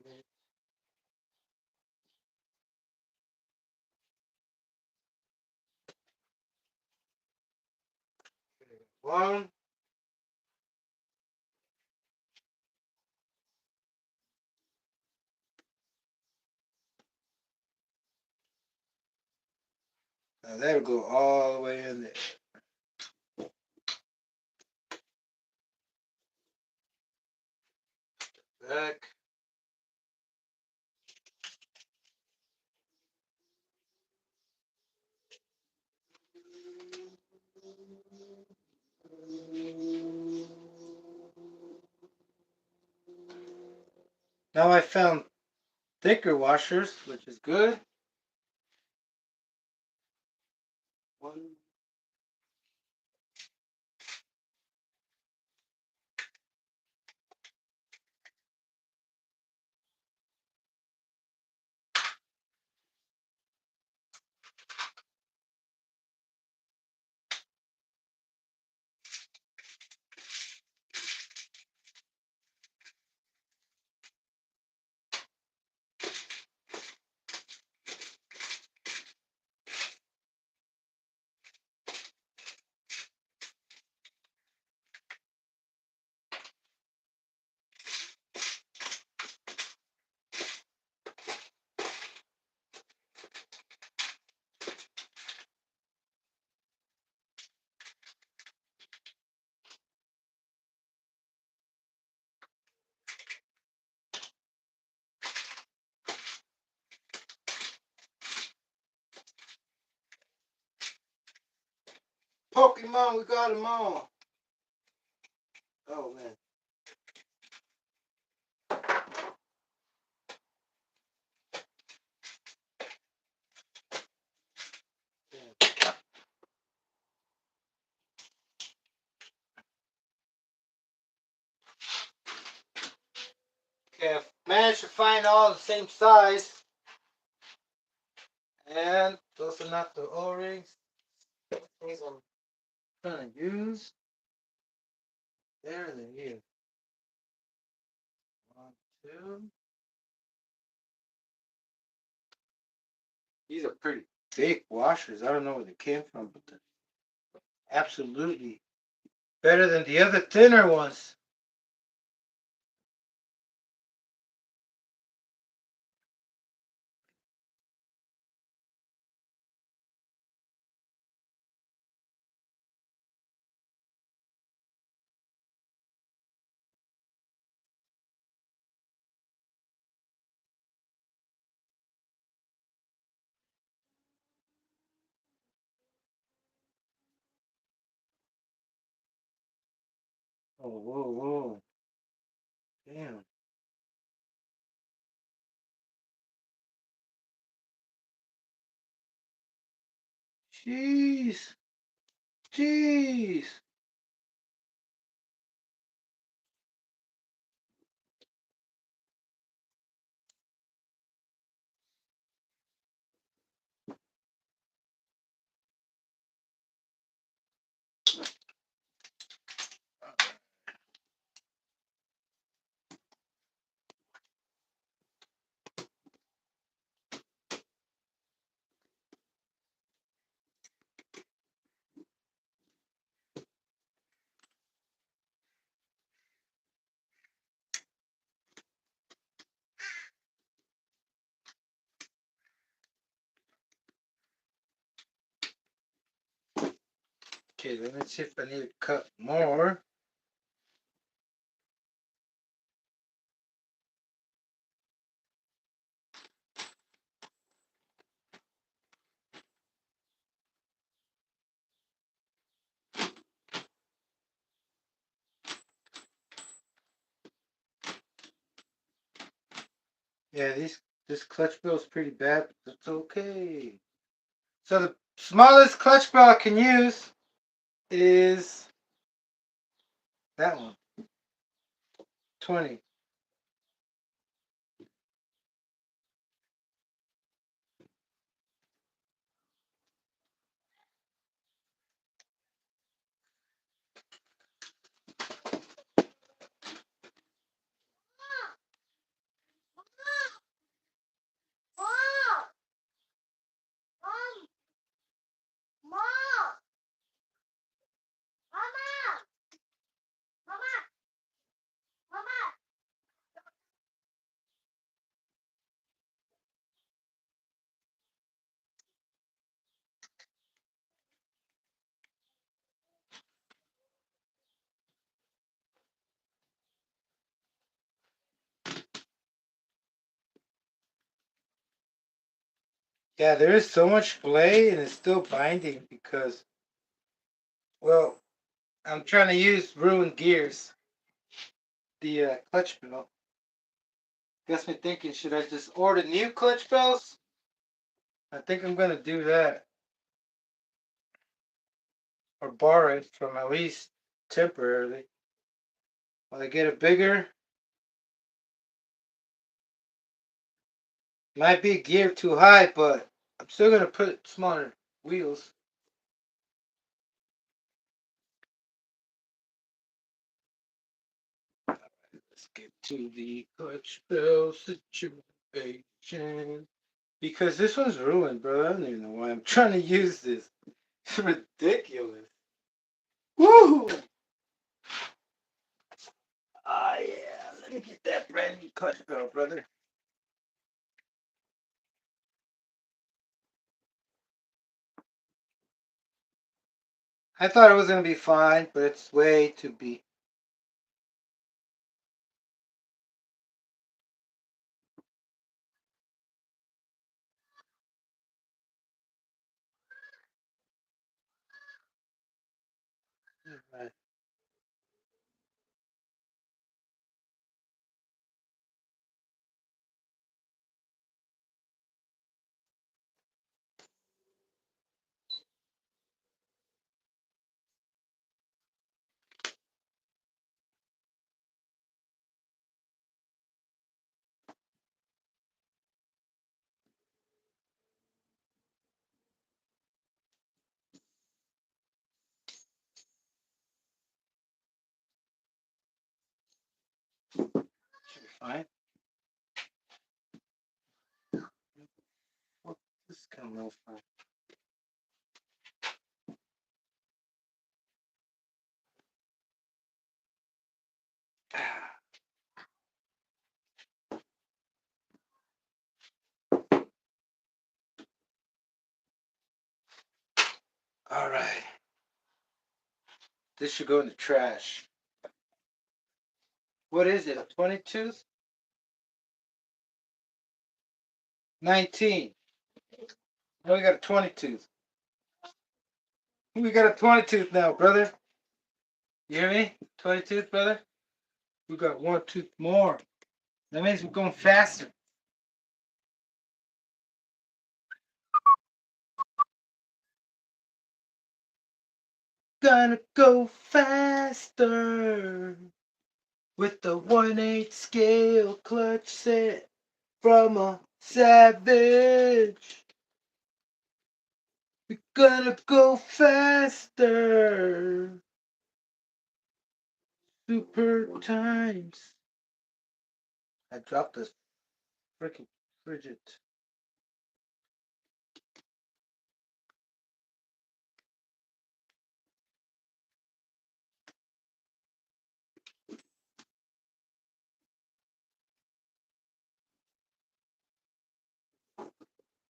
1, Now that'll go all the way in there. Back. Now I found thicker washers, which is good. One. Pokemon, we got them all. Oh man. Okay, I've managed to find all the same size. And those are not the O-rings. These I'm trying to use. There they is. 1, 2. These are pretty big washers. I don't know where they came from, but they're absolutely better than the other thinner ones. Oh, whoa, whoa. Damn. Jeez. Jeez. Okay, let me see if I need to cut more. Yeah, this clutch bell is pretty bad, but that's okay. So the smallest clutch bell I can use is that one. 20. Yeah, there is so much play and it's still binding because, well, I'm trying to use ruined gears, the clutch belt. Gets me thinking, should I just order new clutch belts? I think I'm gonna do that. Or borrow it from at least temporarily. While I get it bigger, might be a gear too high, but I'm still gonna put smaller wheels. Let's get to the clutch belt situation. Because this one's ruined, bro. I don't even know why I'm trying to use this. It's ridiculous. Woo! Ah, yeah. Let me get that brand new clutch belt, brother. I thought it was gonna be fine, but it's way too beat. Right. Should be fine. Well, this is kind of no fun. All right. This should go in the trash. What is it? A 22? 19. Now we got a 22. We got a 22 now, brother. You hear me? 22, brother. We got one tooth more. That means we're going faster. Gonna go faster with the 1/8 scale clutch set from a savage. We're gonna go faster. Super times. I dropped this freaking frigid.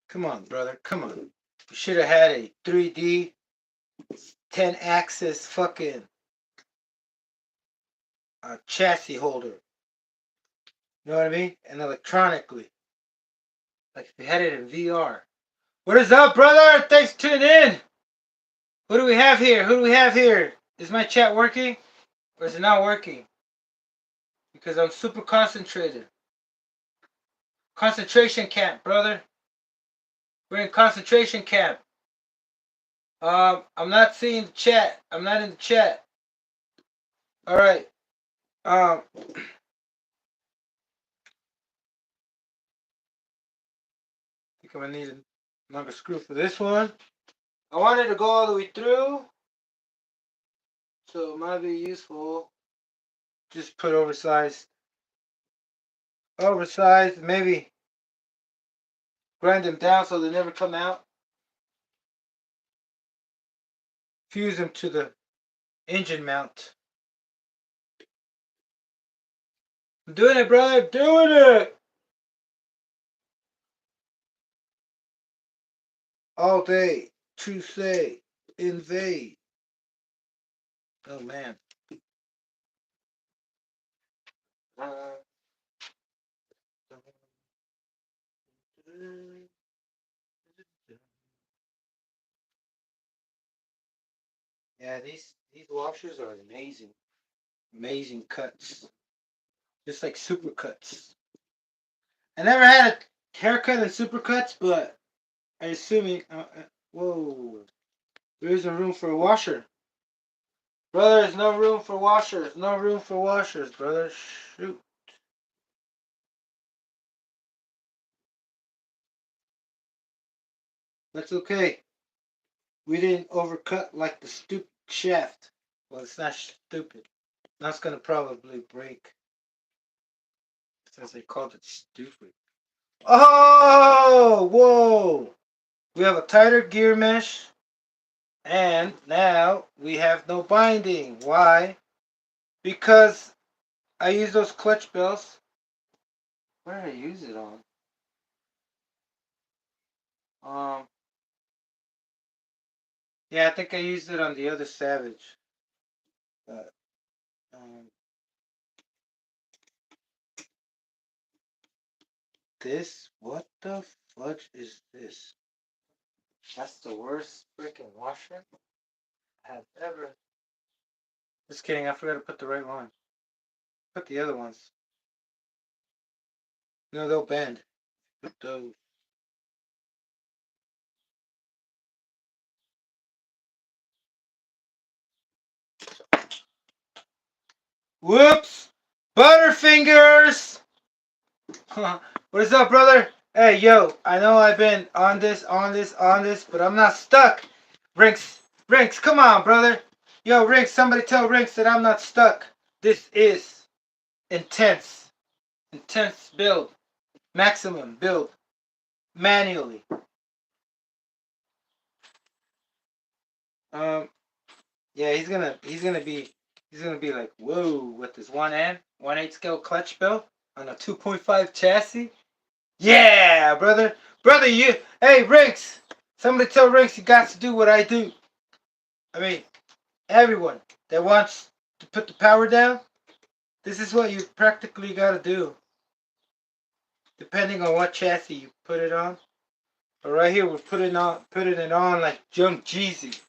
Come on, brother. Come on. We should have had a 3D 10 axis fucking chassis holder. You know what I mean? And electronically. Like if they had it in VR. What is up, brother? Thanks for tuning in. Who do we have here? Who do we have here? Is my chat working? Or is it not working? Because I'm super concentrated. Concentration camp, brother. We're in concentration camp. I'm not seeing the chat. I'm not in the chat. All right. I think I'm gonna need a longer screw for this one. I wanted to go all the way through, so it might be useful. Just put oversized, maybe grind them down so they never come out. Fuse them to the engine mount. I'm doing it, brother. Doing it. All day to say invade. Oh man. Yeah, these washers are amazing. Amazing cuts. Just like super cuts. I never had a haircut in super cuts, but I assuming whoa. There isn't room for a washer. Brother, there's no room for washers. No room for washers, brother. Shoot. That's okay. We didn't overcut like the stupid shaft. Well, it's not stupid. That's gonna probably break. Since they called it stupid. Oh! Whoa! We have a tighter gear mesh. And now we have no binding. Why? Because I use those clutch belts. Where did I use it on? Yeah, I think I used it on the other Savage. But, what the fudge is this? That's the worst freaking washer I have ever. Just kidding, I forgot to put the right one. Put the other ones. No, they'll bend. Put those. Whoops! Butterfingers! What is up, brother? Hey, yo, I know I've been on this, but I'm not stuck. Rinks, come on, brother. Yo, Rinks, somebody tell Rinks that I'm not stuck. This is intense. Intense build. Maximum build. Manually. Yeah, he's gonna be like, whoa, with this 1/8 scale clutch belt on a 2.5 chassis. Yeah, brother. Brother, hey, Rinks. Somebody tell Rinks you got to do what I do. I mean, everyone that wants to put the power down, this is what you practically got to do. Depending on what chassis you put it on. But right here, we're putting it on like Junk Jeezy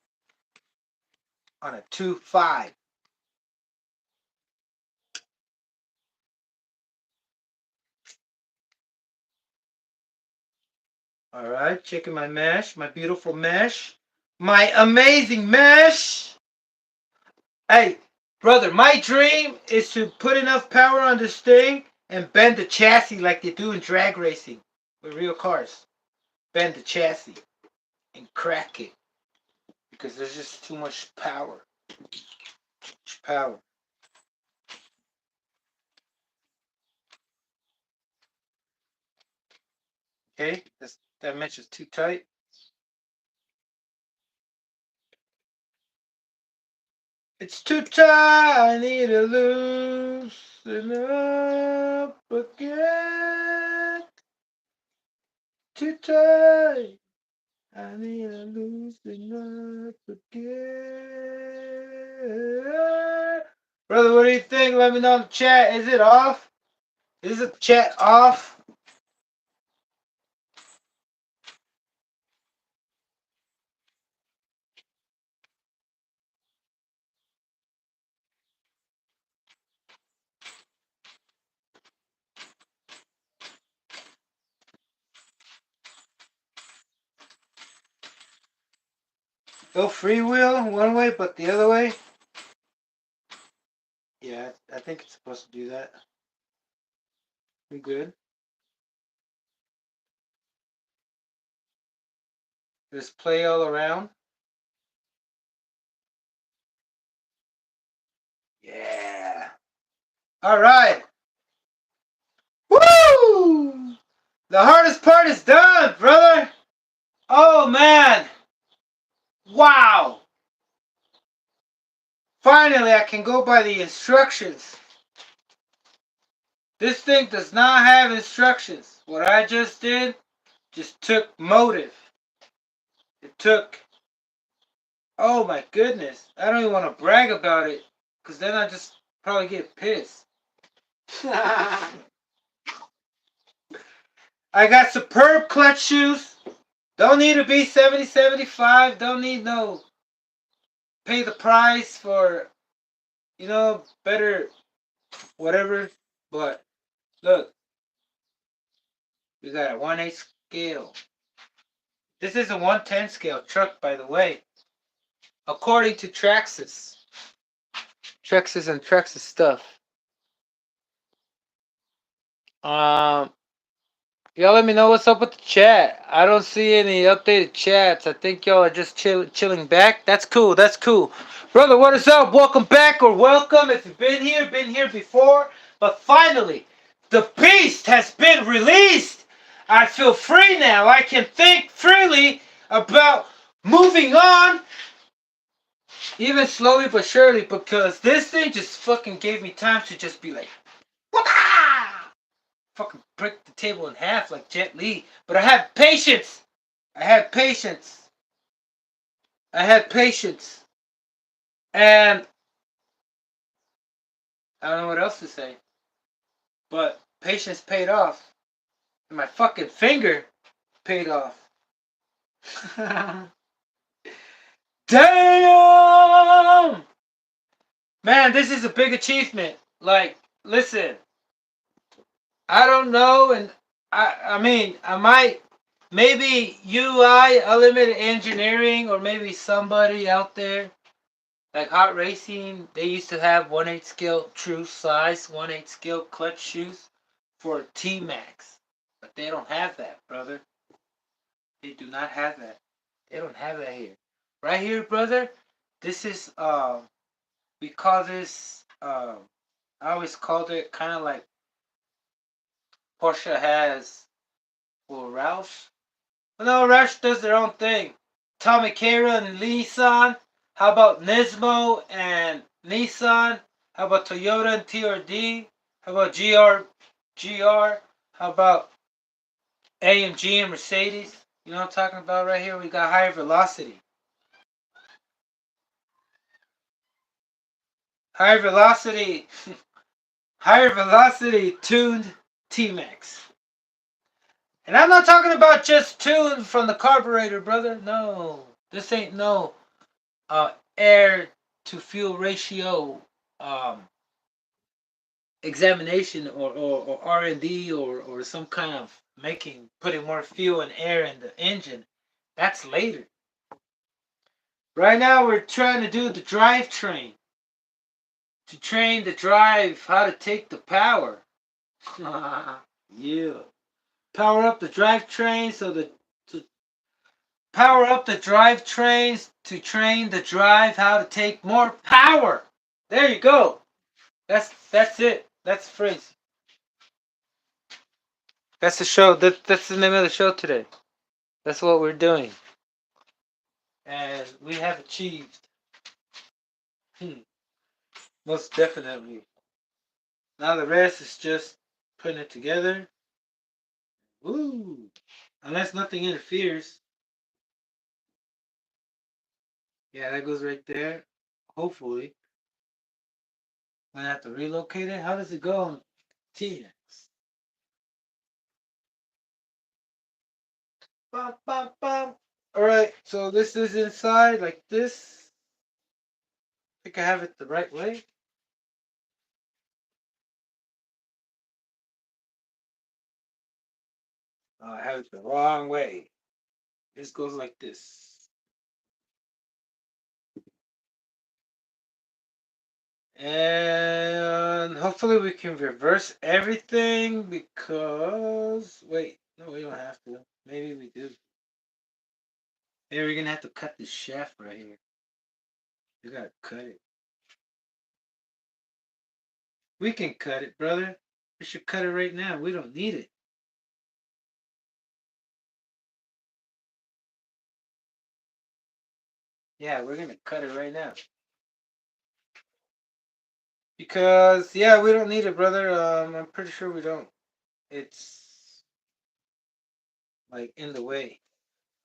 on a 2.5. All right, checking my mesh, my beautiful mesh, my amazing mesh. Hey, brother, my dream is to put enough power on this thing and bend the chassis like they do in drag racing with real cars. Bend the chassis and crack it because there's just too much power. Too much power. Okay, that mesh is too tight. It's too tight. I need to loosen up again. Too tight. I need to loosen up again. Brother, what do you think? Let me know in the chat. Is it off? Is the chat off? Go freewheel one way, but the other way? Yeah, I think it's supposed to do that. We good? Just play all around. Yeah. All right. Woo! The hardest part is done, brother. Oh, man. Wow. Finally, I can go by the instructions. This thing does not have instructions. What I just did just took motive. It took, oh my goodness. I don't even want to brag about it because then I just probably get pissed. I got superb clutch shoes. Don't need to be 70, 75. Don't need no pay the price for, better whatever. But look, we got a 1/8 scale. This is a 1/10 scale truck, by the way, according to Traxxas. Traxxas and Traxxas stuff. Y'all let me know what's up with the chat. I don't see any updated chats. I think y'all are just chilling back. That's cool. That's cool. Brother, what is up? Welcome back or welcome if you've been here before. But finally, the beast has been released. I feel free now. I can think freely about moving on. Even slowly but surely, because this thing just fucking gave me time to just be like, Wah! Fucking break the table in half like Jet Li. But I had patience. I had patience. I had patience. And I don't know what else to say. But patience paid off. And my fucking finger paid off. Damn! Man, this is a big achievement. Like, listen. I don't know, and I mean, I might, maybe UI, Unlimited Engineering, or maybe somebody out there, like Hot Racing, they used to have 1/8 scale true size, 1/8 scale clutch shoes for T-Maxx. But they don't have that, brother. They do not have that. They don't have that here. Right here, brother, this is, we call this, I always called it kind of like Porsche has, well, Roush. No, Roush does their own thing. Tomicara and Nissan. How about Nismo and Nissan? How about Toyota and TRD? How about GR? How about AMG and Mercedes? You know what I'm talking about right here? We got higher velocity. Higher velocity. Higher velocity tuned T-Maxx. And I'm not talking about just tuned from the carburetor, brother. No. This ain't no air to fuel ratio examination or R&D or some kind of putting more fuel and air in the engine. That's later. Right now we're trying to do the drivetrain. To train the drive how to take the power. Yeah. Power up the drivetrain to power up the drivetrains to train the drive how to take more power. There you go. That's it. That's the phrase. That's the show. That's the name of the show today. That's what we're doing. And we have achieved. Most definitely. Now the rest is just putting it together. Woo! Unless nothing interferes. Yeah, that goes right there. Hopefully. I'm gonna have to relocate it. How does it go on T-Maxx? Bum, bum, bum. Alright, so this is inside like this. I think I have it the right way. Oh, I have it the wrong way. This goes like this. And hopefully we can reverse everything because... Wait, no, we don't have to. Maybe we do. Maybe we're going to have to cut this shaft right here. We got to cut it. We can cut it, brother. We should cut it right now. We don't need it. Yeah, we're going to cut it right now. Because, yeah, we don't need it, brother. I'm pretty sure we don't. It's, like, in the way.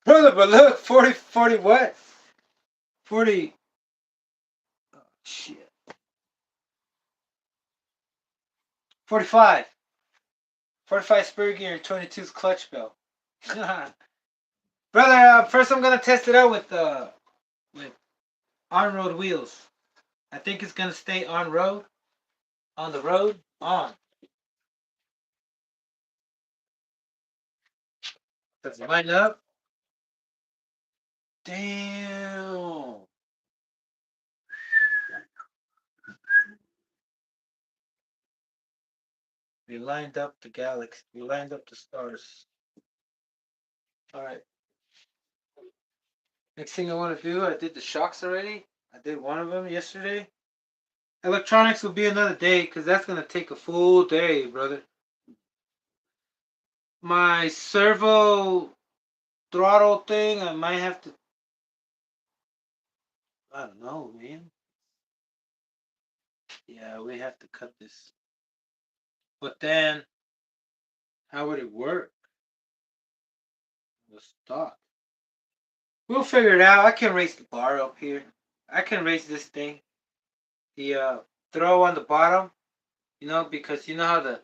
Brother, but look, 40 what? 40. Oh, shit. 45. 45 spur gear and 22's clutch belt. Brother, first I'm going to test it out with on-road wheels. I think it's gonna stay on road, on the road, on. Does it line up? Damn. We lined up the galaxy. We lined up the stars. All right. Next thing I want to do, I did the shocks already. I did one of them yesterday. Electronics will be another day because that's gonna take a full day, brother. My servo throttle thing, I might have to. I don't know, man. Yeah, we have to cut this. But then, how would it work? The stock. We'll figure it out. I can raise the bar up here. I can raise this thing. The throw on the bottom, because you know how the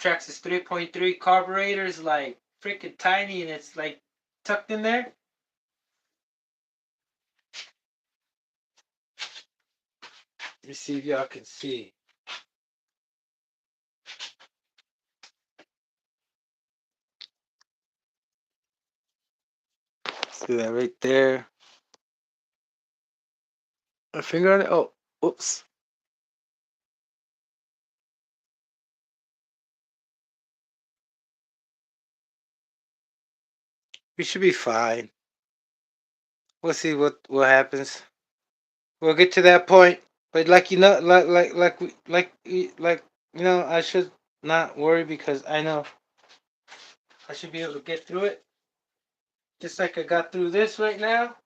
Traxxas 3.3 carburetor is like freaking tiny and it's like tucked in there. Let me see if y'all can see. See that right there? A finger on it? Oh, oops. We should be fine. We'll see what happens. We'll get to that point. But I should not worry because I know I should be able to get through it. Just like I got through this right now.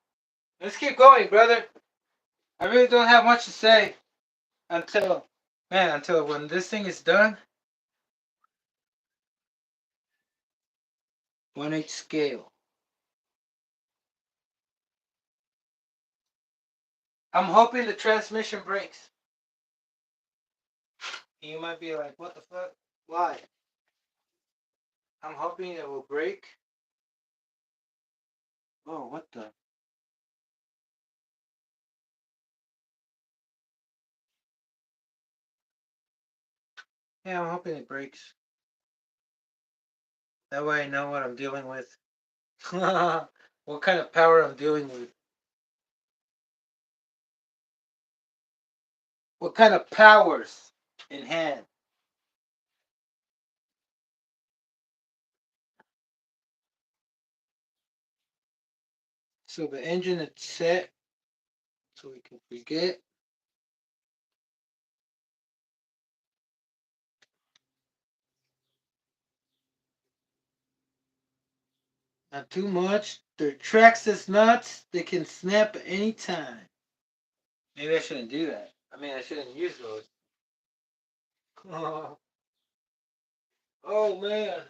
Let's keep going, brother. I really don't have much to say until when this thing is done. 1/8 scale. I'm hoping the transmission breaks. You might be like, what the fuck? Why? I'm hoping it will break. Oh, what the? Yeah, I'm hoping it breaks. That way I know what I'm dealing with. What kind of power I'm dealing with. What kind of powers in hand. So the engine is set. So we can forget. Not too much. They're Traxxas nuts. They can snap at any time. Maybe I shouldn't do that. I mean, I shouldn't use those. Oh, oh man.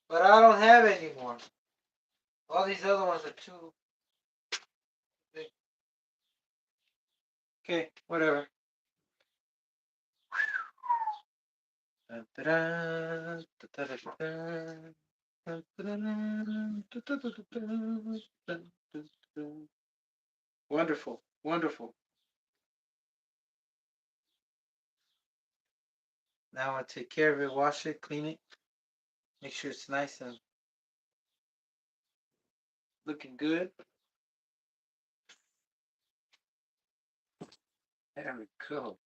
But I don't have any more. All these other ones are too big. Okay, whatever. Wonderful, wonderful. Now I take care of it, wash it, clean it, make sure it's nice and looking good. There we go.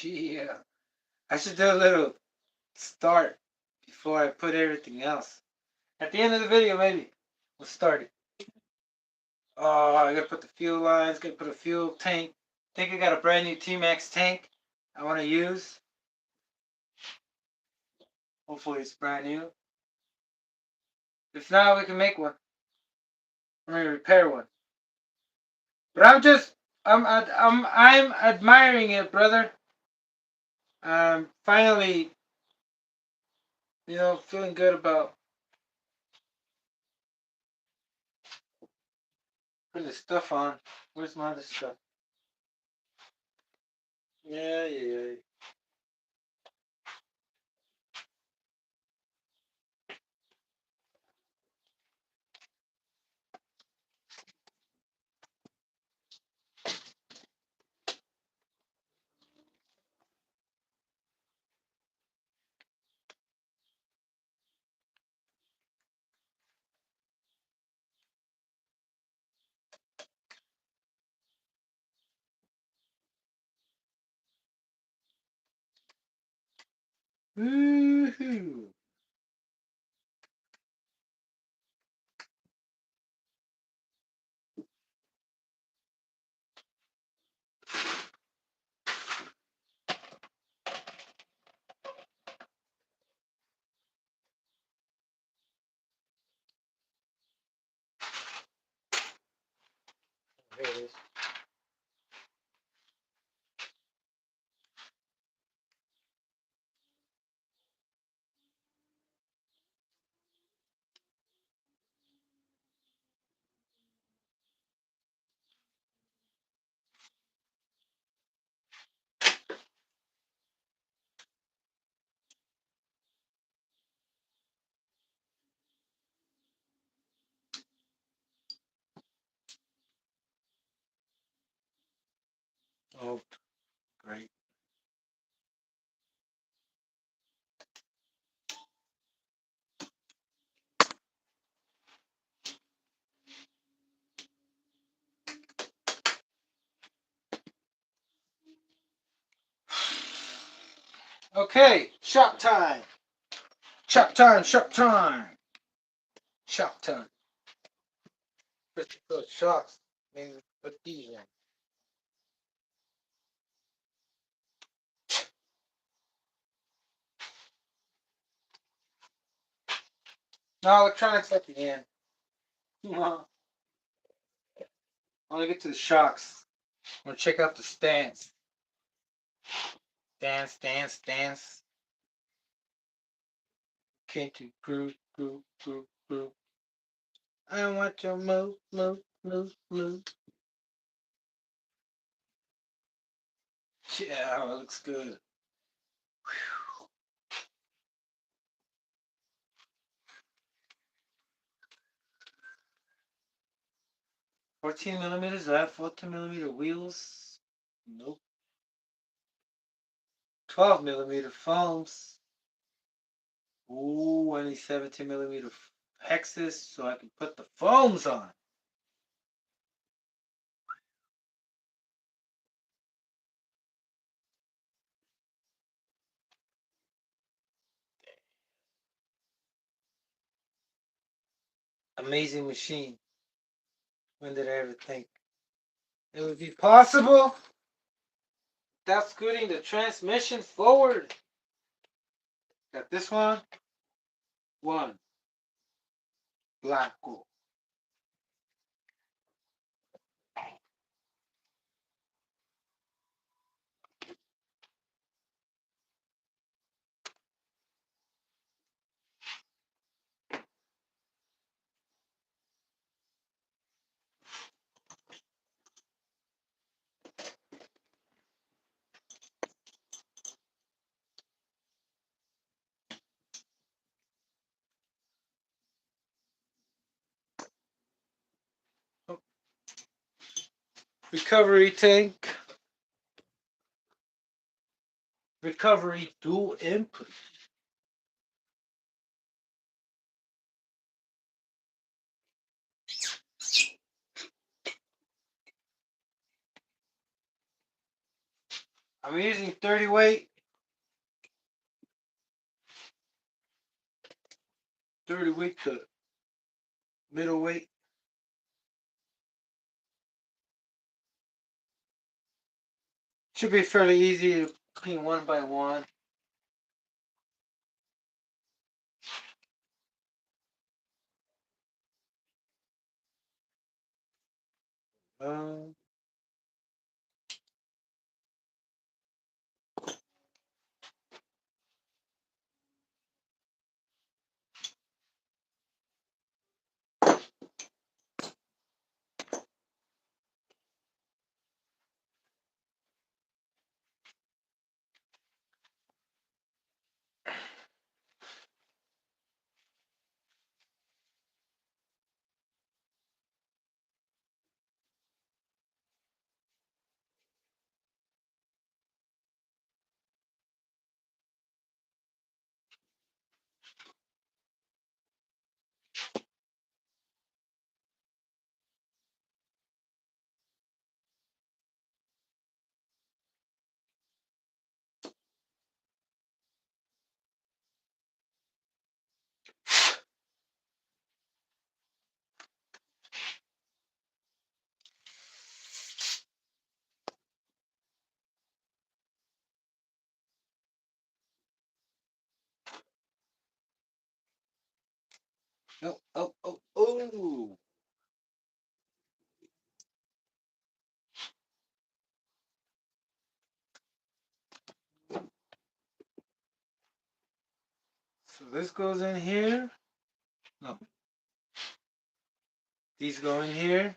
Yeah. I should do a little start before I put everything else. At the end of the video, maybe we'll start it. Oh, I gotta put the fuel lines, gotta put a fuel tank. I think I got a brand new T-Maxx tank I want to use. Hopefully it's brand new. If not, we can make one. I mean, repair one. But I'm admiring it, brother. Finally, feeling good about putting the stuff on. Where's my other stuff? Yeah, yeah, yeah. Woohoo! Here it is. Oh, great. Okay, shop time. Shop time, shop time. Shop time. First put shops. Maybe put these in. No, electronics at the end. I want to get to the shocks. I'm going to check out the stands. Stance. Came to groove. I want to move. Yeah, it looks good. 14 millimeters. I have 14 millimeter wheels. Nope. 12 millimeter foams. Ooh, I need 17 millimeter hexes so I can put the foams on. Amazing machine. When did I ever think it would be possible without scooting the transmission forward? Got this one. Blanco. Recovery tank. Recovery dual input. I'm using 30 weight. 30 weight to middle weight. Should be fairly easy to clean one by one. Oh, oh, oh, oh. So this goes in here. No. These go in here.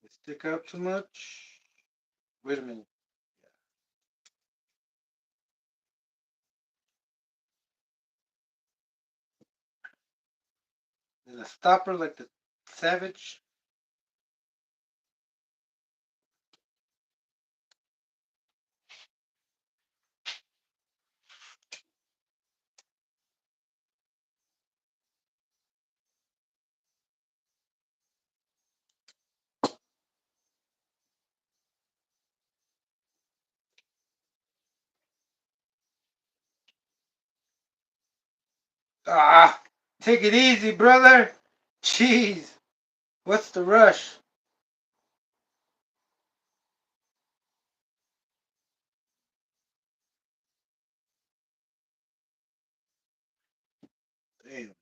They stick out too much. Wait a minute. There's a stopper like the Savage. Ah, take it easy, brother. Jeez, what's the rush? Damn.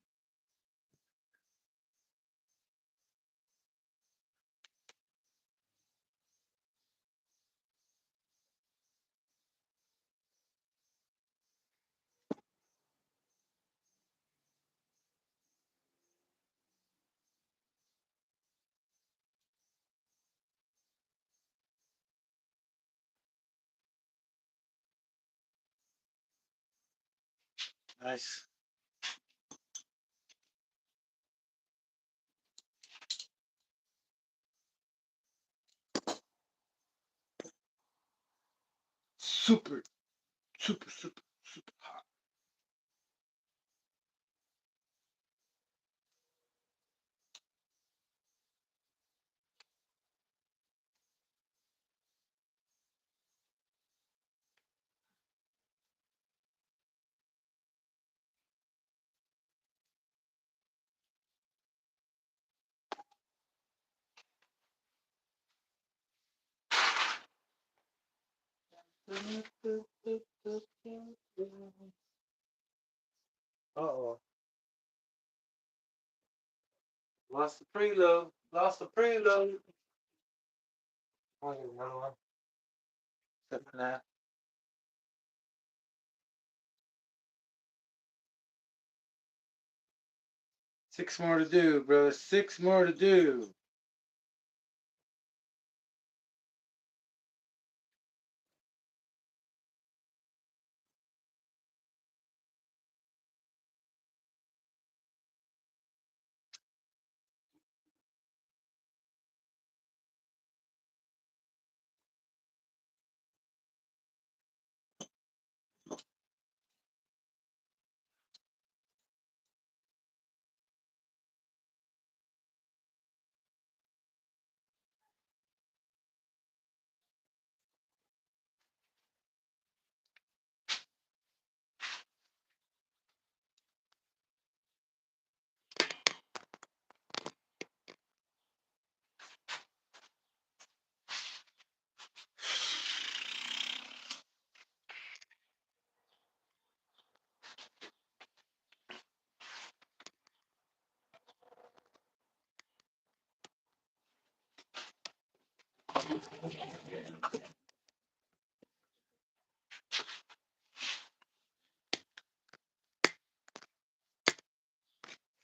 Nice. Super, super, super, super hot. Uh-oh. Lost the preload. Lost the preload. I'll get another one. Except for now. 6 more to do, bro. 6 more to do.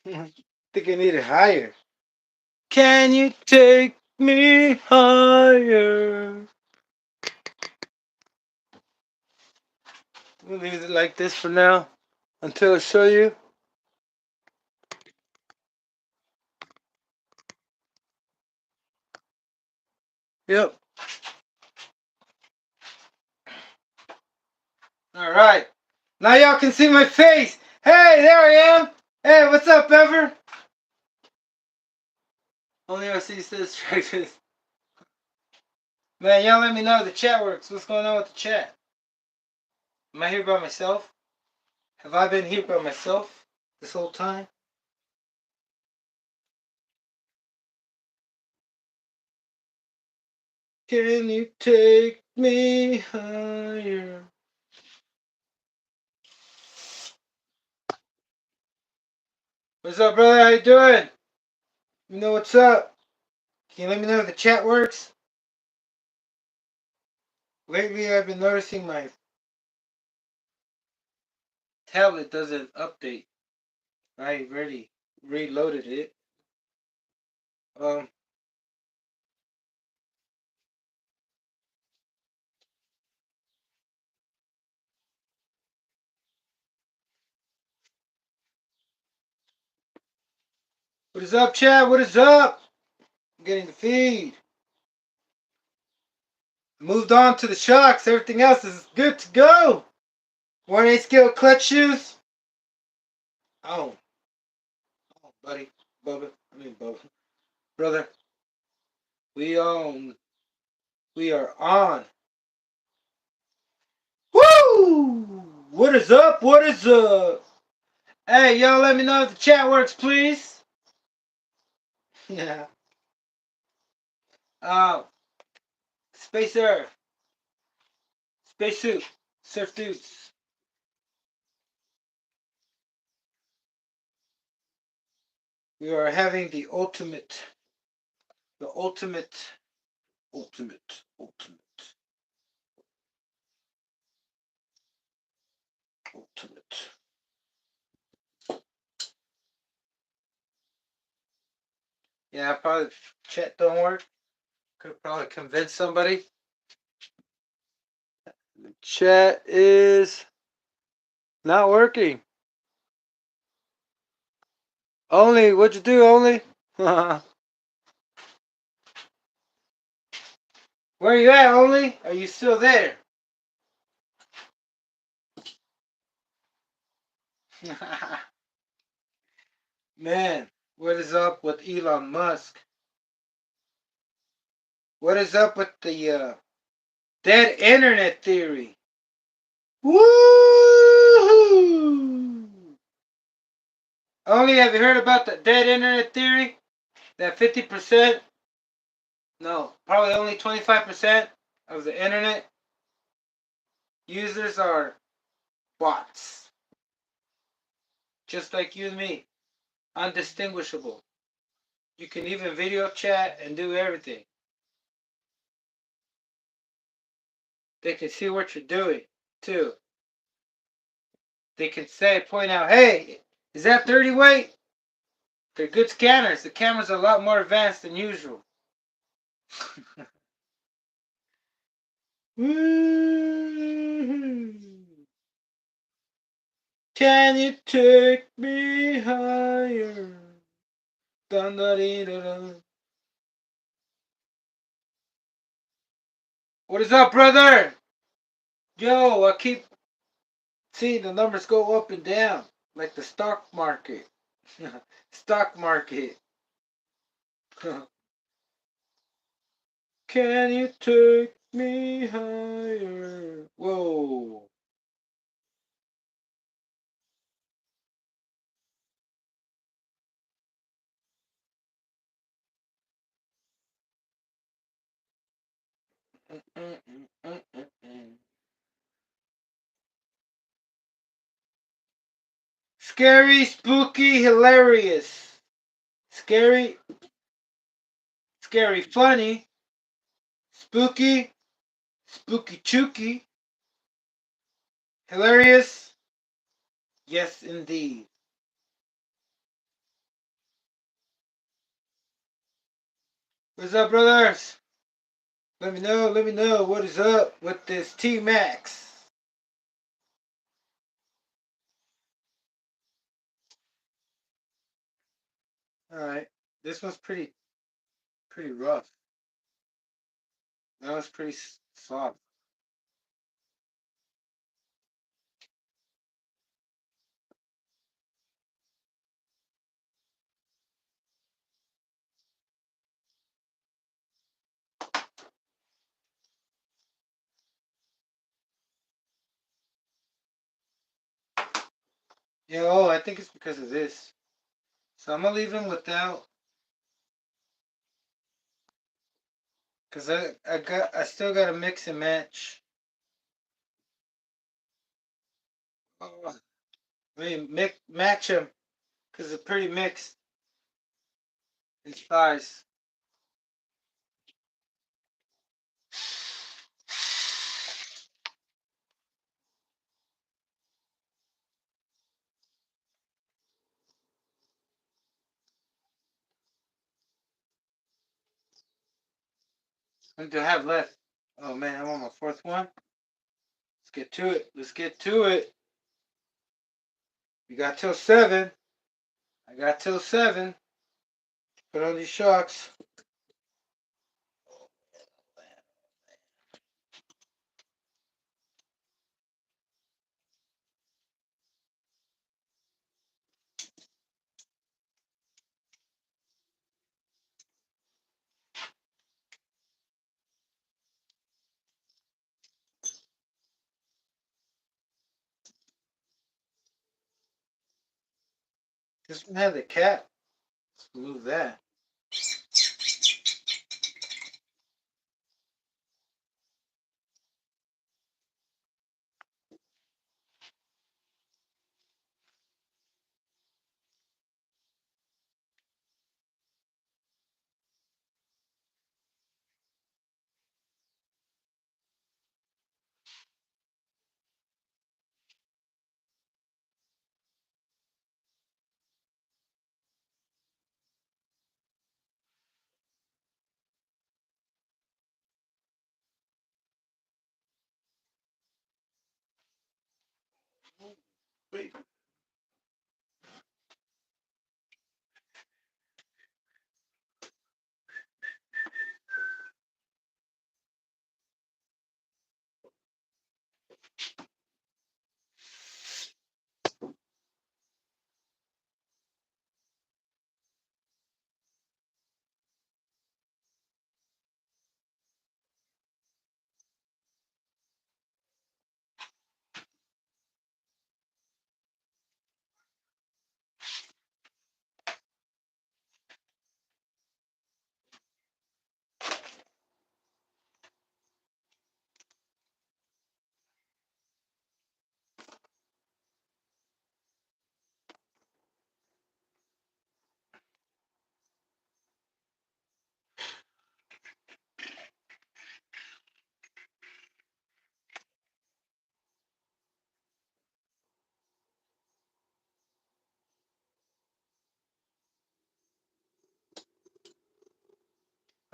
Think I need it higher. Can you take me higher? We'll leave it like this for now until I show you. Yep. All right. Now y'all can see my face. Hey, there I am. Hey, what's up, Ever? Only RC says tractors. Man, y'all let me know if the chat works. What's going on with the chat? Am I here by myself? Have I been here by myself this whole time? Can you take me higher? What's up, brother? How you doing? You know what's up? Can you let me know if the chat works? Lately, I've been noticing my tablet doesn't update. I already reloaded it. Um, what is up, chat? What is up? I'm getting the feed. Moved on to the shocks. Everything else is good to go. 1/8 scale clutch shoes. Oh, buddy, Bubba, brother. We on. We are on. Woo! What is up? What is up? Hey, y'all, let me know if the chat works, please. Yeah. Spacer, spacesuit, surf dudes. We are having the ultimate, ultimate, ultimate. Yeah, probably chat don't work. Could probably convince somebody. The chat is not working. Only, what'd you do, Only? Where are you at, Only? Are you still there? Man, what is up with Elon Musk? What is up with the dead internet theory? Woo! Only, have you heard about the dead internet theory? That 50%, no, probably only 25% of the internet users are bots. Just like you and me. Undistinguishable. You can even video chat and do everything. They can see what you're doing, too. They can point out, hey, is that 30 weight? They're good scanners. The cameras are a lot more advanced than usual. Can you take me higher? Dun, dun, dun, dun. What is up, brother? Yo, I keep seeing the numbers go up and down like the stock market. Stock market. Can you take me higher? Whoa. Scary, spooky, hilarious. Scary, funny. Spooky, spooky, chooky. Hilarious. Yes, indeed. What's up, brothers? Let me know what is up with this T-Maxx. Alright. This one's pretty rough. That was pretty soft. Yeah, oh, I think it's because of this. So I'm gonna leave him without, cause I still gotta mix and match. Oh, I mean, match him because it's pretty mixed in size. What do I have left? Oh man, I'm on my fourth one. Let's get to it. Let's get to it. We got till 7. I got till 7. Put on these shocks. This one has a cap. Let's move that. Wait.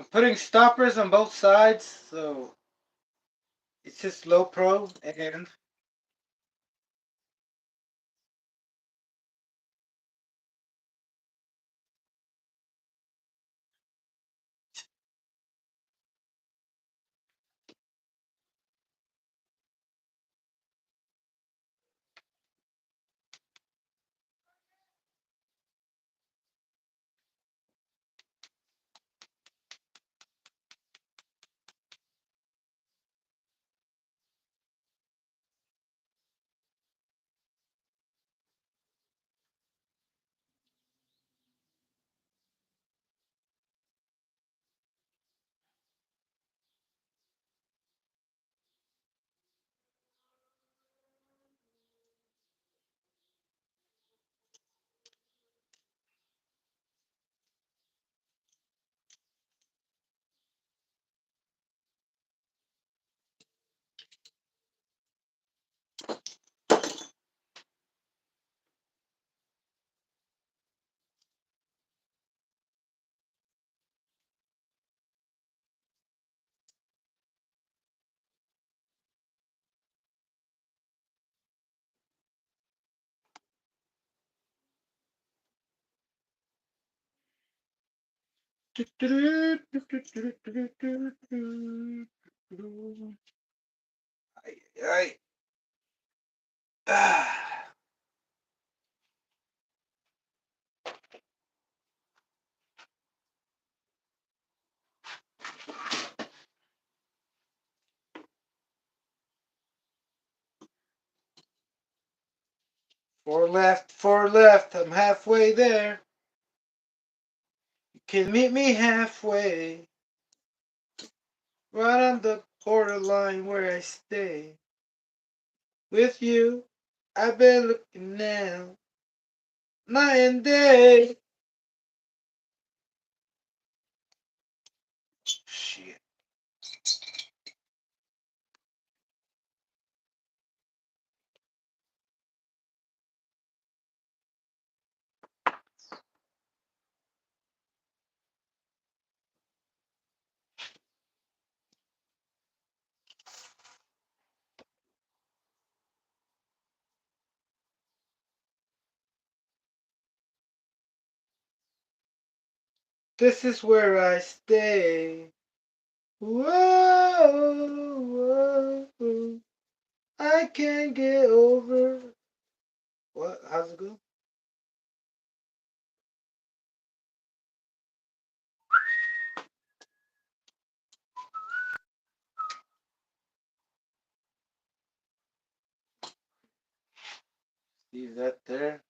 I'm putting stoppers on both sides, so it's just low pro and ay, ah. Four left, 4 left. I'm halfway there. You can meet me halfway, right on the borderline where I stay. With you, I've been looking now. night and day. Shit. This is where I stay. Whoa, whoa. I can't get over. What? How's it go? Leave that there.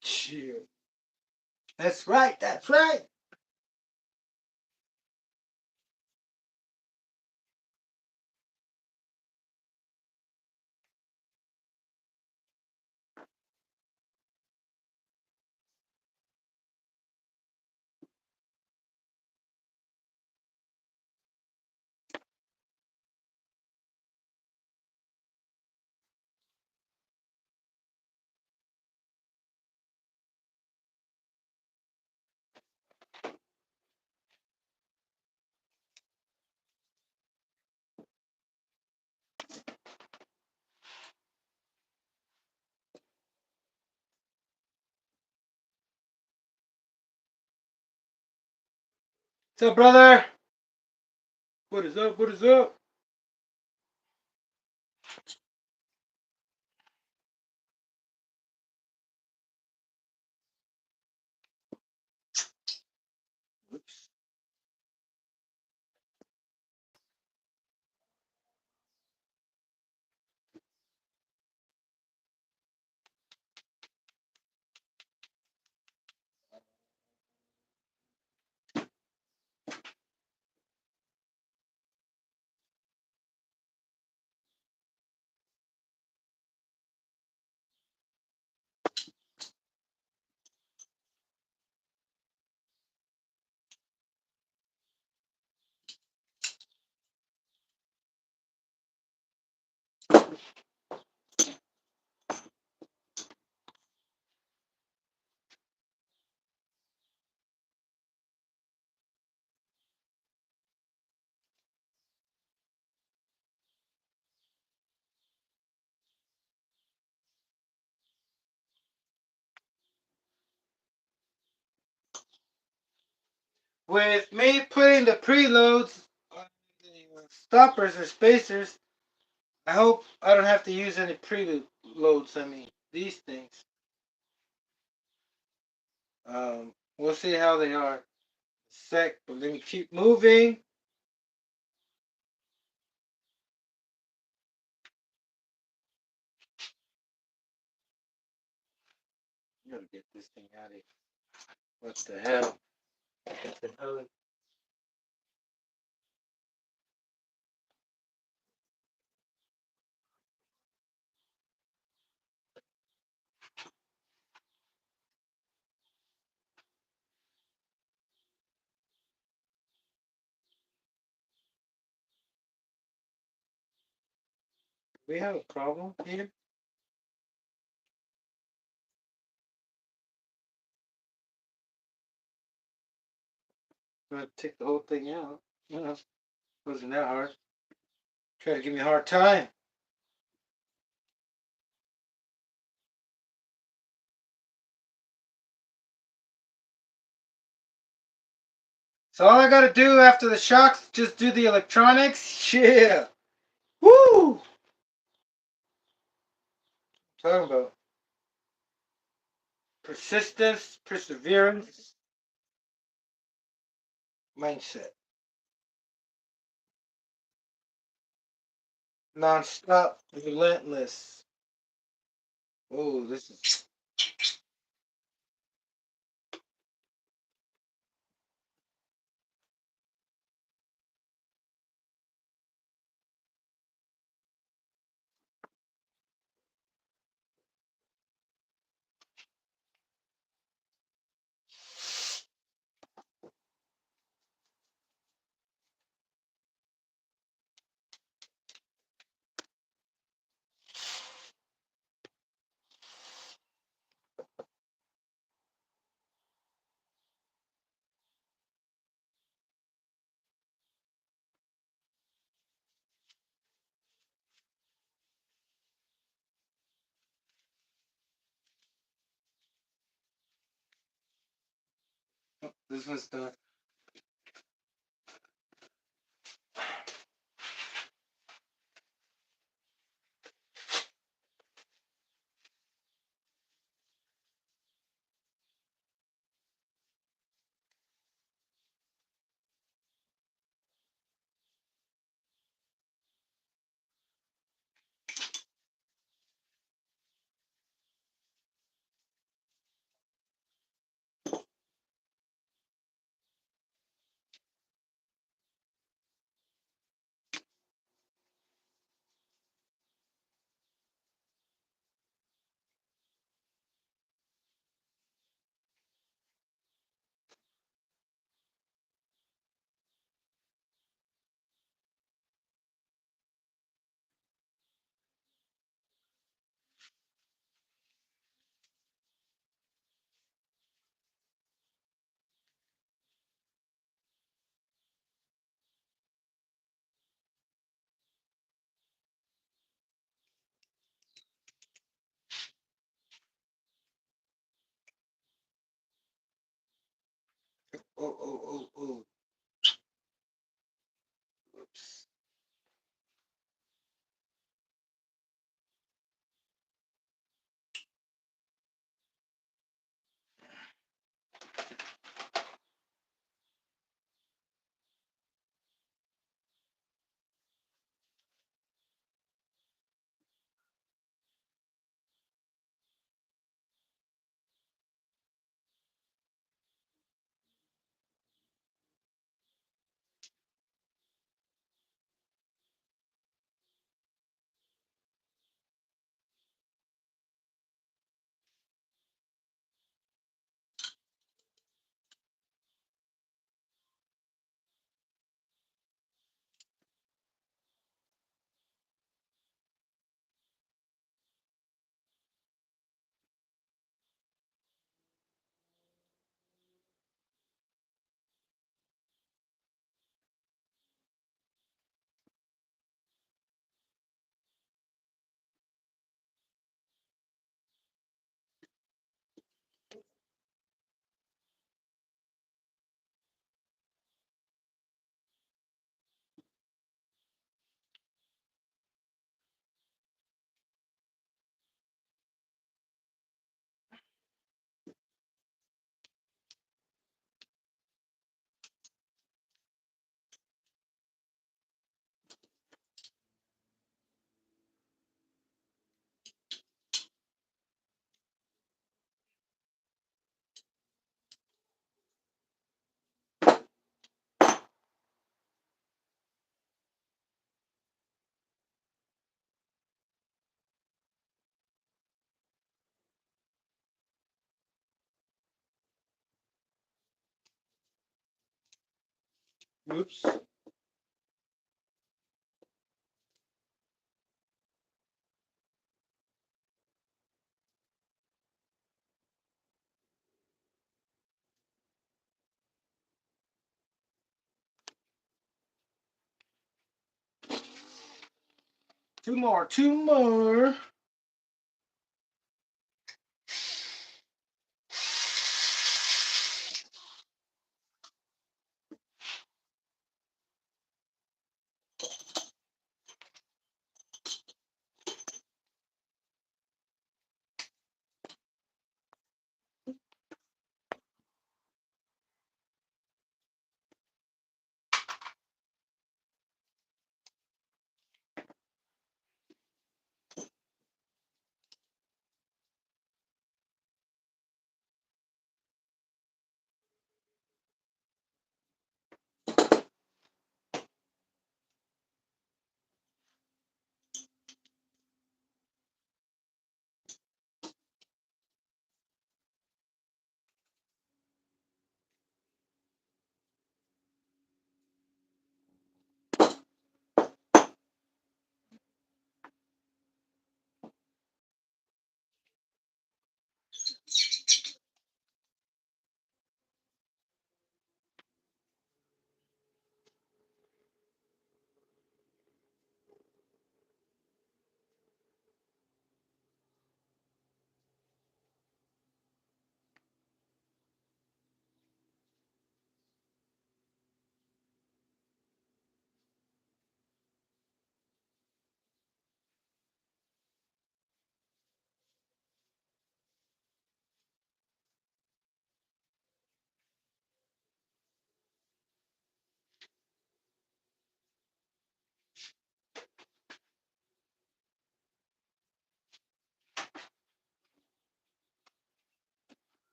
Shit. That's right. That's right. What's up, brother? What is up? What is up? Oops. With me putting the preloads on the stoppers or spacers, I hope I don't have to use any preloads. I mean, these things. We'll see how they are. Sec, but let me keep moving. You gotta get this thing out of here. What the hell? What the hell? We have a problem here. I'm gonna take the whole thing out. Wasn't that hard. Try to give me a hard time. So all I gotta do after the shocks, just do the electronics. Yeah. Woo! Talking about persistence, perseverance, mindset. Non-stop, relentless. Oh, this is. Oh, this one's done. Oh. Oops. Oops. Two more.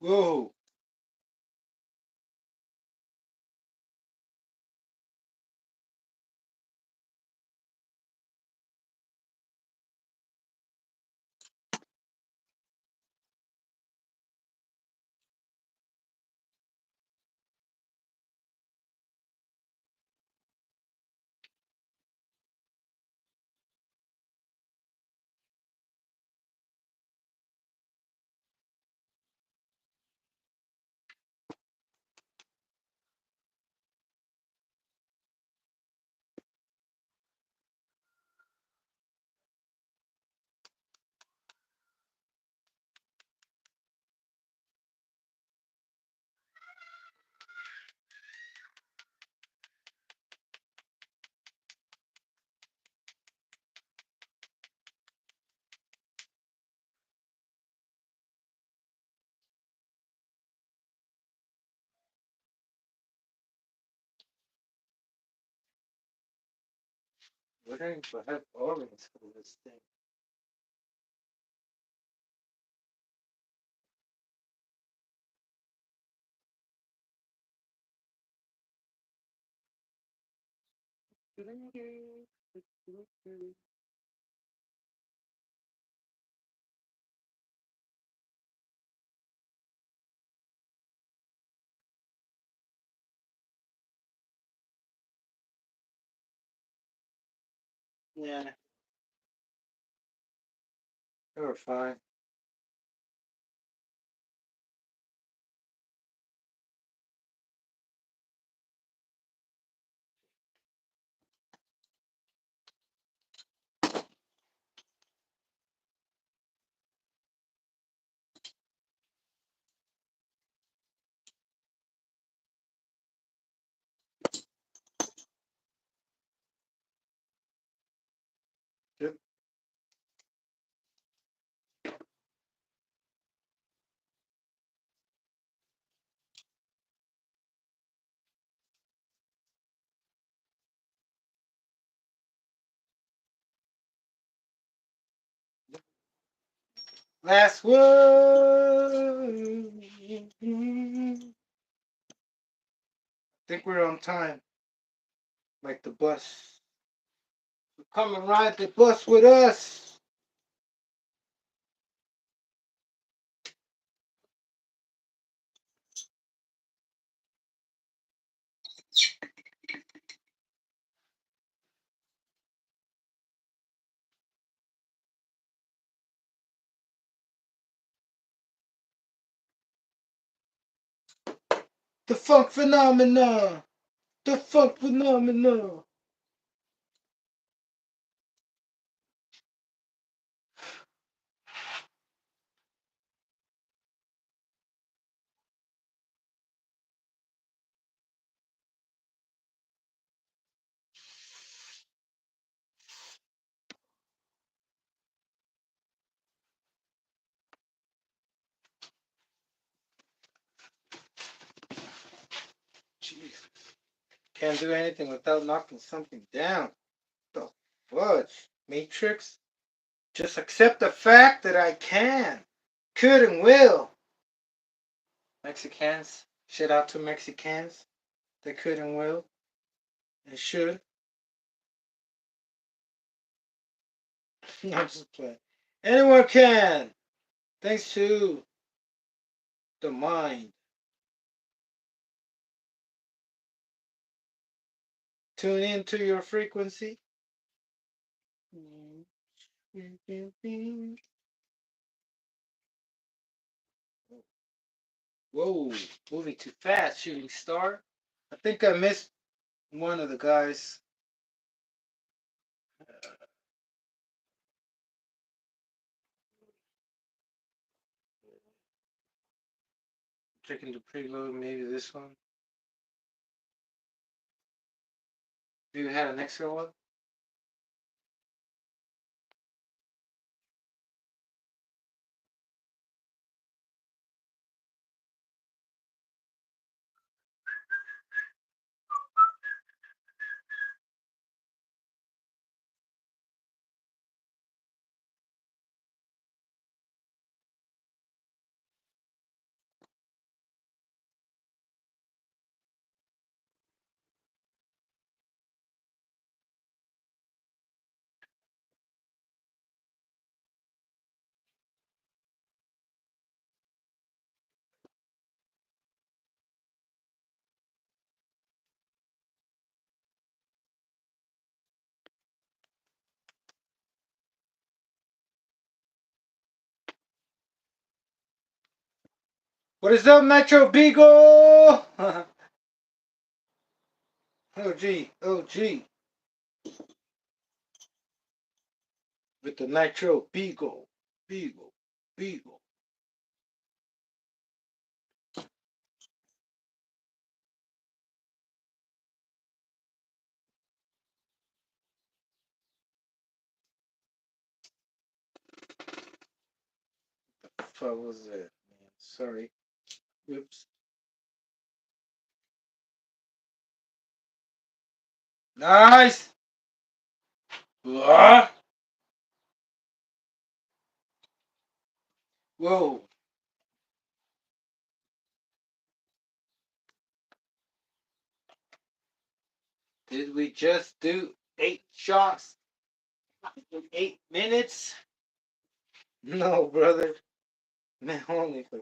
Whoa. What are you for have organs for this thing? Yeah, they were fine. Yep. Last one. Think we're on time. Like the bus. Come and ride the bus with us. The funk phenomena. The funk phenomena. Jeez. Can't do anything without knocking something down. The fudge. Matrix? Just accept the fact that I can, could, and will. Mexicans. Shout out to Mexicans. They could and will. And should. I'm just playing. Anyone can. Thanks to the mind. Tune into your frequency. Whoa, moving too fast, shooting star. I think I missed one of the guys. Checking the preload, maybe this one. Do you have an extra one? What is up, Nitro Beagle? OG, OG. With the Nitro Beagle. Beagle, Beagle. What the fuck was that, man? Sorry. Whoops. Nice! Ah! Whoa. Did we just do 8 shots in 8 minutes? No, brother. Man, only if I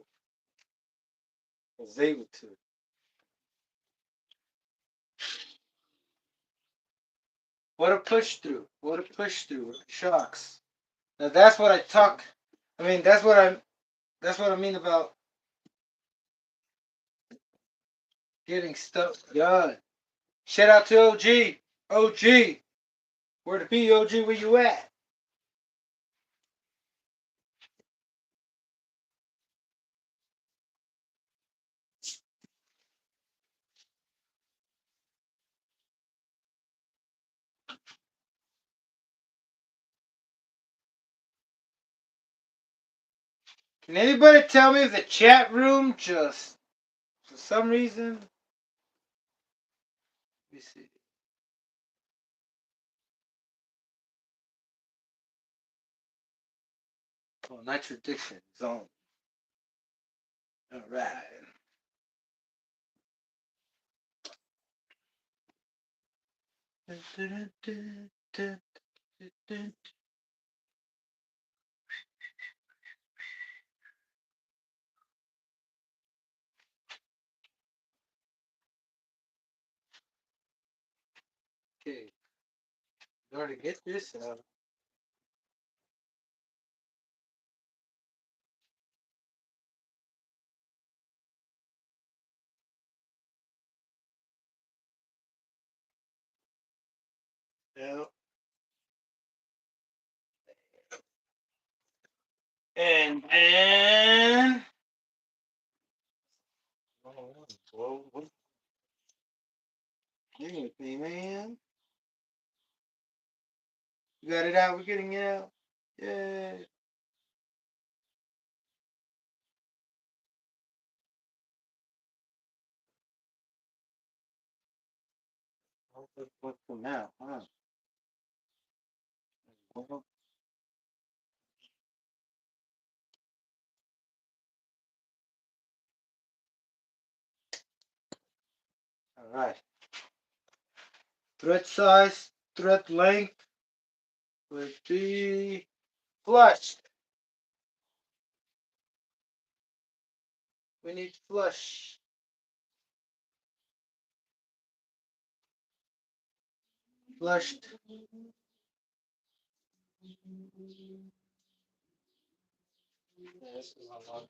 was able to. What a push through. What a push through. Shocks. Now that's what I talk. I mean, that's what I mean about getting stuff done. Shout out to OG. OG. Where to be, OG? Where you at? Can anybody tell me if the chat room just, for some reason, let me see. Oh, Nitro Diction Zone. All right. Okay. In order to get this out. Yeah. And then. Whoa. Hang with me, man. You got it out. We're getting it out. Yay. What's from now? Huh? All right. Thread size, thread length would be flush. We need flush. Flushed. This is unlocked.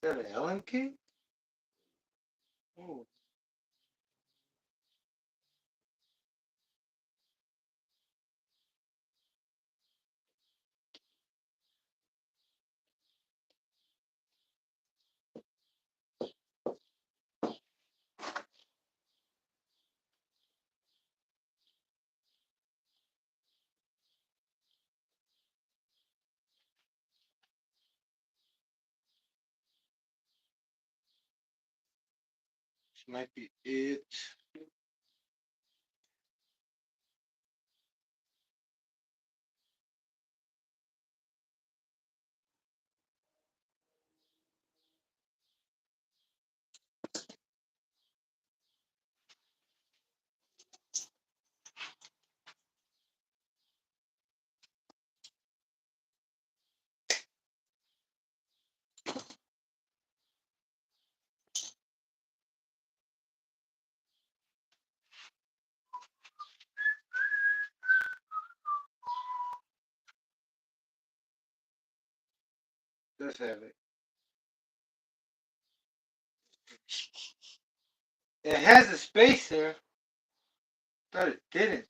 Is that an Allen key? Oh. might be it. Does have it. It has a spacer. Thought it didn't.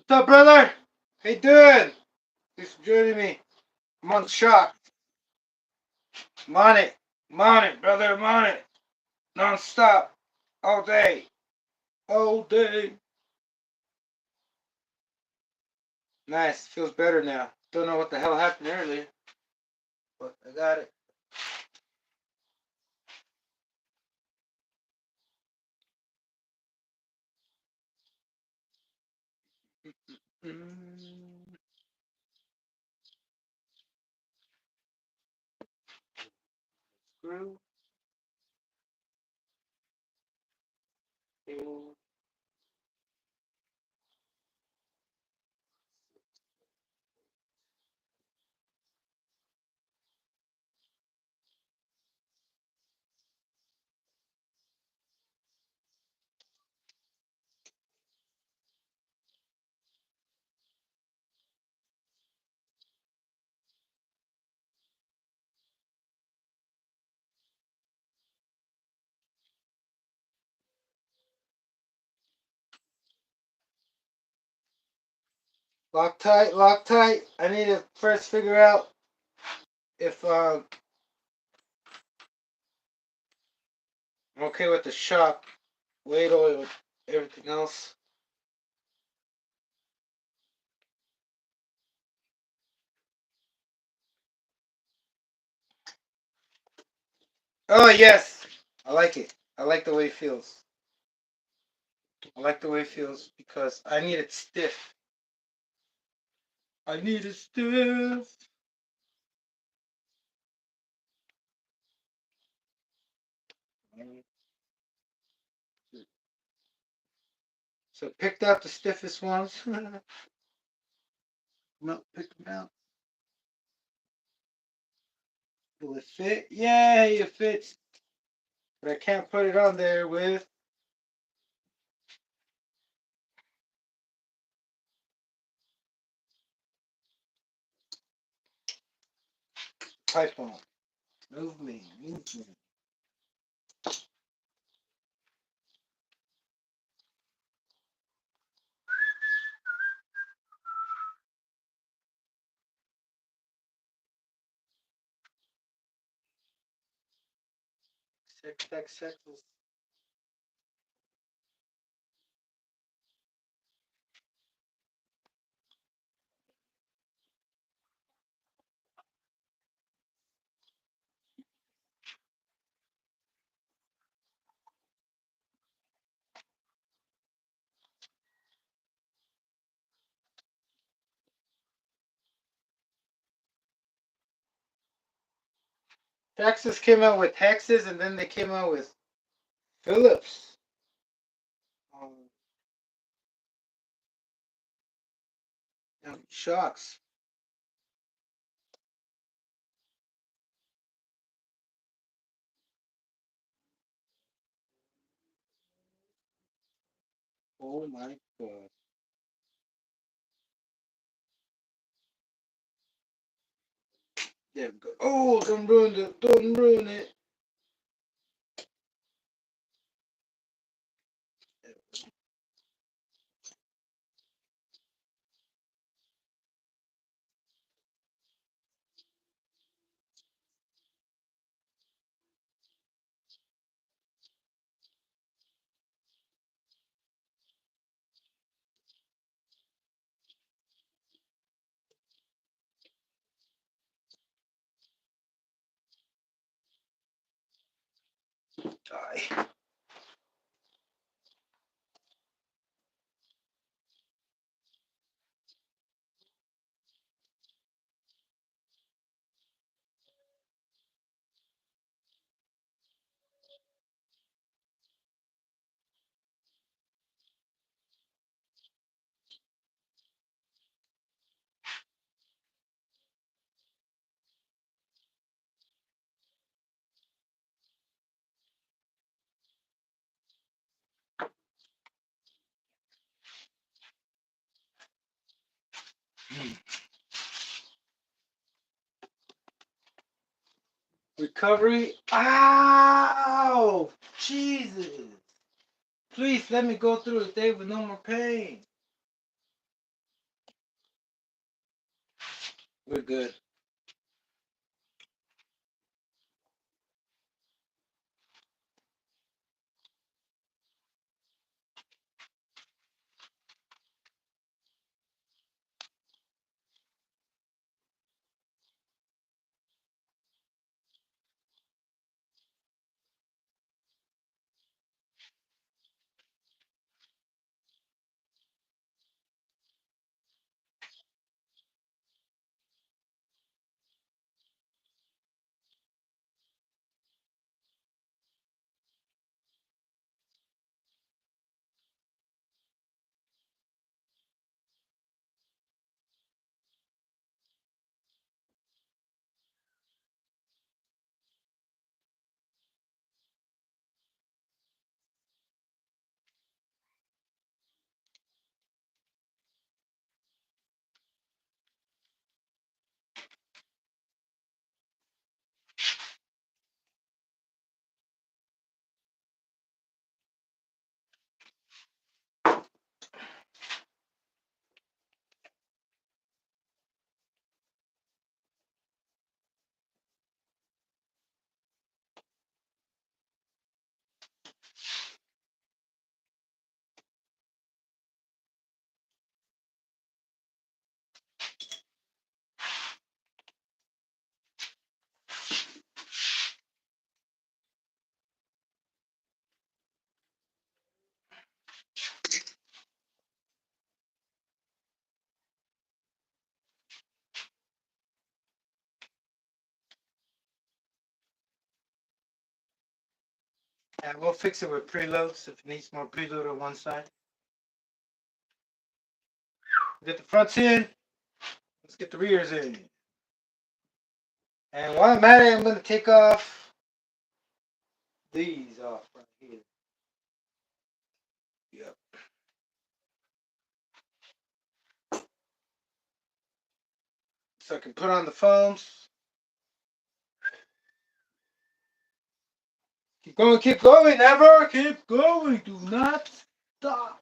What's up, brother? How you doing? Thanks for joining me. I'm on the shot. I'm on it. I'm on it, brother. I'm on it. Non-stop. All day. All day. Nice. Feels better now. Don't know what the hell happened earlier, but I got it. Screw. Lock tight, lock tight. I need to first figure out if I'm okay with the shock, weight oil, everything else. Oh yes, I like it. I like the way it feels. I like the way it feels because I need it stiff. I need it stiff. So picked out the stiffest ones. No, pick them out. Will it fit? Yay, it fits. But I can't put it on there with pipe on. Move me, move me. Sex. Texas came out with Texas, and then they came out with Phillips. Shocks. Oh my god. There we go. Oh, don't ruin it. Don't ruin it. Die. Recovery. Ow! Jesus. Please let me go through the day with no more pain. We're good. And we'll fix it with preloads if it needs more preload on one side. Get the fronts in. Let's get the rears in. And while I'm at it, I'm going to take off these off right here. Yep. So I can put on the foams. Keep going, never keep going. Do not stop.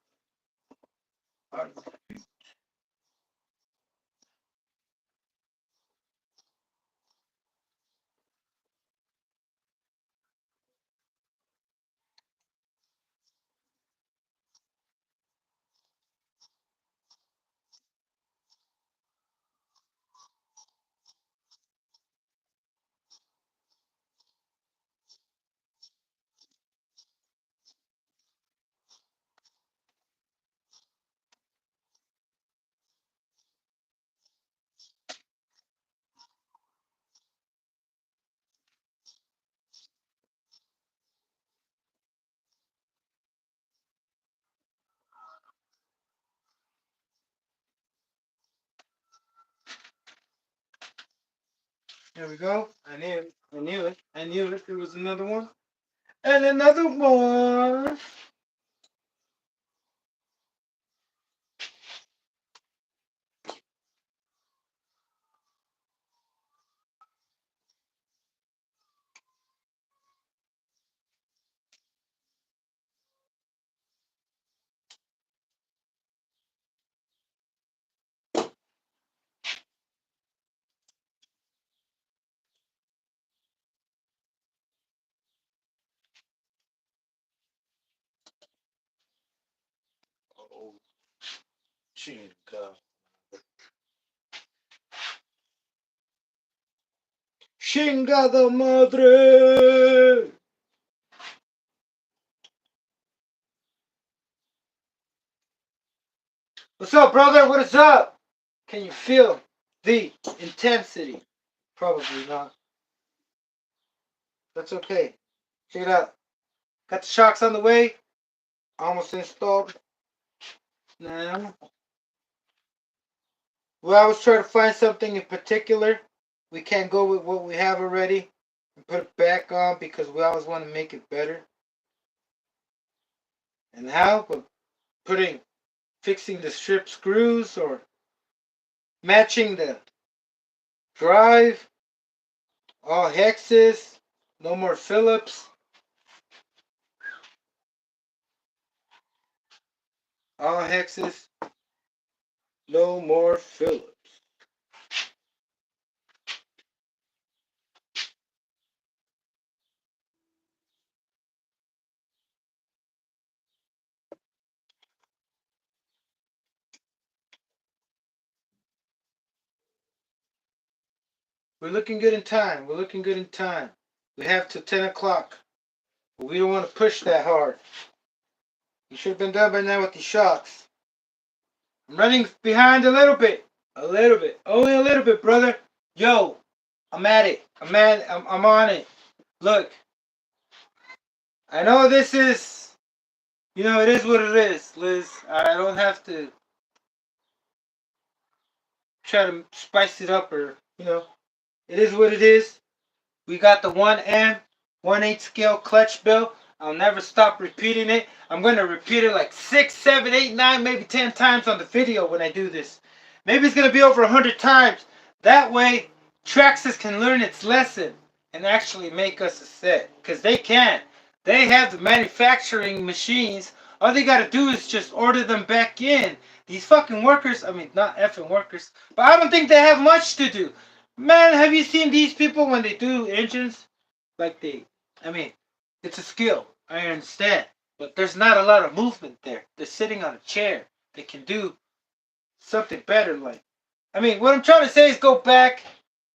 There we go. I knew it. I knew it. I knew it. There was another one. And another one. Oh, chinga. Chingada madre. What's up, brother? What is up? Can you feel the intensity? Probably not. That's okay. Check it out. Got the shocks on the way. Almost installed. Now, we always try to find something in particular. We can't go with what we have already and put it back on because we always want to make it better. And how? But fixing the strip screws or matching the drive. All hexes. No more Phillips. All hexes. No more Phillips. We're looking good in time. We're looking good in time. We have till 10 o'clock. But we don't want to push that hard. You should have been done by now with these shocks. I'm running behind a little bit. A little bit. Only a little bit, brother. Yo, I'm at it. I'm on it. Look. I know this is, it is what it is, Liz. I don't have to try to spice it up or, it is what it is. We got the 1M, 1/8 scale clutch bill. I'll never stop repeating it. I'm going to repeat it like 6, 7, 8, 9, maybe 10 times on the video when I do this. Maybe it's going to be over 100 times. That way, Traxxas can learn its lesson and actually make us a set. Because they can. They have the manufacturing machines. All they got to do is just order them back in. These fucking workers, I mean, not effing workers, but I don't think they have much to do. Man, have you seen these people when they do engines? I mean, it's a skill. I understand. But there's not a lot of movement there. They're sitting on a chair. They can do something better. What I'm trying to say is go back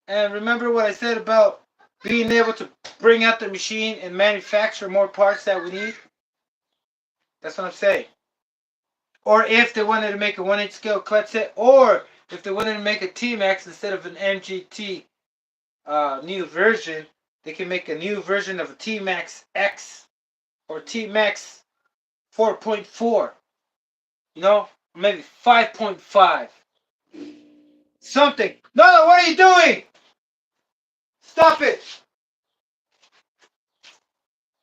and remember what I said about being able to bring out the machine and manufacture more parts that we need. That's what I'm saying. Or if they wanted to make a 1/8 scale clutch set, or if they wanted to make a T-Maxx instead of an MGT new version, they can make a new version of a Tmaxx X or Tmaxx 4.4. Maybe 5.5. Something. No, what are you doing? Stop it.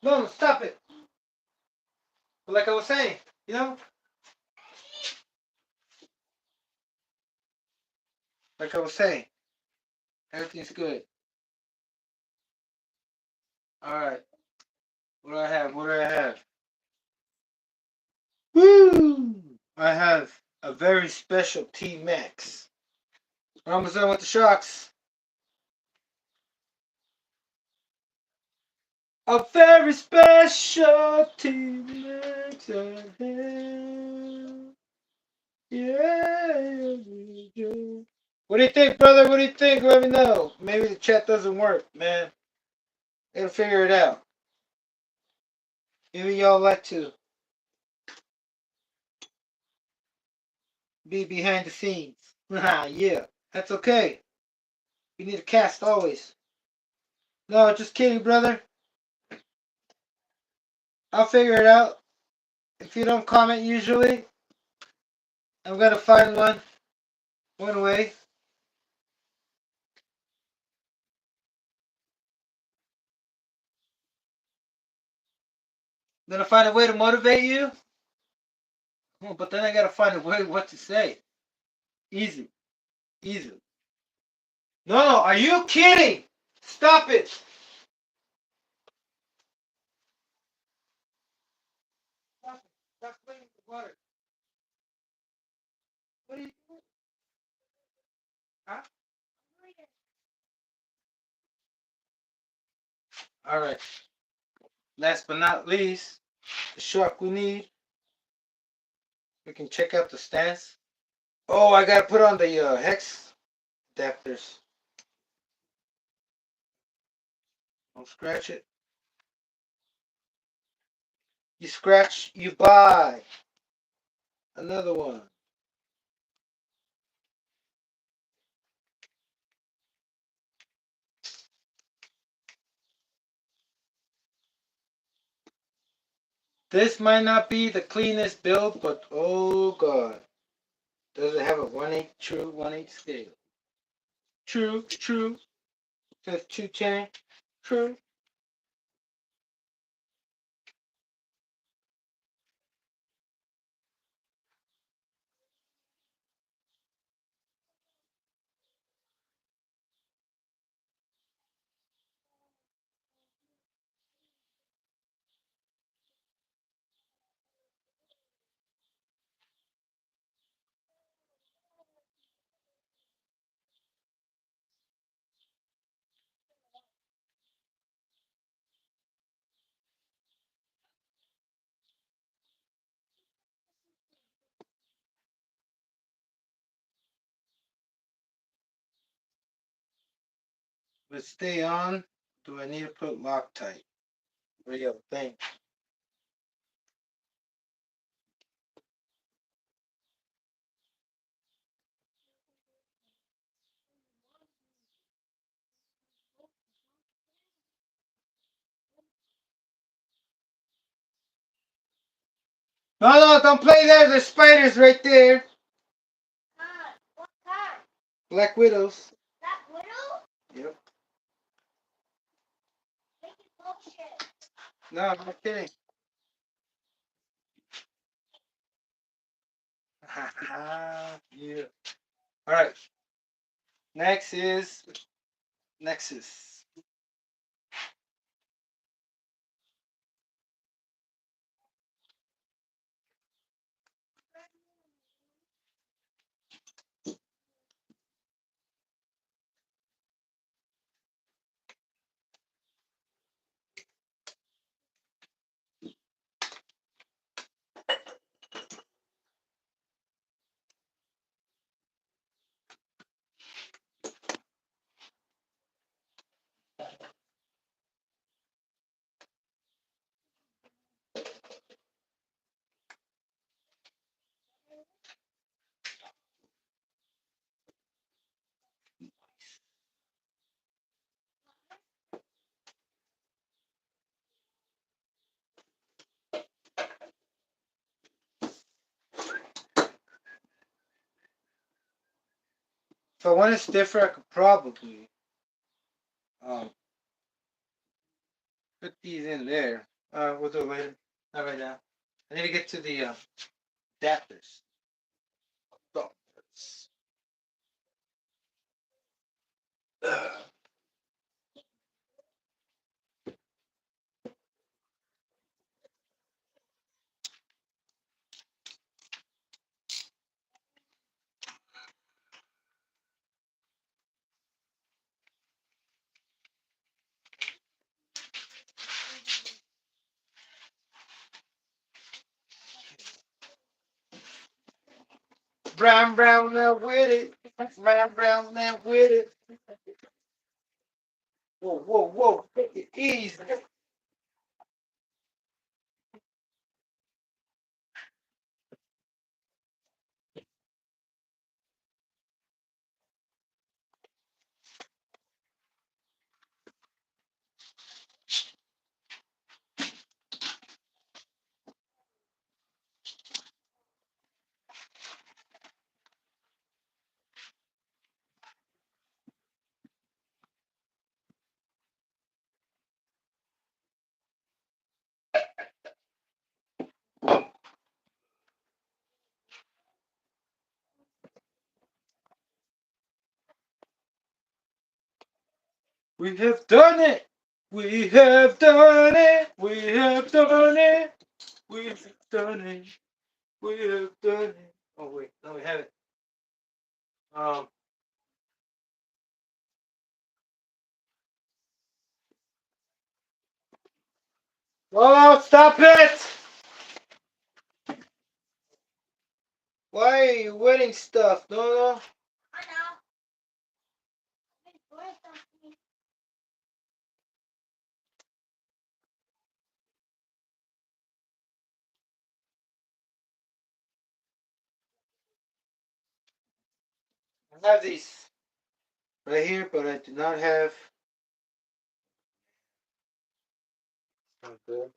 No, stop it. But like I was saying, like I was saying, everything's good. All right. What do I have? What do I have? Woo! I have a very special T-Maxx. We're almost done with the shocks. A very special T-Maxx. Yeah. What do you think, brother? What do you think? Let me know. Maybe the chat doesn't work, man. Gotta figure it out. Maybe y'all like to be behind the scenes. Yeah, that's okay. You need a cast always. No, just kidding, brother. I'll figure it out. If you don't comment usually, I'm gonna find one way. Gonna find a way to motivate you? Oh, but then I gotta find a way what to say. Easy. Easy. No, are you kidding? Stop it. Stop it. Stop playing with the water. What are you doing? Huh? Alright. Last but not least, the shark we need. We can check out the stance. Oh, I gotta put on the hex adapters. Don't scratch it. You scratch, you buy. Another one. This might not be the cleanest build, but oh god. Does it have a 1/8 true 1/8 scale? True, true. Says 210. True. But stay on. Do I need to put Loctite? What do you think? No, no, don't play there. There's spiders right there. What kind? Black widows. That little? Yep. Making bullshit. No, I'm not kidding. Yeah. All right. Next is Nexus. If I want to stiffer, I could probably um put these in there. We'll do it later. Not right now. I need to get to the adapters. Adapters. Ugh. Brown, brown, now with it. Brown, brown, now with it. Whoa, whoa, whoa. Take it easy. We have done it. We have done it. We have done it. We have done it. We have done it. Oh wait, no, we haven't. Um. Oh, stop it! Why are you wetting stuff? No, no. I know. I've been doing something. I have these right here, but I do not have. Okay.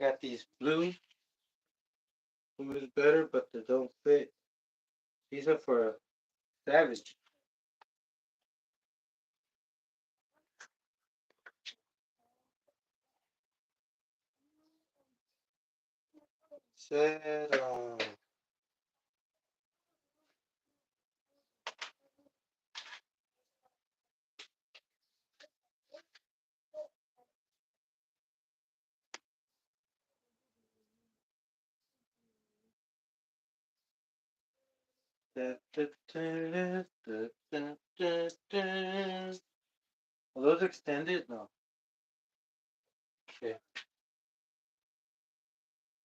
Got these blue. Blue is better, but they don't fit. These are for Savage. Said, are those extended? No. Okay.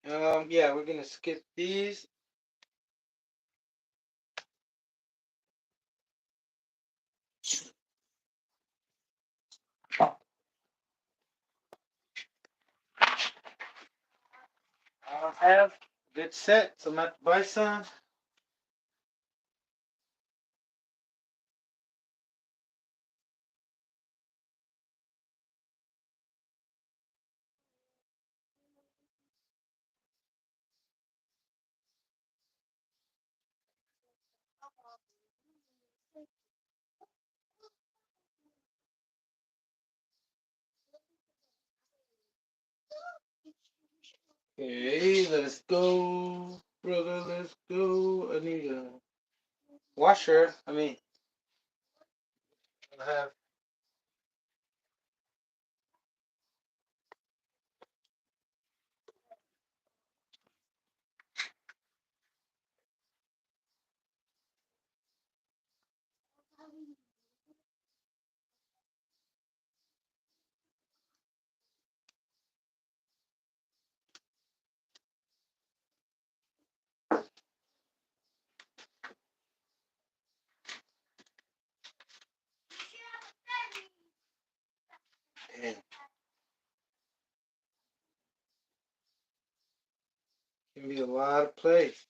Yeah, we're gonna skip these. I don't have a good set, so I'm gonna have to buy some. Okay, let's go, brother. Let's go. I need a washer. I have. Man, can be a lot of place.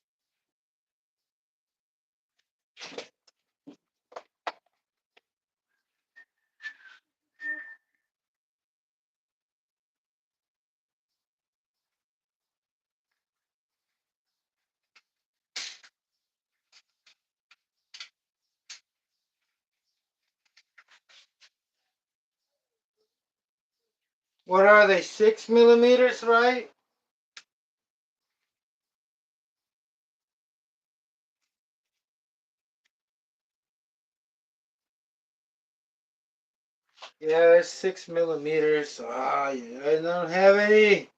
What are they? 6 millimeters, right? Yeah, it's 6 millimeters. Ah, yeah, I don't have any.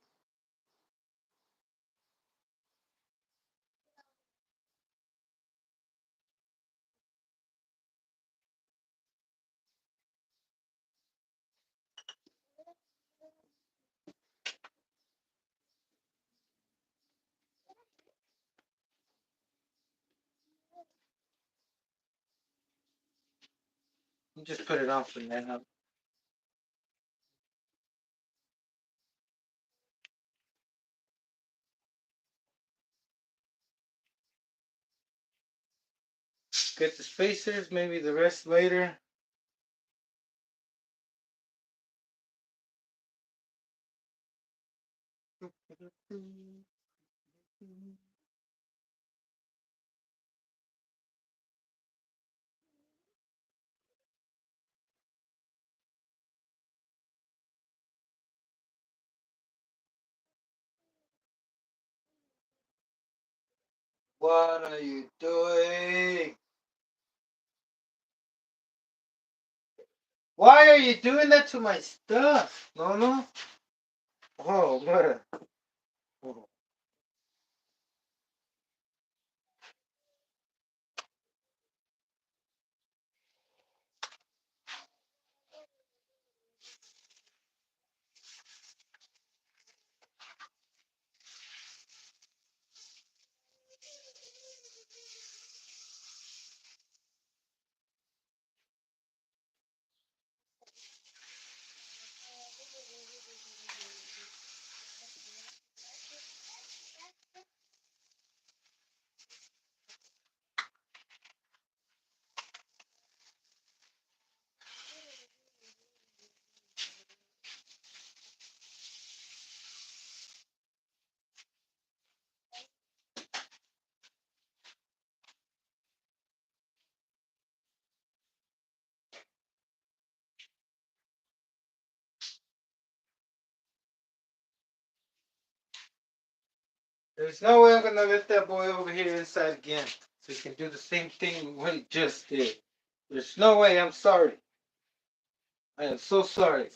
You just put it on for now. Get the spacers, maybe the rest later. What are you doing? Why are you doing that to my stuff? No, no. Oh, man. Oh. There's no way I'm gonna let that boy over here inside again. So he can do the same thing what he just did. There's no way. I'm sorry. I am so sorry.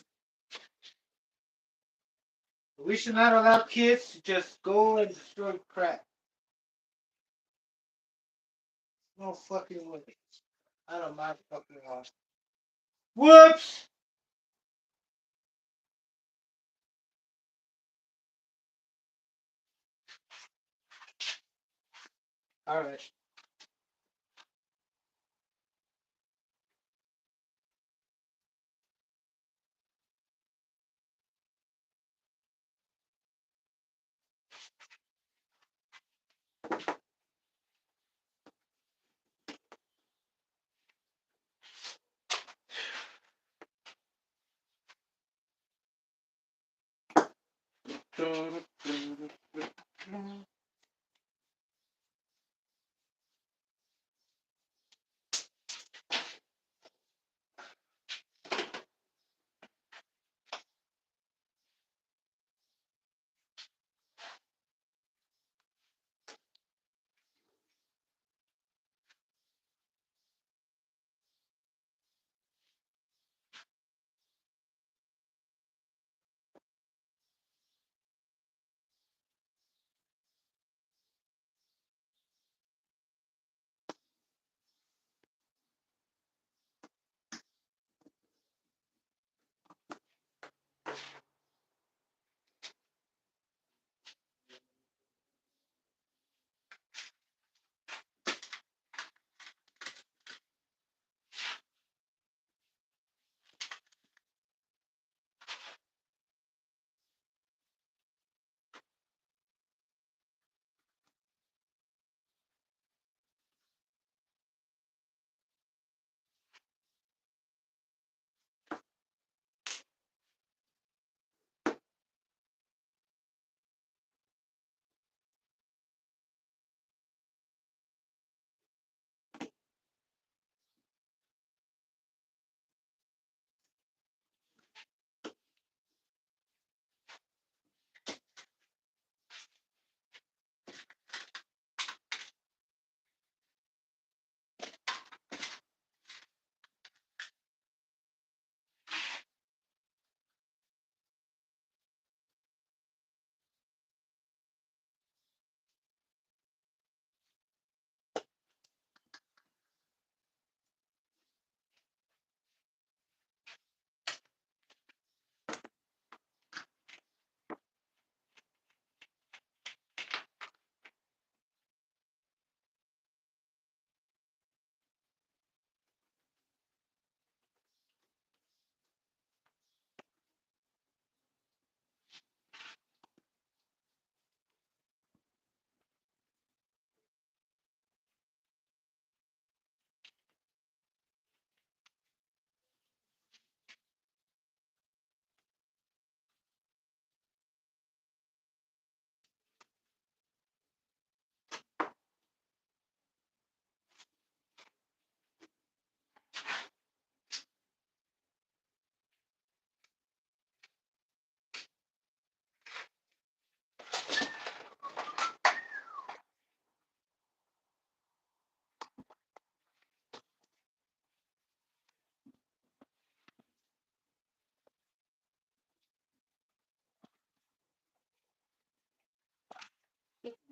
We should not allow kids to just go and destroy crap. No fucking way. I don't mind fucking off. Whoops! Alright.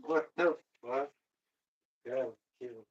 What the fuck? God, kill.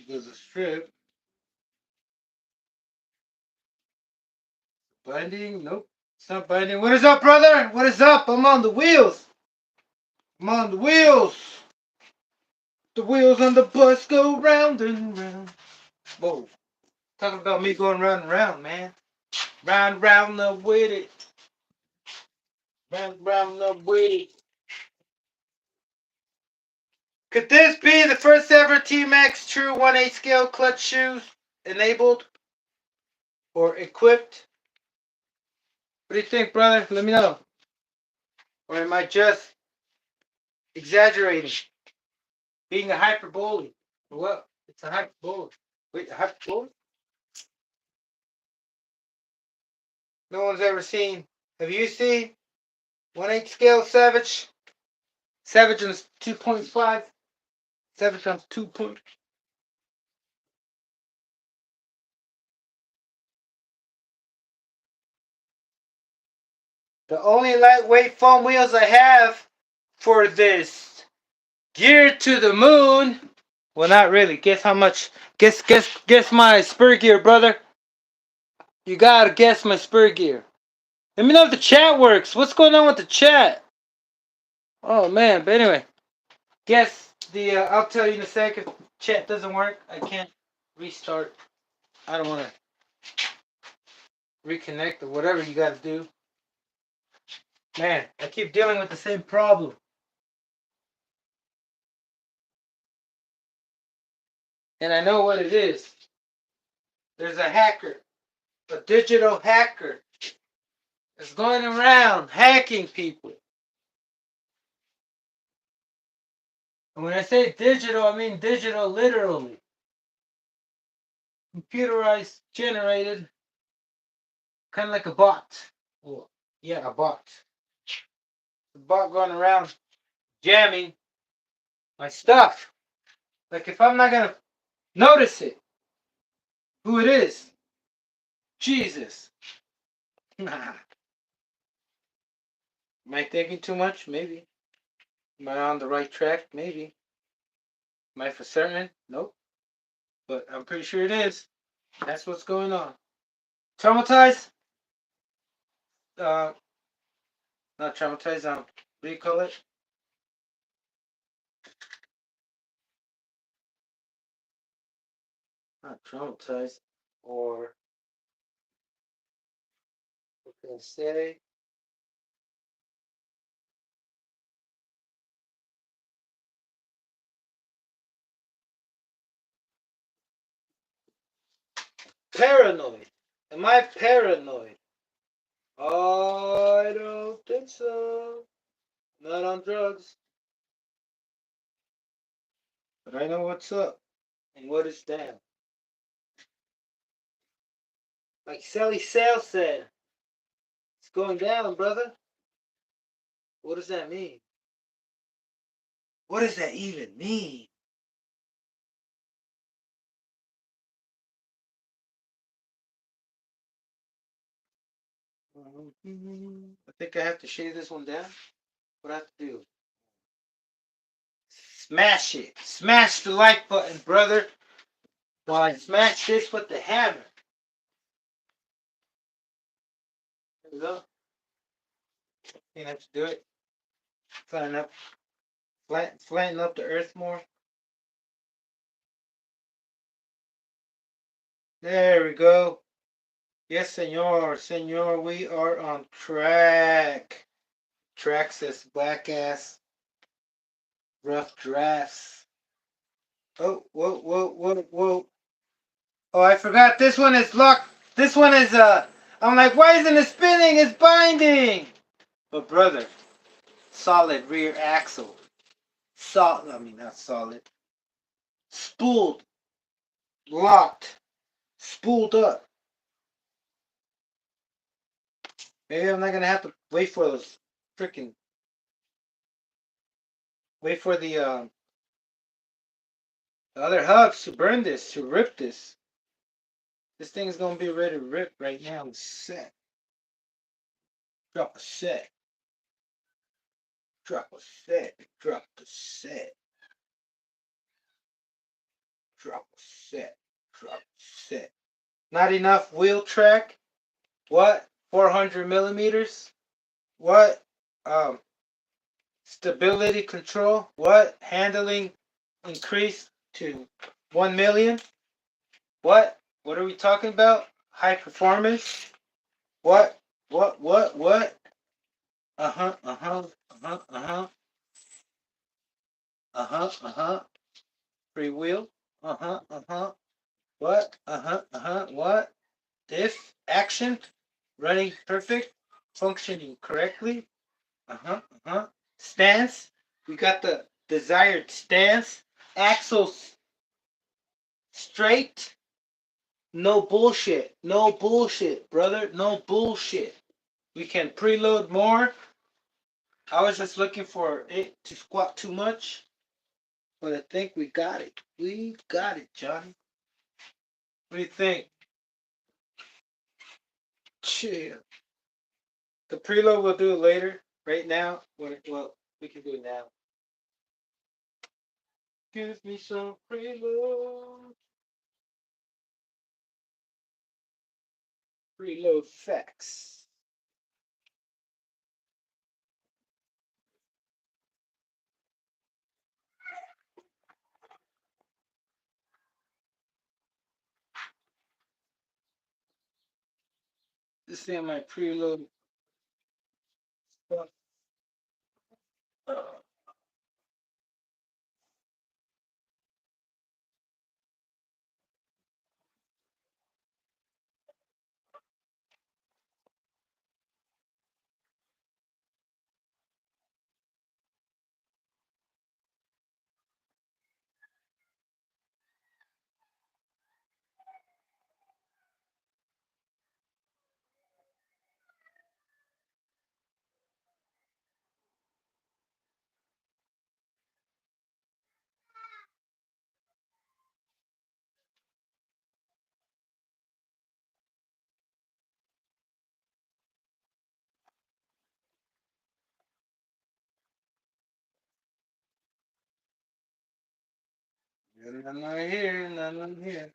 There's a strip. Binding? Nope. It's not binding. What is up, brother? What is up? I'm on the wheels. I'm on the wheels. The wheels on the bus go round and round. Whoa. Talking about me going round and round, man. Round, round up with it. Round, round up with it. Could this be the first ever T-Maxx true 1/8 scale clutch shoes enabled or equipped? What do you think, brother? Let me know. Or am I just exaggerating? Being a hyperbole? Or what? It's a hyperbole. Wait, a hyperbole? No one's ever seen. Have you seen 1/8 scale Savage? Savage on 2.5. Savage on 2. The only lightweight foam wheels I have for this gear to the moon. Well, not really. Guess how much? Guess my spur gear, brother. You gotta guess my spur gear. Let me know if the chat works. What's going on with the chat? Oh man, but anyway, guess the. I'll tell you in a second. If chat doesn't work, I can't restart. I don't want to reconnect or whatever you got to do. Man, I keep dealing with the same problem. And I know what it is. There's a hacker, a digital hacker, that's going around hacking people. And when I say digital, I mean digital literally. Computerized, generated, kind of like a bot. Well, yeah, a bot. A bot going around jamming my stuff. Like if I'm not gonna notice it, who it is? Jesus. Nah. Am I thinking too much? Maybe. Am I on the right track? Maybe. Am I for certain? Nope. But I'm pretty sure it is. That's what's going on. Traumatized? Uh, Not traumatized. What do you call it? Not traumatized. Or what can I say? Paranoid. Am I paranoid? I don't think so. Not on drugs. But I know what's up and what is down. Like Sally Sale said, it's going down, brother. What does that mean? What does that even mean? I think I have to shave this one down. What I have to do? Smash it. Smash the like button, brother. While I smash this with the hammer. There we go. You have to do it. Flatten up the earth more. There we go. Yes, senor, we are on track. Track says black ass Rough drafts. Oh, whoa, whoa, whoa, whoa. Oh, I forgot. This one is locked. This one is, I'm like, why isn't it spinning? It's binding. But brother, solid rear axle. Not solid. Spooled. Locked. Spooled up. Maybe I'm not gonna have to wait for those freaking. Wait for the other hubs to burn this, to rip this. This thing's gonna be ready to rip right now. It's set. Drop a set. Drop a set. Drop the set. Drop a set. Drop a set. Not enough wheel track. What? 400 millimeters. What? Stability control. What? Handling increased to 1 million. What? What are we talking about? High performance. What? What? Uh-huh. Free wheel. What? What? Diff action. Running perfect. Functioning correctly. Stance. We got the desired stance. Axles straight. No bullshit. No bullshit, brother. No bullshit. We can preload more. I was just looking for it to squat too much. But I think we got it. We got it, Johnny. What do you think? Chill. The preload we'll do it later. Right now, well, we can do it now. Give me some preload. Preload facts. This is my preload stuff. None right here, none here.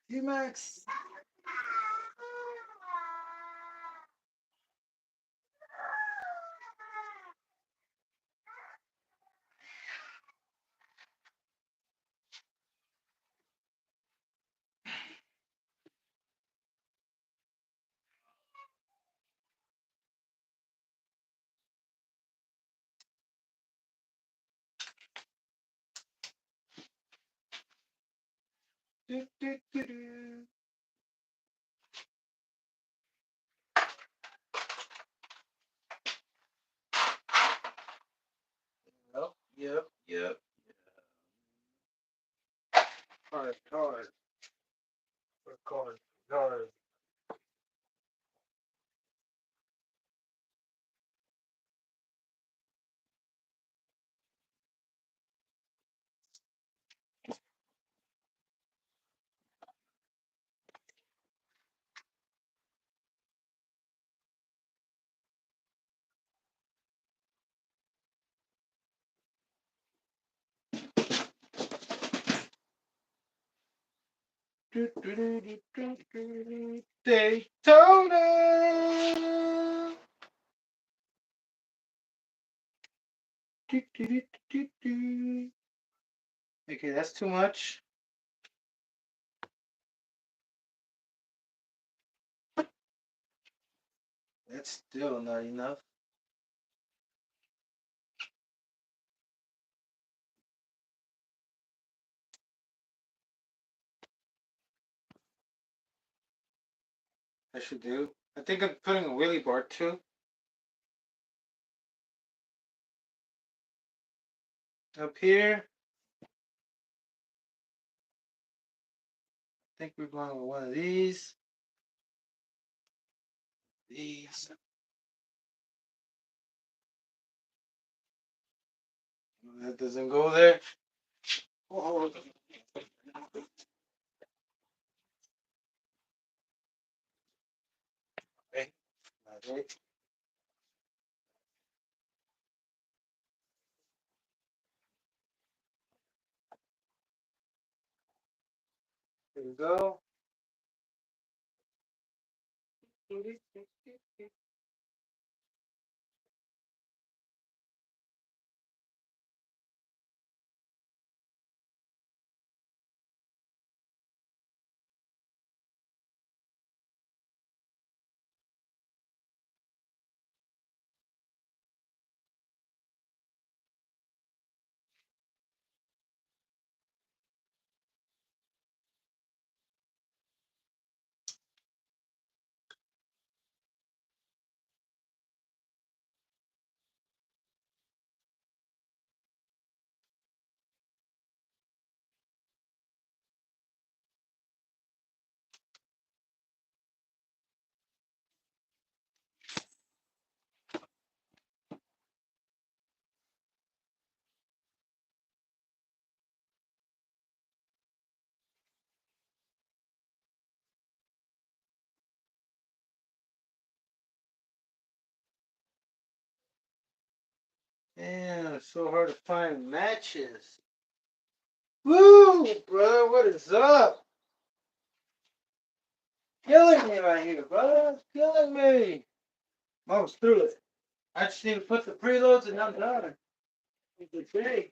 T-Maxx. Yep. Card. Card. Daytona. Okay, that's too much. That's still not enough. I should do. I think I'm putting a wheelie bar too. Up here. I think we're going with one of these. These. That doesn't go there. Oh. Okay. Okay. Here we go. Man, it's so hard to find matches. Woo, brother, what is up? Killing me right here, brother. Killing me. I'm almost through it. I just need to put the preloads and I'm done. It's okay.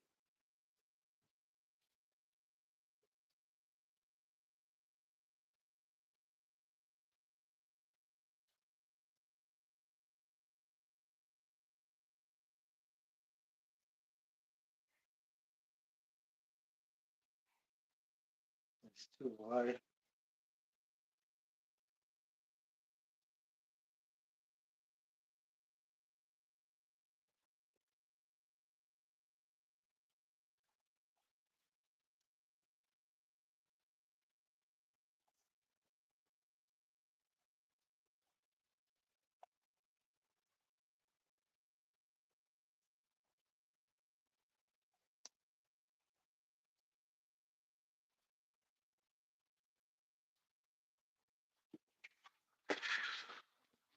It's too wide.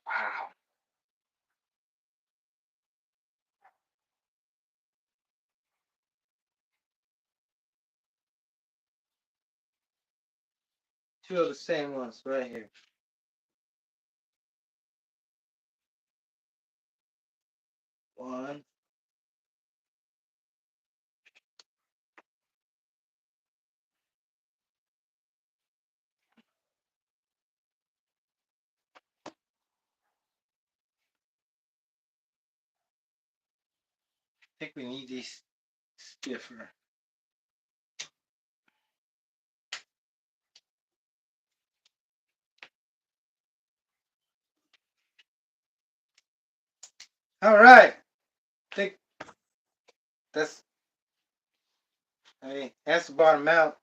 Wow. Two of the same ones right here. One. I think we need these stiffer. All right. I think that's. Hey, that's the bottom out.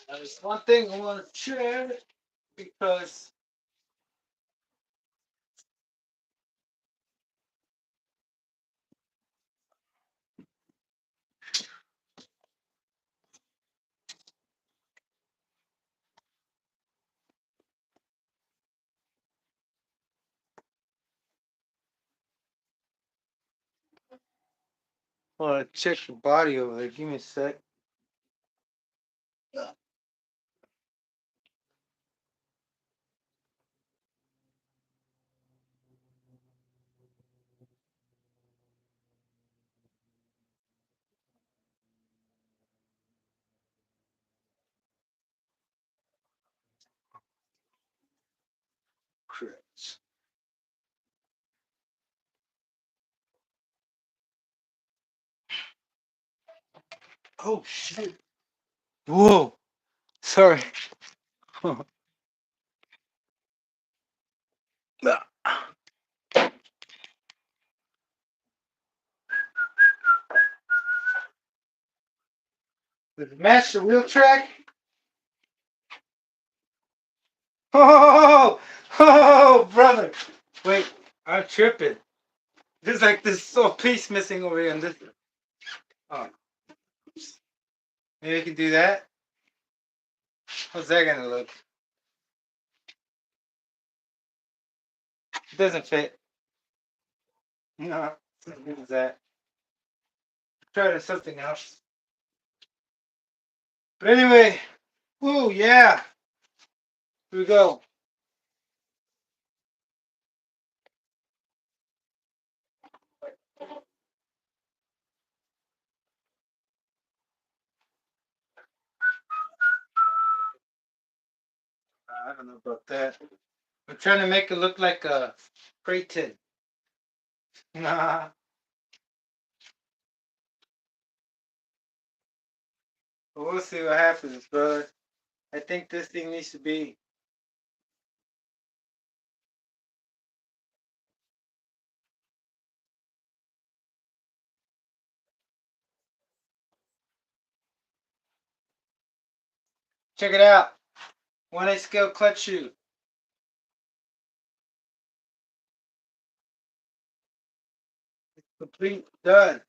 There's one thing I want to share because I want to check the body over there. Give me a sec. Oh shit! Whoa! Sorry. Did it match the wheel track? Oh, brother! Wait, I'm tripping. There's like this little piece missing over here on this. Oh, maybe I can do that. How's that gonna look? It doesn't fit. No, it's not good as that. Try something else. But anyway, woo, yeah. Here we go. I don't know about that. I'm trying to make it look like a Creighton. Nah. But we'll see what happens, brother. I think this thing needs to be. Check it out. 1/8 scale clutch shoe. Complete. Done.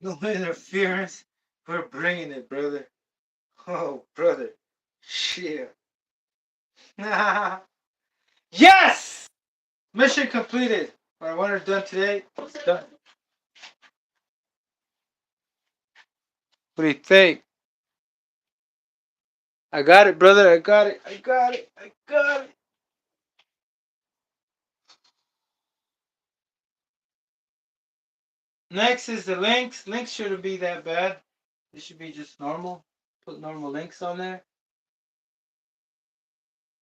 No interference. We're bringing it, brother. Oh, brother. Shit. Yes! Mission completed. What I wanted done today, it's done. What do you think? I got it, brother. I got it. I got it. I got it. Next is the links. Links shouldn't be that bad. This should be just normal. Put normal links on there.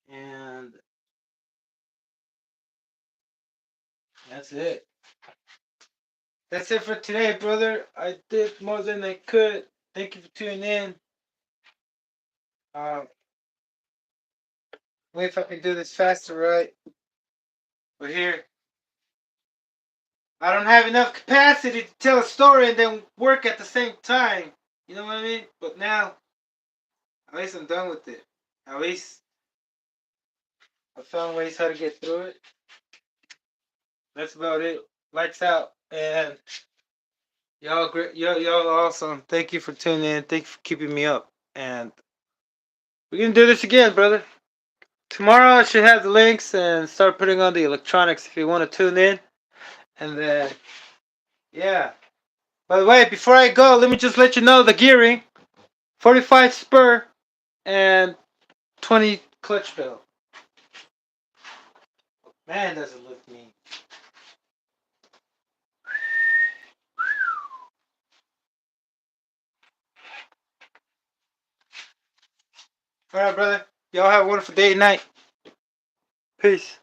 And that's it. That's it for today, brother. I did more than I could. Thank you for tuning in. Wait if I can do this faster, right? We're here. I don't have enough capacity to tell a story and then work at the same time. You know what I mean? But now, at least I'm done with it. At least I found ways how to get through it. That's about it. Lights out. And y'all great. Y'all awesome. Thank you for tuning in. Thank you for keeping me up. And we're gonna do this again, brother. Tomorrow I should have the links and start putting on the electronics if you want to tune in. And then, yeah. By the way, before I go, let me just let you know the gearing. 45 spur and 20 clutch pedal. Man, does it look mean. Alright, brother. Y'all have a wonderful day and night. Peace.